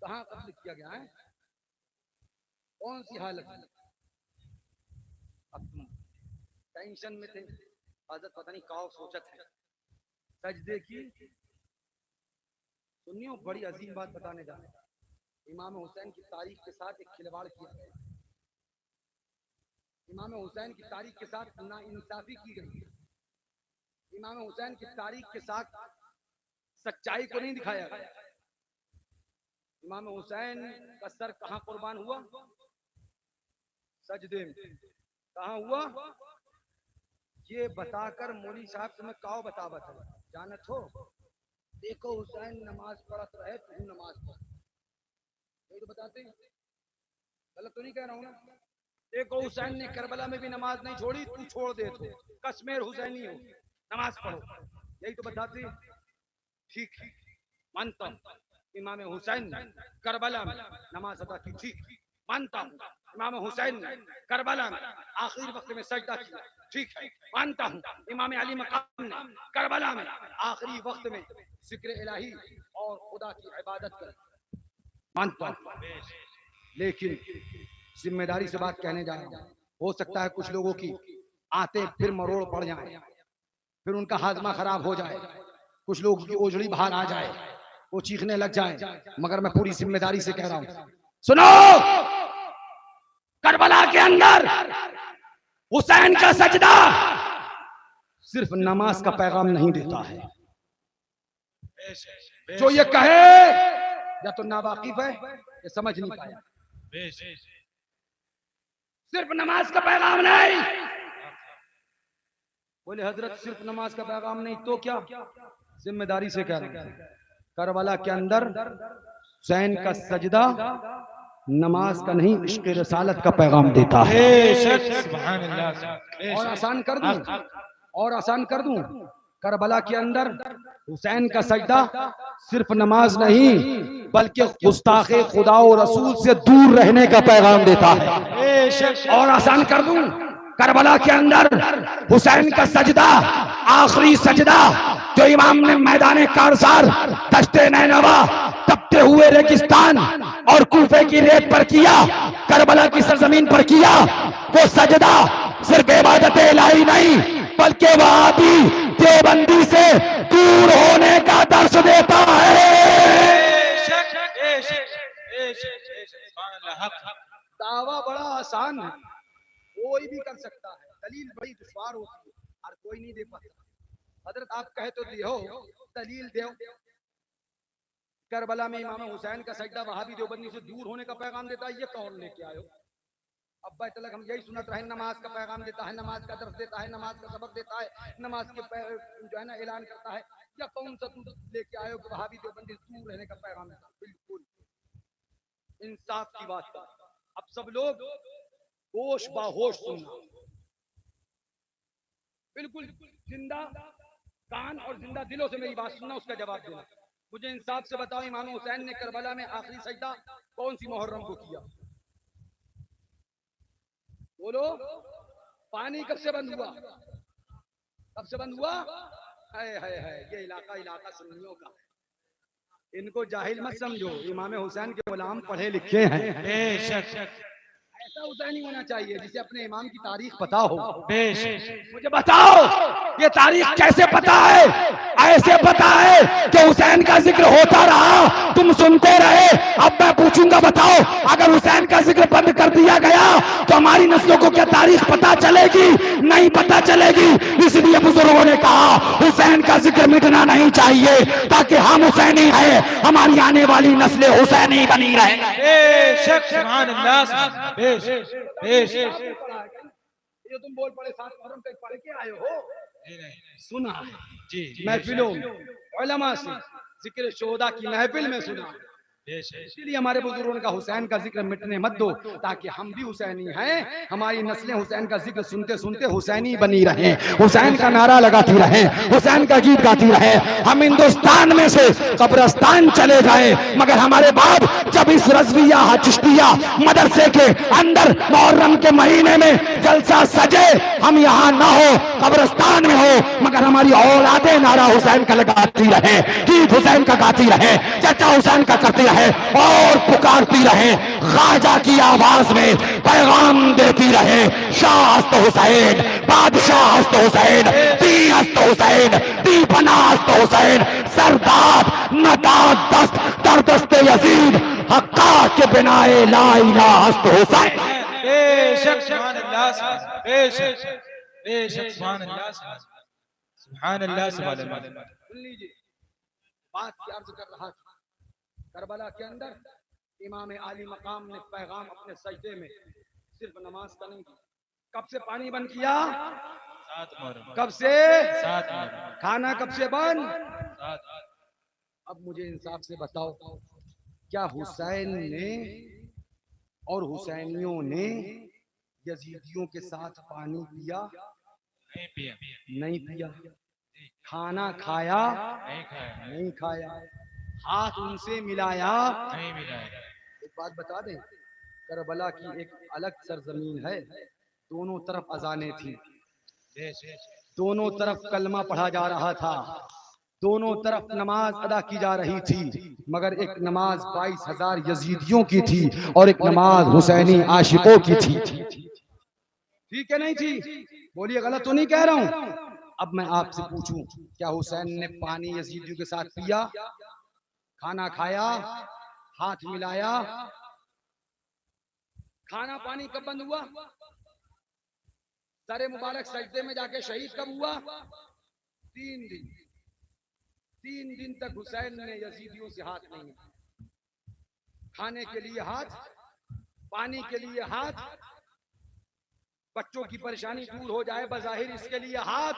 A: कहां कत्ल किया गया है, कौन सी हालत में। अब तुम टेंशन में थे, हजरत पता नहीं काव सोचत है सजदे की। सुनियो, बड़ी अजीम बात बताने जा रहे हैं। इमाम हुसैन की तारीख के साथ एक खिलवाड़ किया गया। इमाम हुसैन की तारीख के साथ नाइंसाफी की गई। इमाम हुसैन की तारीख के साथ सच्चाई को नहीं दिखाया गया। इमाम हुसैन का सर कहां कुर्बान हुआ, सजदे में। कहां हुआ ये बताकर मौली साहब तुम्हें काव बता जानत हो। देखो हुसैन नमाज पढ़त रहे, तू नमाज पढ़, यही तो बताते हैं। गलत तो नहीं कह रहा हूं ना। देखो हुसैन ने करबला में भी नमाज नहीं छोड़ी, तू छोड़ दे तो कश्मीर हुसैनी हो, नमाज पढ़ो, यही तो बताते हैं। ठीक है, मानता हूं इमाम हुसैन करबला में नमाज अदा की, ठीक मानता हूं। इमाम हुसैन ने करबला में आखिरी वक्त में सजदा किया, ठीक है मानता हूं। इमाम अली मकाम ने करबला में आखिरी वक्त में जिक्र इलाही और खुदा की इबादत कर, मानता हूं। लेकिन जिम्मेदारी से बात कहने जा रहा हूं। हो सकता है कुछ लोगों की आते फिर मरोड़ पड़ जाए, फिर उनका हाजमा खराब हो जाए, कुछ लोगों की ओझड़ी बाहर आ जाए, वो चीखने लग जाए, मगर मैं पूरी जिम्मेदारी से कह रहा हूं। सुनो, करबला के अंदर हुसैन का सजदा सिर्फ नमाज का पैगाम नहीं देता है। जो ये कहे या तो नावाकिफ है या समझ नहीं पाया। सिर्फ नमाज का पैगाम नहीं। बोले हजरत सिर्फ नमाज का पैगाम नहीं तो क्या? जिम्मेदारी से कह रहा हूं, करबला के अंदर हुसैन का सजदा नमाज का नहीं, इश्क़ रसालत का पैगाम देता है। और आसान कर दूं, और आसान कर दूं, करबला के अंदर हुसैन का सजदा सिर्फ नमाज नहीं बल्कि गुस्ताखे खुदा और रसूल से दूर रहने का पैगाम देता है। और आसान कर दूं, करबला के अंदर हुसैन का सजदा, आखिरी सजदा जो इमाम ने मैदान कारजार, दश्ते नैनवा, तपते हुए रेगिस्तान और कूफे की रेत पर किया, करबला की सरजमीन पर किया, वो सजदा सिर्फ इबादत इलाही नहीं बल्कि वहाबी देवबंदी से दूर होने का दर्श देता है। दावा बड़ा आसान है, कोई भी कर सकता है, दलील बड़ी दुश्वार होती है और कोई नहीं दे पाता। हजरत आप कहे तो दियो, दलील दो। करबला में इमाम हुसैन का सजदा वहाबी देवबंदी से दूर होने का पैगाम देता है, ये कौन लेके आयो? अब्बा तलक हम यही सुनत रहे, नमाज का पैगाम देता है, नमाज का दर्स देता है, नमाज का सबक देता है, नमाज के जो है ना ऐलान करता है। या कौन सा तुम लेके आए हो कि वहाबी देवबंदी दूर रहने का पैगाम देता है? बिल्कुल इंसाफ की बात कर। अब सब लोग होश बाहोश सुनना, बिल्कुल जिंदा कान और जिंदा दिलों से मेरी बात सुनना, उसका जवाब देना। मुझे इंसाफ से बताओ, इमाम हुसैन ने करबला में आखिरी सजदा कौन सी मुहर्रम को किया? बोलो। पानी कब से बंद हुआ? कब से बंद हुआ? है ये इलाका सुन्नियों का है। इनको जाहिल मत समझो, इमाम हुसैन के गुलाम पढ़े लिखे हैं।
B: बेशक
A: ऐसा हुसैनी होना चाहिए जिसे अपने इमाम की तारीख पता हो।
B: बेशक
D: मुझे बताओ ये तारीख कैसे पता है? ऐसे पता है कि हुसैन का जिक्र होता रहा, तुम सुनते रहे। अब मैं पूछूंगा, बताओ अगर हुसैन का जिक्र बंद कर दिया गया तो हमारी नस्लों को क्या तारीख पता चलेगी? नहीं पता चलेगी। इसलिए बुजुर्गों ने कहा हुसैन का जिक्र मिटना नहीं चाहिए, ताकि हम हुसैनी हैं, हमारी आने वाली नस्लें हुसैनी बनी रहें।
C: बेशक सुभान अल्लाह, बेशक बेशक।
A: ये तुम बोल पड़े साथ मुहर्रम तक पढ़ के आए हो? सुना है
B: जी
A: महफिलों में, उलमा से, जिक्र शोहदा की महफिल में सुना। इसलिए हमारे बुजुर्गों ने कहा हुसैन का जिक्र मिटने मत दो, ताकि हम भी हुसैनी हैं, हमारी नस्लें हुसैन का जिक्र सुनते सुनते हुसैनी बनी रहें, हुसैन का नारा लगाती रहें, हुसैन का गीत गाती रहें। हम हिंदुस्तान में से कब्रिस्तान चले जाएं, मगर हमारे बाप जब इस रज़विया चिश्तिया मदरसे के अंदर मुहर्रम के महीने में जलसा सजे, हम यहाँ ना हो, कब्रिस्तान में हो, मगर हमारी औलादे नारा हुसैन का लगाती रहे, गीत हुसैन का गाती रहे, चर्चा हुसैन का करती रहे और पुकारती रहे, ख्वाजा की आवाज में पैगाम देती रहे, शाह हस्त हुसैन, बादशाह हस्त हुसैन, दी हस्त हुसैन, दी बना हस्त हुसैन, सरदार नदाद दस्त दर दस्ते यजीद, हक्का के बिनाए ला इलाहा हस्त हुसैन।
C: बेशक सुभान अल्लाह, बेशक बेशक सुभान अल्लाह, सुभान अल्लाह, सुभान अल्लाह।
A: सुन लीजिए बात की अर्ज कर रहा था। करबला के अंदर इमाम आली मकाम ने पैगाम अपने सजदे में सिर्फ नमाज का नहीं दिया। कब से पानी बंद किया? कब से? खाना कब से बंद? अब मुझे इंसाफ से बताओ, क्या हुसैन ने और हुसैनियों ने यजीदियों के साथ पानी पिया? नहीं पिया। खाना खाया? नहीं खाया। हाथ उनसे मिलाया? नहीं मिलाया। एक बात बता दें, करबला की एक अलग सरजमीन है, दोनों तरफ अजानें थी, दोनों तरफ कलमा पढ़ा जा रहा था, दोनों तरफ नमाज अदा की जा रही थी, मगर एक नमाज 22,000 यजीदियों की थी और एक नमाज हुसैनी आशिकों की थी। ठीक है नहीं थी? बोलिए, गलत तो नहीं कह रहा हूं? अब मैं आपसे पूछूं, क्या हुसैन ने पानी यजीदियों के साथ पिया? खाना खाया? हाथ मिलाया? खाना पानी कब बंद हुआ? सरे मुबारक सजदे में जाके शहीद कब हुआ? 3 दिन। 3 दिन तक हुसैन ने यजीदियों से हाथ नहीं मिलाया। खाने के लिए हाथ, पानी के लिए हाथ, बच्चों की परेशानी दूर हो जाए बज़ाहिर इसके लिए हाथ।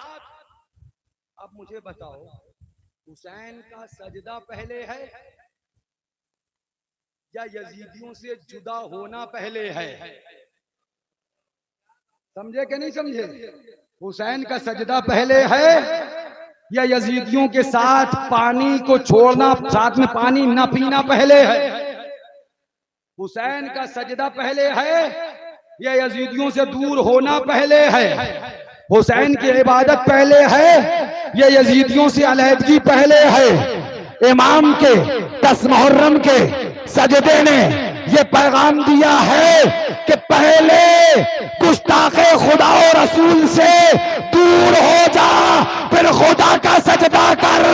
A: अब मुझे बताओ, हुसैन का सजदा पहले है या यजीदियों से जुदा होना पहले है? समझे कि नहीं समझे? हुसैन का सजदा पहले है या यजीदियों के साथ पानी को छोड़ना, साथ में पानी ना पीना पहले है? हुसैन का सजदा पहले है या यजीदियों से दूर होना पहले है? हुसैन की इबादत पहले है या यजीदियों से अलहदगी पहले है? इमाम के 10 मुहर्रम के सजदे ने ये पैगाम दिया है कि पहले गुस्ताखे खुदा और रसूल से दूर हो जा, फिर खुदा का सजदा कर।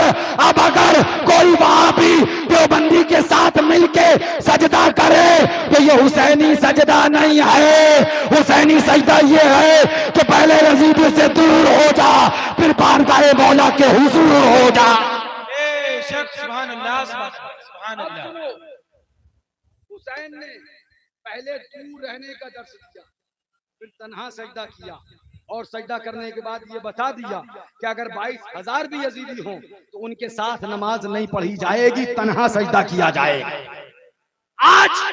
A: अब अगर कोई वहाबी देवबंदी के साथ मिलके सजदा करे तो ये हुसैनी सजदा नहीं है। हुसैनी सजदा ये है कि पहले यजीदी से दूर हो जा, फिर बारगाह मौला के हुजूर हो जा।
C: सुभान अल्लाह, सुभान अल्लाह।
A: हुसैन ने पहले दूर रहने का दर्श दिया, फिर तन्हा सजदा किया और सजदा करने के बाद ये बता दिया कि अगर 22,000 भी यजीदी हों तो उनके साथ नमाज नहीं पढ़ी जाएगी, तन्हा सजदा किया जाएगा। आज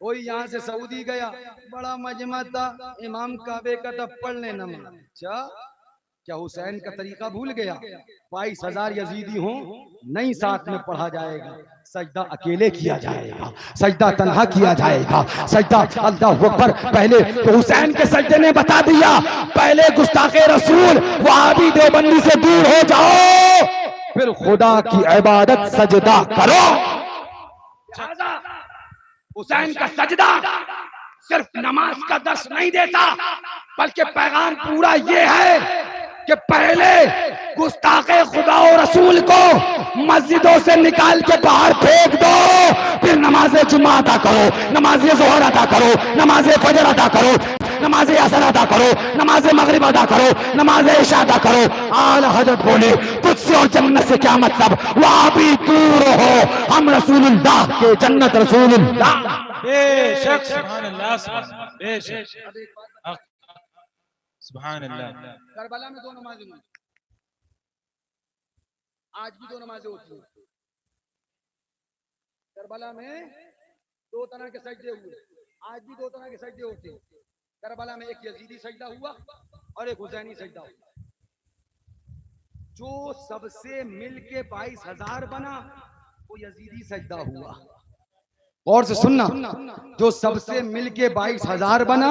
A: कोई यहाँ से सऊदी गया, बड़ा मजमा था, इमाम काबे का तब पढ़ ले नमाज। अच्छा, क्या हुसैन का तरीका भूल गया? 22,000 यजीदी हों नहीं साथ में पढ़ा जाएगा, सजदा अकेले किया जाएगा, सजदा तन्हा किया जाएगा, सजदा अल्लाह अकबर। पहले तो हुसैन के सजदे ने बता दिया, पहले गुस्ताखे रसूल वहाबी देवबंदी से दूर हो जाओ, फिर खुदा की इबादत सजदा करो। हुसैन का सजदा सिर्फ नमाज का दर्श नहीं देता, बल्कि पैगाम पूरा ये है कि पहले गुस्ताखे खुदा और रसूल को मस्जिदों से निकाल के बाहर फेंक दो, फिर नमाज़े जुम्मा अदा करो, नमाज़े ज़ोहर अदा करो, नमाज़े फजर अदा करो, नमाज़े असर अदा करो, नमाज़े मगरिब अदा करो, नमाज़े इशा अदा करो। आला हज़रत बोले तुझसे और जन्नत से क्या मतलब, वहां भी दूर हो, हम रसूलुल्लाह के जन्नत रसूलुल्लाह।
C: बेशक सुभान अल्लाह, बेशक सुभान अल्लाह।
A: करबला में 2 नमाजें हुई, आज भी 2 नमाजें होती हैं। करबला में 2 तरह के सजदे हुए, आज भी 2 तरह के सजदे होते हैं। करबला में एक यजीदी सजदा हुआ और एक हुसैनी सजदा हुआ। जो सबसे मिलके 22,000 बना वो यजीदी सजदा हुआ। और से सुनना, जो सबसे मिलके 22,000 बना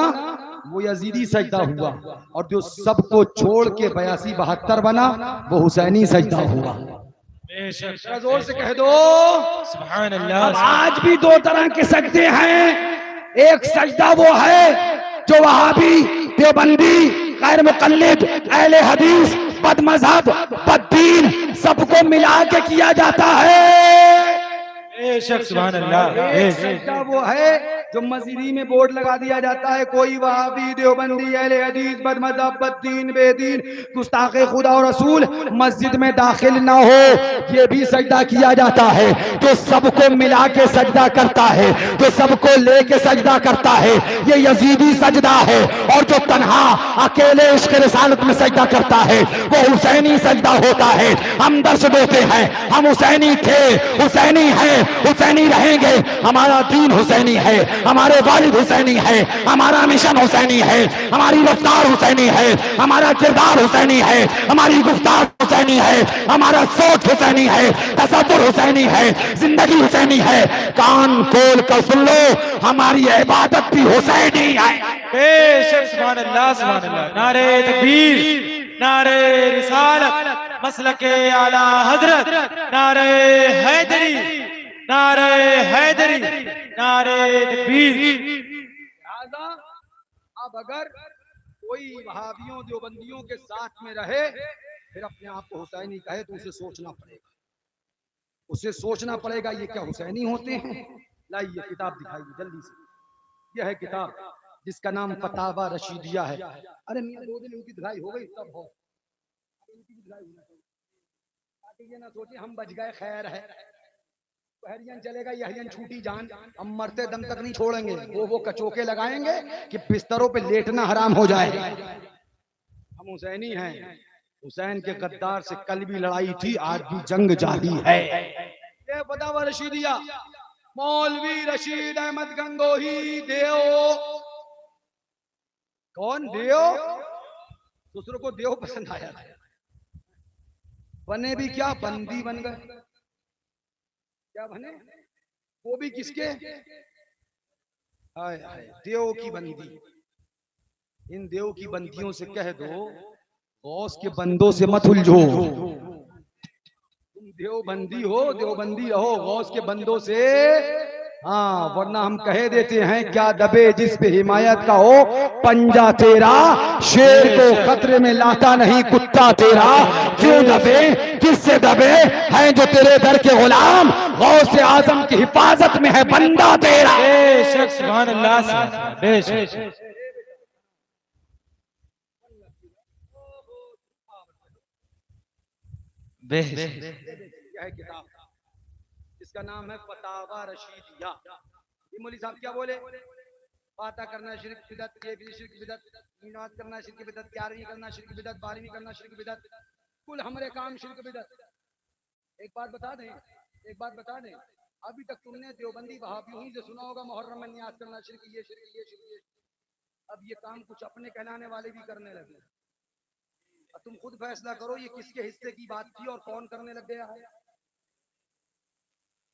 A: वो यजीदी सजदा हुआ, और जो सबको छोड़ के 82-72 बना वो हुसैनी सजदा हुआ। जोर से कह दो
C: सुभान अल्लाह।
A: आज भी 2 तरह के सजदे हैं। एक सजदा वो है जो वहाबी देवबंदी गैर मुकल्लिद अहले हदीस बदमज़हब बद्दीन सबको मिला के किया जाता है।
C: बेशक सुभान अल्लाह।
A: एक सजदा वो है जो मस्जिदी में बोर्ड लगा दिया जाता है, कोई वहाबी देवबंदी अहले हदीस बदमज़हब बद्दीन बेदीन गुस्ताखे खुदा और रसूल मस्जिद में दाखिल ना हो, ये भी सजदा किया जाता है। जो सबको मिला के सजदा करता है, जो सबको लेके सजदा करता है, ये यजीदी सजदा है। और जो तन्हा अकेले इश्क़ रिसालत में सजदा करता है वो हुसैनी सजदा होता है। हम दर्श देते हैं, हम हुसैनी थे, हुसैनी हैं, हुसैनी रहेंगे। हमारा दीन हुसैनी है, हमारे वालिद हुसैनी है, हमारा मिशन हुसैनी है, हमारी रफ्तार हुसैनी है, हमारा किरदार हुसैनी है, हमारी गुफ्तार हुसैनी है, हमारा सोच हुसैनी है, तसव्वुर हुसैनी है, जिंदगी हुसैनी है। कान खोल कर सुन लो, हमारी इबादत भी हुसैनी है।
C: बेशक सुभान अल्लाह, सुभान अल्लाह। नारे तकबीर, नारे रिसालत, मसलके आला हजरत, नारे हैदरी, नारे हैदरी, नारे तकबीर।
A: अब अगर कोई वहाबियों देवबंदियों के साथ में रहे फिर अपने आप को हुसैनी कहे तो उसे सोचना पड़ेगा, उसे सोचना पड़ेगा ये क्या हुसैनी होते हैं। लाइए किताब दिखाइए जल्दी से। यह है किताब जिसका नाम फतावा रशीदिया है। अरे मियां 2 दिन उनकी दिखाई हो गई तब हो, उनकी भी दिखाई होना चाहिए। ये ना सोचे हम बच गए, खैर है, हरियन चलेगा ये हरियन छूटी जान, हम मरते दम तक नहीं छोड़ेंगे। वो कचोके लगाएंगे कि बिस्तरों पे लेटना हराम हो जाए। हम हुसैनी हैं, हुसैन के गद्दार से कल भी लड़ाई थी, आज भी जंग जारी है। ये फतावा रशीदिया, मौलवी रशीद अहमद गंगोही देव। कौन देव? दूसरों को देव पसंद आया, बने भी क्या, बंदी बन गए। क्या बने? वो भी किसके? हाय हाय, देव की बंदी। इन देव की बंदियों से कह दो गौस के बंदों से मत उलझो। तुम देवबंदी हो, देवबंदी रहो, गौस के बंदों से हाँ, वरना हम कह देते हैं क्या दबे जिस पे हिमायत का हो पंजा तेरा, शेर को खतरे में लाता नहीं कुत्ता तेरा। क्यों दबे, किससे दबे, हैं जो तेरे दर के गुलाम, गौस आजम की हिफाजत में है बंदा तेरा।
C: बेशक सुभान अल्लाह, बेशक।
A: यह किताब इसका नाम है फतावा रशीदिया। मौलवी साहब क्या बोले? फाता करना शिरक बिदत, ये भी शिरक बिदत, मीनात करना शिरक बिदत, 11वीं करना शिरक बिदत, 12वीं करना शिरक बिदत, कुल हमरे काम शिरक बिदत। एक बात बता दें, अभी तक तुमने देवबंदी वहाबियों ही से सुना होगा मुहर्रम में नियाज करना शिरक, ये शिरक, ये शिरक, ये। अब ये काम कुछ अपने कहलाने वाले भी करने लगे। अब तुम खुद फैसला करो ये किसके हिस्से की बात थी और कौन करने लग गया है,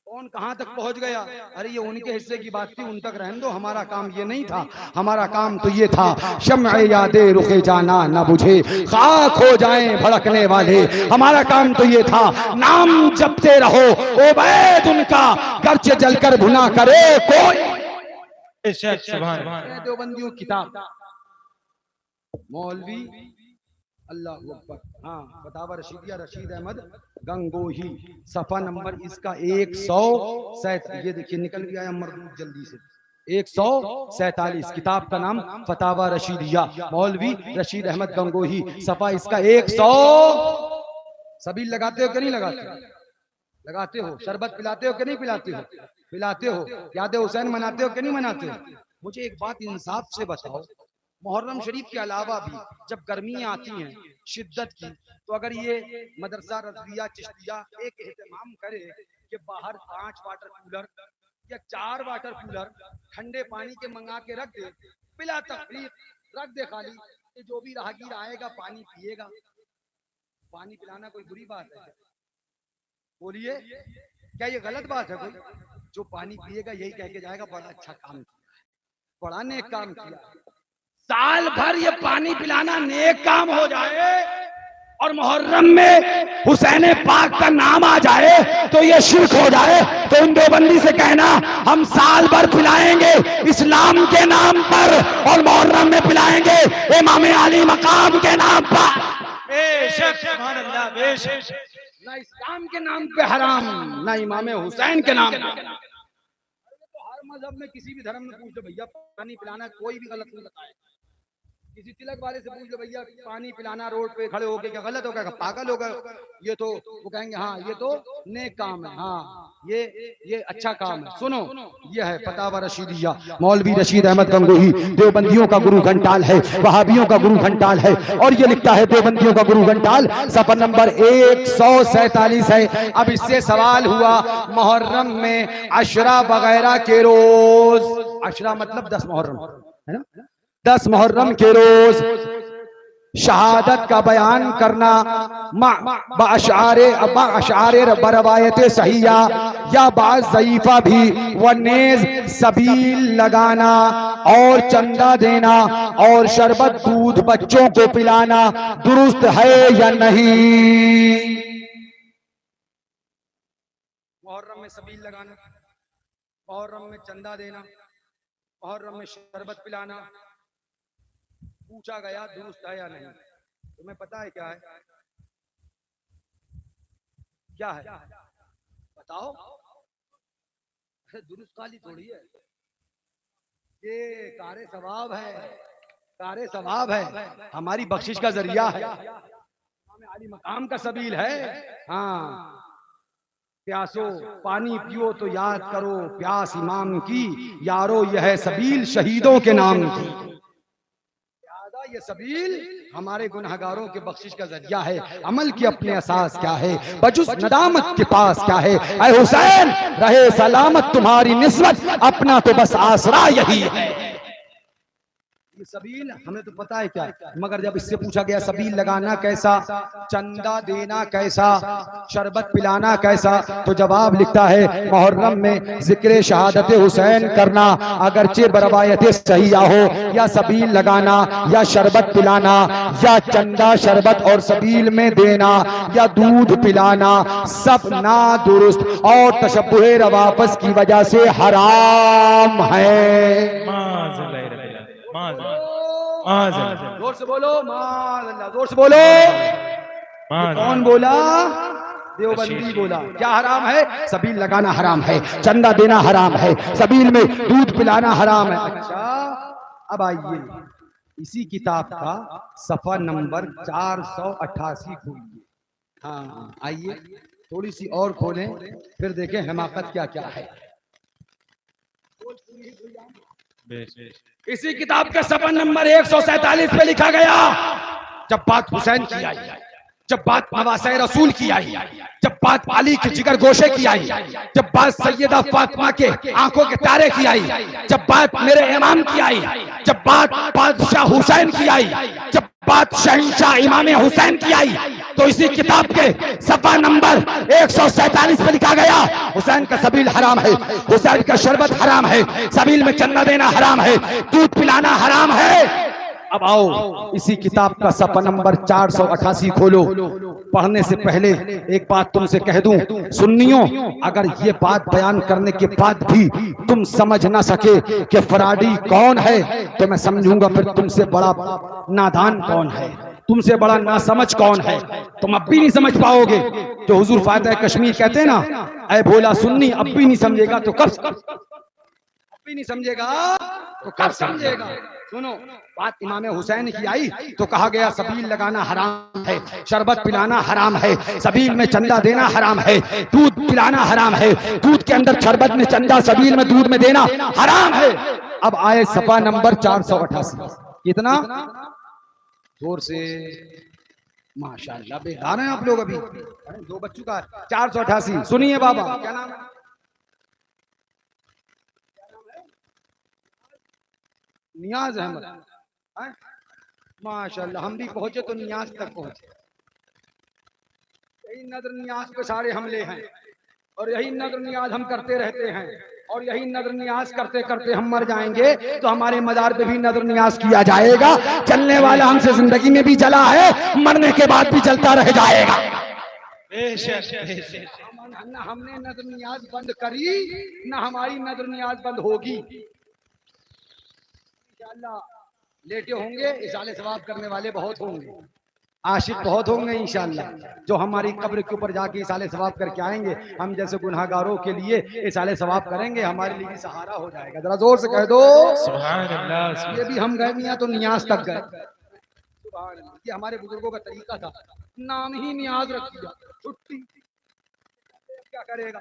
A: कौन कहां तक पहुंच गया। अरे ये उनके हिस्से की बात थी, उन तक रहने दो, हमारा काम ये नहीं था। हमारा काम तो ये था शम्अ यादे रुखे जाना न बुझे, खाक हो जाएं भड़कने वाले। हमारा काम तो ये था नाम जपते रहो ओबैद उनका, गर्च जलकर भुना करे कोई। देवबंदियों किताब मौलवी अल्लाह अकबर, हाँ फतावा रशीदिया रशीद अहमद गंगोही, सफा नंबर इसका 147, ये देखिए निकल गया है मरदूद जल्दी से, 147। किताब का नाम फतावा रशीदिया, मौलवी रशीद अहमद गंगोही, सफा इसका 100। सबील लगाते हो कि नहीं लगाते? लगाते हो। शरबत पिलाते हो कि नहीं पिलाते हो? पिलाते हो। याद हुसैन मनाते हो कि नहीं मनाते हो? मुझे एक बात इंसाफ से बताओ, मुहर्रम शरीफ के अलावा भी जब गर्मियां आती हैं शिद्दत की, तो अगर ये मदरसा रज़विया चिश्तिया एक एहतमाम करे कि बाहर 5 वाटर कूलर या 4 वाटर कूलर ठंडे पानी के मंगा के रख दे, बिला तफरीक रख दे खाली, कि जो भी राहगीर आएगा पानी पिएगा। पानी पिलाना कोई बुरी बात है? बोलिए, क्या ये गलत बात है? कोई जो पानी पिएगा यही कह के जाएगा बड़ा अच्छा काम किया, बड़ा नेक काम किया। साल भर ये पानी पिलाना नेक काम हो जाए और मुहर्रम में हुसैन पाक का नाम आ जाए तो ये शिर्क हो जाए। तो इन देवबंदी से कहना हम साल भर पिलाएंगे इस्लाम के नाम पर और मुहर्रम में पिलाएंगे इमाम अली मकाम के नाम पर।
C: बेशक सुभान अल्लाह, बेशक।
A: ना इस्लाम के नाम पे हराम, ना इमाम हुसैन के नाम पे। तो हर मजहब में किसी भी धर्म में पूछ लो भैया पानी पिलाना कोई भी गलत नहीं बताए। किसी तिलक वाले से पूछ लो भैया पानी पिलाना रोड पे खड़े होके क्या गलत होगा? पागल होगा ये तो। वो कहेंगे हाँ ये तो नेक काम है, हाँ ये अच्छा काम है। सुनो, ये है फतावा रशीदिया, मौलवी रशीद अहमद गंगोही, देवबंदियों का गुरु घंटाल है, वहाबियों का गुरु घंटाल है। और ये लिखता है देवबंदियों का गुरु घंटाल, सफा नंबर 147 है। अब इससे सवाल हुआ मुहर्रम में अशरा वगैरह के रोज, अशरा मतलब 10 मुहर्रम है ना, 10 मुहर्रम के रोज शहादत का बयान करना बाशारे बरवायत सहिया या बाज ज़ईफा भी व नेज सबील लगाना और चंदा देना और शरबत दूध बच्चों को पिलाना दुरुस्त है या नहीं? मुहर्रम में सबील लगाना, मुहर्रम में चंदा देना, मुहर्रम में शरबत पिलाना, पूछा गया दुरुस्त है या नहीं? तुम्हें पता है क्या है? क्या है बताओ? दुरुस्त खाली थोड़ी है, ये कारे सवाब है, कारे सवाब है, हमारी बख्शिश का जरिया है, अली मकाम का सबील है। हाँ, प्यासो पानी पियो तो याद करो प्यास इमाम की, यारो यह है सबील शहीदों के नाम की। ये सबील हमारे गुनहगारों के बख्शिश का जरिया है। अमल की अपने असास क्या है, बजुस नदामत के पास क्या है? ऐ हुसैन रहे सलामत तुम्हारी निस्बत, अपना तो बस आसरा यही है। ये सबील हमें तो पता है क्या, मगर जब इससे पूछा गया सबील लगाना कैसा, चंदा देना कैसा, शरबत पिलाना कैसा, तो जवाब लिखता है मुहर्रम में जिक्र शहादत हुसैन करना अगरचे बरवायत सहिया हो, या सबील लगाना या शरबत पिलाना या चंदा शरबत और सबील में देना या दूध पिलाना सब ना दुरुस्त और तशब्बुह रवाफस की वजह से हराम है। जोर से बोलो माज़अल्लाह, जोर से बोलो। कौन बोला? देवबंदी बोला। क्या हराम है? सबील लगाना हराम है, चंदा देना हराम है, सबील में दूध पिलाना हराम है। अच्छा, अब आइए इसी किताब का सफा नंबर 488 खोलिए। हाँ आइए थोड़ी सी और खोलें, फिर देखें हिमाकत क्या क्या है।
C: बेशक
D: इसी किताब के सफा नंबर 147 पे लिखा गया, जब बात हुसैन की आई, जब बात नवासे रसूल की आई, जब बात अली के जिगर गोशे की आई, जब बात सैयदा फातिमा के आंखों के तारे की आई, जब बात मेरे इमाम की आई, जब बात बादशाह हुसैन की आई, जब बात शहंशाह इमाम हुसैन की आई, तो इसी किताब के सफा नंबर 147 पे लिखा गया, हुसैन का सबील हराम है, हुसैन का शरबत हराम है, सबील में चंदा देना हराम है, दूध पिलाना हराम है। अब आओ इसी किताब का सफा नंबर 488 खोलो। पढ़ने से पहले एक बात तुमसे कह दूं, सुन्नियों, अगर ये बात बयान करने के बाद भी तुम समझ ना सके कि फराडी कौन है, तो मैं समझूंगा फिर तुमसे बड़ा नादान कौन है, तुमसे बड़ा नासमझ कौन है। तुम अब भी नहीं समझ पाओगे। जो हुजूर फायदा कश्मीर कहते हैं ना, ऐ भोला सुन्नी अब भी नहीं समझेगा तो कब, अब भी नहीं समझेगा तो कब समझेगा। सुनो, बात इमाम हुसैन की आई तो कहा गया सबील लगाना हराम है, शरबत पिलाना हराम है, सबील में चंदा देना हराम है, दूध पिलाना हराम है, दूध के अंदर शरबत में चंदा, सबील में दूध में देना हराम है। अब आए सफा नंबर 488। कितना जोर से माशाल्लाह, बेदार हैं आप लोग। अभी 2 बज चुका है। 488 सुनिए बाबा, क्या नाम है? नियाज अहमद, माशाल्लाह। हम भी पहुंचे तो नियाज तक पहुंचे। यही नजर नियाज पे सारे हमले हैं, और यही नजर नियाज हम करते रहते हैं, और यही नजर नियाज करते करते हम मर जाएंगे तो हमारे मजार पे भी नजर नियाज किया जाएगा। चलने वाला हमसे जिंदगी में भी जला है, मरने के बाद भी जलता रह जाएगा। न हमने नजर नियाज बंद करी, न हमारी नजर नियाज बंद होगी। लेटे होंगे, इसाले सवाब करने वाले बहुत होंगे, आशिक बहुत होंगे इंशाअल्लाह, जो हमारी कब्र के ऊपर जाके इसाले सवाब करके आएंगे। हम जैसे गुनाहगारों के लिए इसाले सवाब करेंगे, हमारे लिए सहारा हो जाएगा। जरा जोर से कह दो
C: सुभान अल्लाह।
D: ये भी हम गए मियां तो नियाज तक गए। सुभान अल्लाह। ये हमारे बुजुर्गों का तरीका था, नाम ही नियाज रख दिया, छुट्टी क्या करेगा।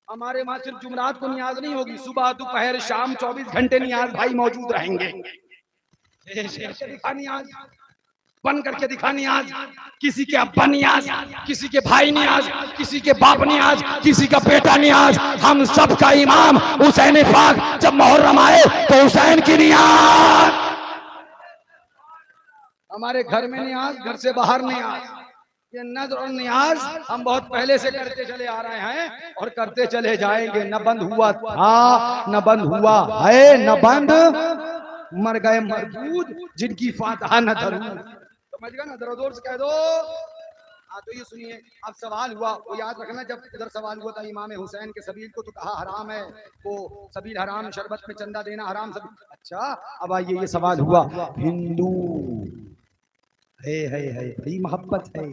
D: हमारे वहां सिर्फ जुमरात को नियाज नहीं होगी, सुबह दोपहर शाम 24 घंटे नियाज भाई मौजूद रहेंगे। नियाज बन करके दिखा नियाज, किसी के अब्बा नियाज, किसी के भाई नियाज, किसी के बाप नियाज, किसी का बेटा नियाज। हम सब का इमाम हुसैन पाक जब मुहर्रम आए तो हुसैन की नियाज। हमारे घर में नियाज, घर से बाहर नियाज। ये नज़र और नियाज हम बहुत पहले से करते चले आ रहे हैं और करते चले जाएंगे। न बंद हुआ था, न बंद हुआ है, न बंद, मर गए मरबूद जिनकी फातहा न धरूं। समझ गए ना, जरा जोर से कह दो। हाँ तो ये सुनिए, अब सवाल हुआ, वो याद रखना, जब इधर सवाल हुआ था इमाम हुसैन के सबील को तो कहा हराम है, वो सबील हराम, शरबत में चंदा देना हराम सबील। अच्छा अब आइए, ये सवाल हुआ, हिंदू है बड़ी मोहब्बत है,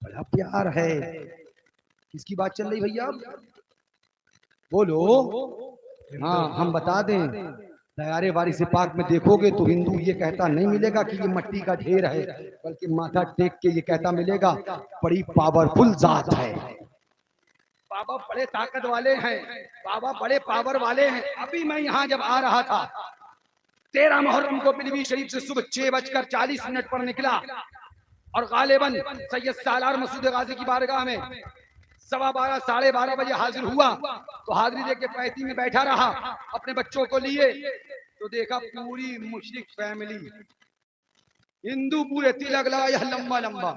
D: बड़ा प्यार है, किसकी बात चल रही भैया बोलो। हाँ हम बता दें, तैयारे वारी से पाक में देखोगे तो हिंदू ये कहता नहीं मिलेगा कि ये मट्टी का ढेर है, बल्कि माथा टेक के ये कहता मिलेगा बड़ी पावरफुल जात है, बाबा बड़े ताकत वाले हैं, बाबा बड़े पावर वाले हैं। अभी मैं यहाँ जब आ रहा था 13 मुहर्रम को पीलीभीत शरीफ से सुबह 6:40 पर निकला और गालिबन सैयद सालार मसूद गाजी की बारगाह में 12:15 साढ़े 12 बजे हाजिर हुआ। तो हाजिरी देके पैती में बैठा रहा अपने बच्चों को लिए, तो देखा पूरी मुशरिक फैमिली, हिंदू पूरे तिलक लगाया लंबा लंबा,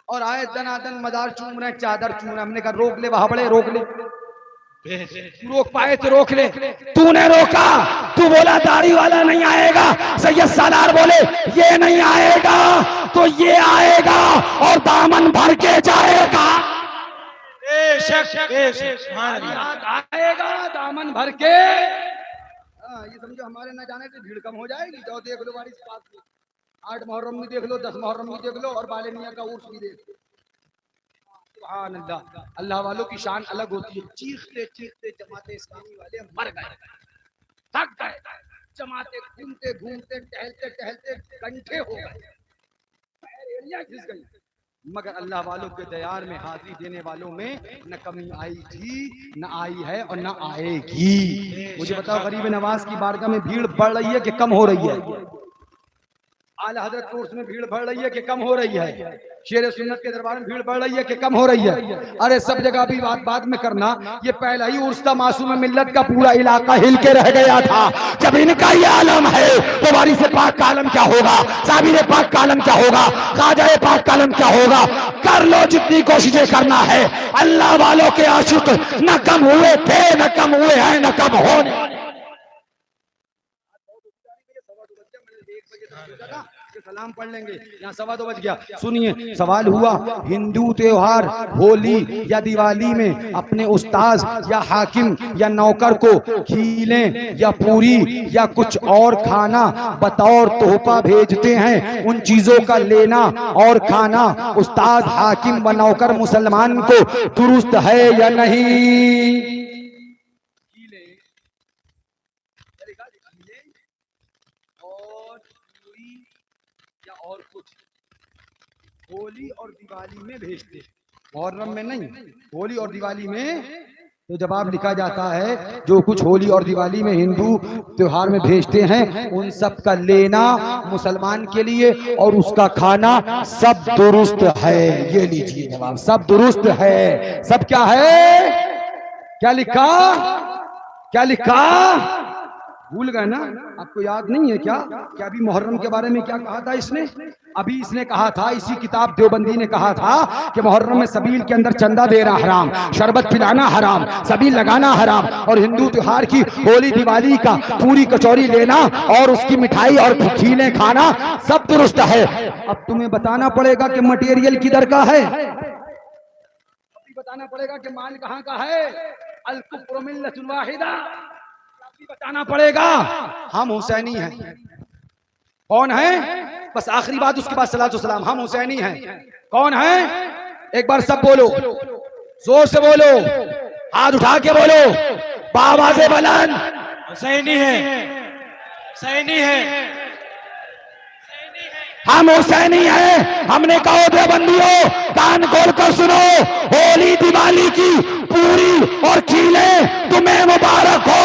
D: और आए दनादन मदार चूम रहे, चादर चूम रहे। हमने कहा रोक ले वहां बड़े, रोक ले, रोक पाए तो रोक ले। तूने रोका, तू बोला दाढ़ी वाला नहीं आएगा, सैयद सालार बोले ये नहीं आएगा तो ये आएगा और दामन भर के जाएगा, आएगा दामन भर के। ये समझो हमारे न जाने से भीड़ कम हो जाएगी। जाओ देख लो बारिश पास में, 8 मुहर्रम भी देख लो, 10 मुहर्रम भी देख लो, और बाले मियां का उर्स भी देख लो। सुभान अल्लाह, अल्लाह वालों की शान अलग होती है। चीखते चीखते जमाते इस्लामी वाले मर गए, थक गए, जमाते घूमते घूमते टहलते टहलते कंठे हो गए, एरिया घिस गई। मगर अल्लाह वालों के दयार में हाजिरी देने वालों में न कमी आई थी, न आई है और न आएगी। मुझे बताओ गरीब नवाज की बारगाह में भीड़ बढ़ रही है कि कम हो रही है? आला हजरत कोर्स में भीड़ बढ़ रही है कि कम हो रही है? शेर सुन्नत के दरबार में भीड़ बढ़ रही है कि कम हो रही है? अरे सब जगह भी बात बाद में करना, ये पहला ही उर्स था, मासूम मिल्लत का पूरा इलाका हिल के रह गया था। जब इनका ये आलम है तो वारिस पाक का आलम क्या होगा, साबिर पाक का आलम क्या होगा, ख्वाजा पाक का आलम क्या होगा? कर लो जितनी कोशिशें करना है, अल्लाह वालों के आशिक न कम हुए थे, न कम हुए हैं, न कम होने। सलाम पढ़ लेंगे, यहाँ 2:15 बज गया। सुनिए, सवाल हुआ हिंदू त्योहार होली या दिवाली में अपने उस्ताद या हाकिम या नौकर को खीलें या पूरी या कुछ और खाना बतौर तोहफा भेजते हैं, उन चीजों का लेना और खाना उस्ताद हाकिम व नौकर मुसलमान को दुरुस्त है या नहीं? और कुछ होली और दिवाली में भेजते, मुहर्रम में नहीं, होली और दिवाली में तो जवाब लिखा जाता है जो कुछ होली और दिवाली में हिंदू त्योहार में भेजते हैं उन सब का लेना मुसलमान के लिए और उसका खाना सब दुरुस्त है। ये लीजिए जवाब, सब दुरुस्त है। सब क्या है? क्या लिखा? क्या लिखा? भूल गए ना? आपको याद नहीं है क्या? क्या अभी मुहर्रम के बारे में क्या कहा था इसने? अभी इसने कहा था, इसी किताब देवबंदी ने कहा था कि मुहर्रम में सबील के अंदर चंदा देना हराम, शरबत पिलाना हराम, सबील लगाना हराम, और हिंदू त्योहार की होली दिवाली का पूरी कचौरी लेना और उसकी मिठाई और खीलें खाना सब दुरुस्त है। अब तुम्हें बताना पड़ेगा कि मटेरियल किधर का है, बताना पड़ेगा कि माल कहाँ का है। अल कुफ्र मिल्लतुन वाहिदा, बताना पड़ेगा। हम हुसैनी हैं। कौन है? बस आखिरी बात, उसके बाद सलातो सलाम। हम हुसैनी हैं। कौन है? एक बार सब बोलो, जोर से बोलो, हाथ उठा के बोलो, बावाज़े बुलंद।
C: हुसैनी है, हुसैनी है,
D: हम हुसैनी हैं। हमने कहो देवबंदियों कान खोल कर सुनो, होली दिवाली की पूरी और खीलें तुम्हें मुबारक हो,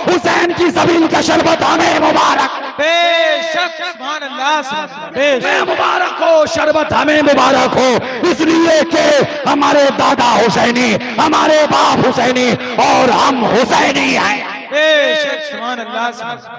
D: हुसैन की सबील का शरबत हमें मुबारक।
C: बेशक सुभान अल्लाह,
D: बेशक मुबारक हो, शरबत हमें मुबारक हो, इसलिए कि हमारे दादा हुसैनी, हमारे बाप हुसैनी और हम हुसैनी हैं।
C: बेशक सुभान अल्लाह,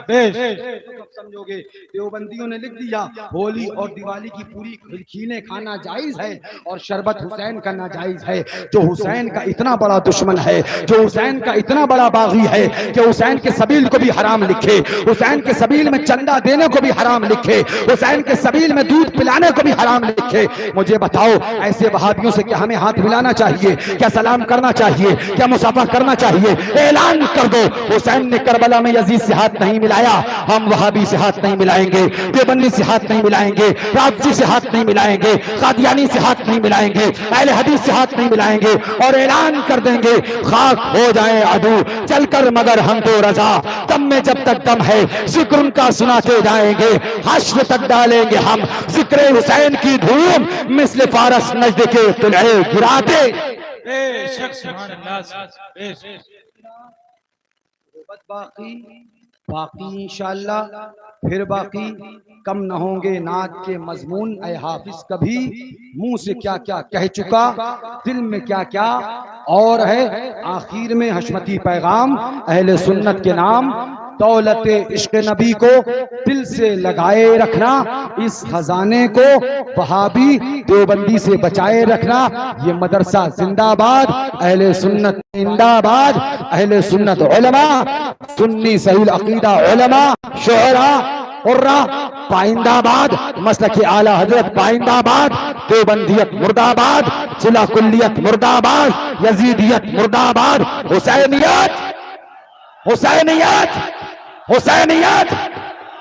C: बेशक।
D: समझोगे, देवबंदियों ने लिख दिया होली और दिवाली की पूरी खीलें खाना जायज है और शरबत हुसैन का नाजायज है। जो हुसैन का इतना बड़ा दुश्मन है, जो हुसैन का इतना बड़ा बागी है कि हुसैन के सबील को भी हराम लिखे, हुसैन के सबील में चंदा देने को भी हराम लिखे, हुसैन के सबील में दूध पिलाने को भी हराम लिखे। मुझे बताओ, ऐसे वहाबियों से क्या हमें हाथ मिलाना चाहिए? क्या सलाम करना चाहिए? क्या मुसाफा करना चाहिए? ऐलान कर दो, हुसैन ने करबला में यजीद से हाथ नहीं मिलाया, हम वहाबी से हाथ नहीं मिलाएंगे, देवबंदी से हाथ नहीं मिलाएंगे, राफजी से हाथ नहीं मिलाएंगे, कादियानी से हाथ नहीं मिलाएंगे, अहले हदीस से हाथ नहीं मिलाएंगे और ऐलान कर देंगे खाक हो जाए अदू चलकर मगर हम तो रजा, दम में जब तक दम है जिक्र उनका सुनाते जाएंगे, हश्र तक डालेंगे हम जिक्र हुसैन की धूम, मिस्ल फारस नजद के तुलहे गिराते।
C: बेशक सुभान अल्लाह, बेशक।
D: बाकी इंशाअल्लाह फिर बाकी कम न होंगे नात के मजमून। ऐ हाफिज कभी मुंह से क्या क्या कह चुका, दिल में क्या क्या और है। आखिर में हशमती पैगाम अहले सुन्नत के नाम, दौलत इश्क नबी को दिल से लगाए रखना, इस खजाने को वहाबी देवबंदी से बचाए रखना। ये मदरसा जिंदाबाद, अहले सुन्नत जिंदाबाद, अहले सुन्नत उलमा, सुन्नी सहील अकीदा उलमा, शोहरा उर्रा पाइंदाबाद, मसलक आला हजरत पाइंदाबाद, देवबंदियत मुर्दाबाद, जिला कुल्लियत मुर्दाबाद, यजीदियत मुर्दाबाद, हुसैनियत हुसैनियत हुसैनियत,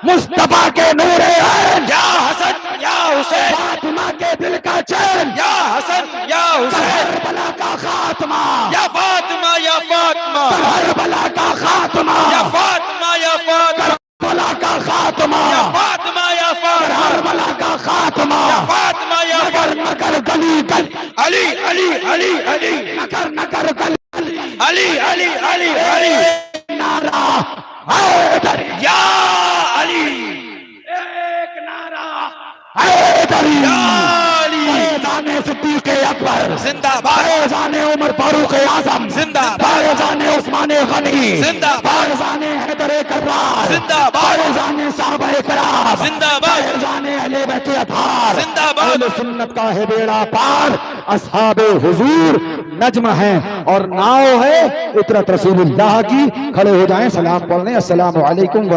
D: मुस्तफा के नूरे ऐन, या हसन या हुसैन, फातिमा के दिल का चैन, या हसन या हुसैन, करबला का खात्मा, या फातिमा या फातिमा, करबला का खात्मा, या फातिमा या फातिमा, करबला का खात्मा, या फातिमा या फातिमा, करबला का खात्मा, या फातिमा या फातिमा, मगर गली
B: कल अली अली अली अली नकर कल अली अली अली अली नारा हैदर या अली
A: एक नारा
B: हैदर या अली
D: जाने सिद्दीक अकबर
B: जिंदाबाद
D: जाने उमर फारूक आजम
B: जिंदाबाद
D: जाने उस्मान गनी
B: जिंदाबाद
D: जाने हैदर कर्रार
B: जिंदाबाद
D: जाने साहबा कराम
B: जिंदाबाद
D: जाने अहले बैत अतार
B: जिंदाबाद
D: अहले सुन्नत का है बेड़ा पार असहाबे हुजूर नज्म है और नाव है इतरत रसूलुल्लाह की। खड़े हो जाएं, सलाम पढ़ लें। अस्सलामु अलैकुम।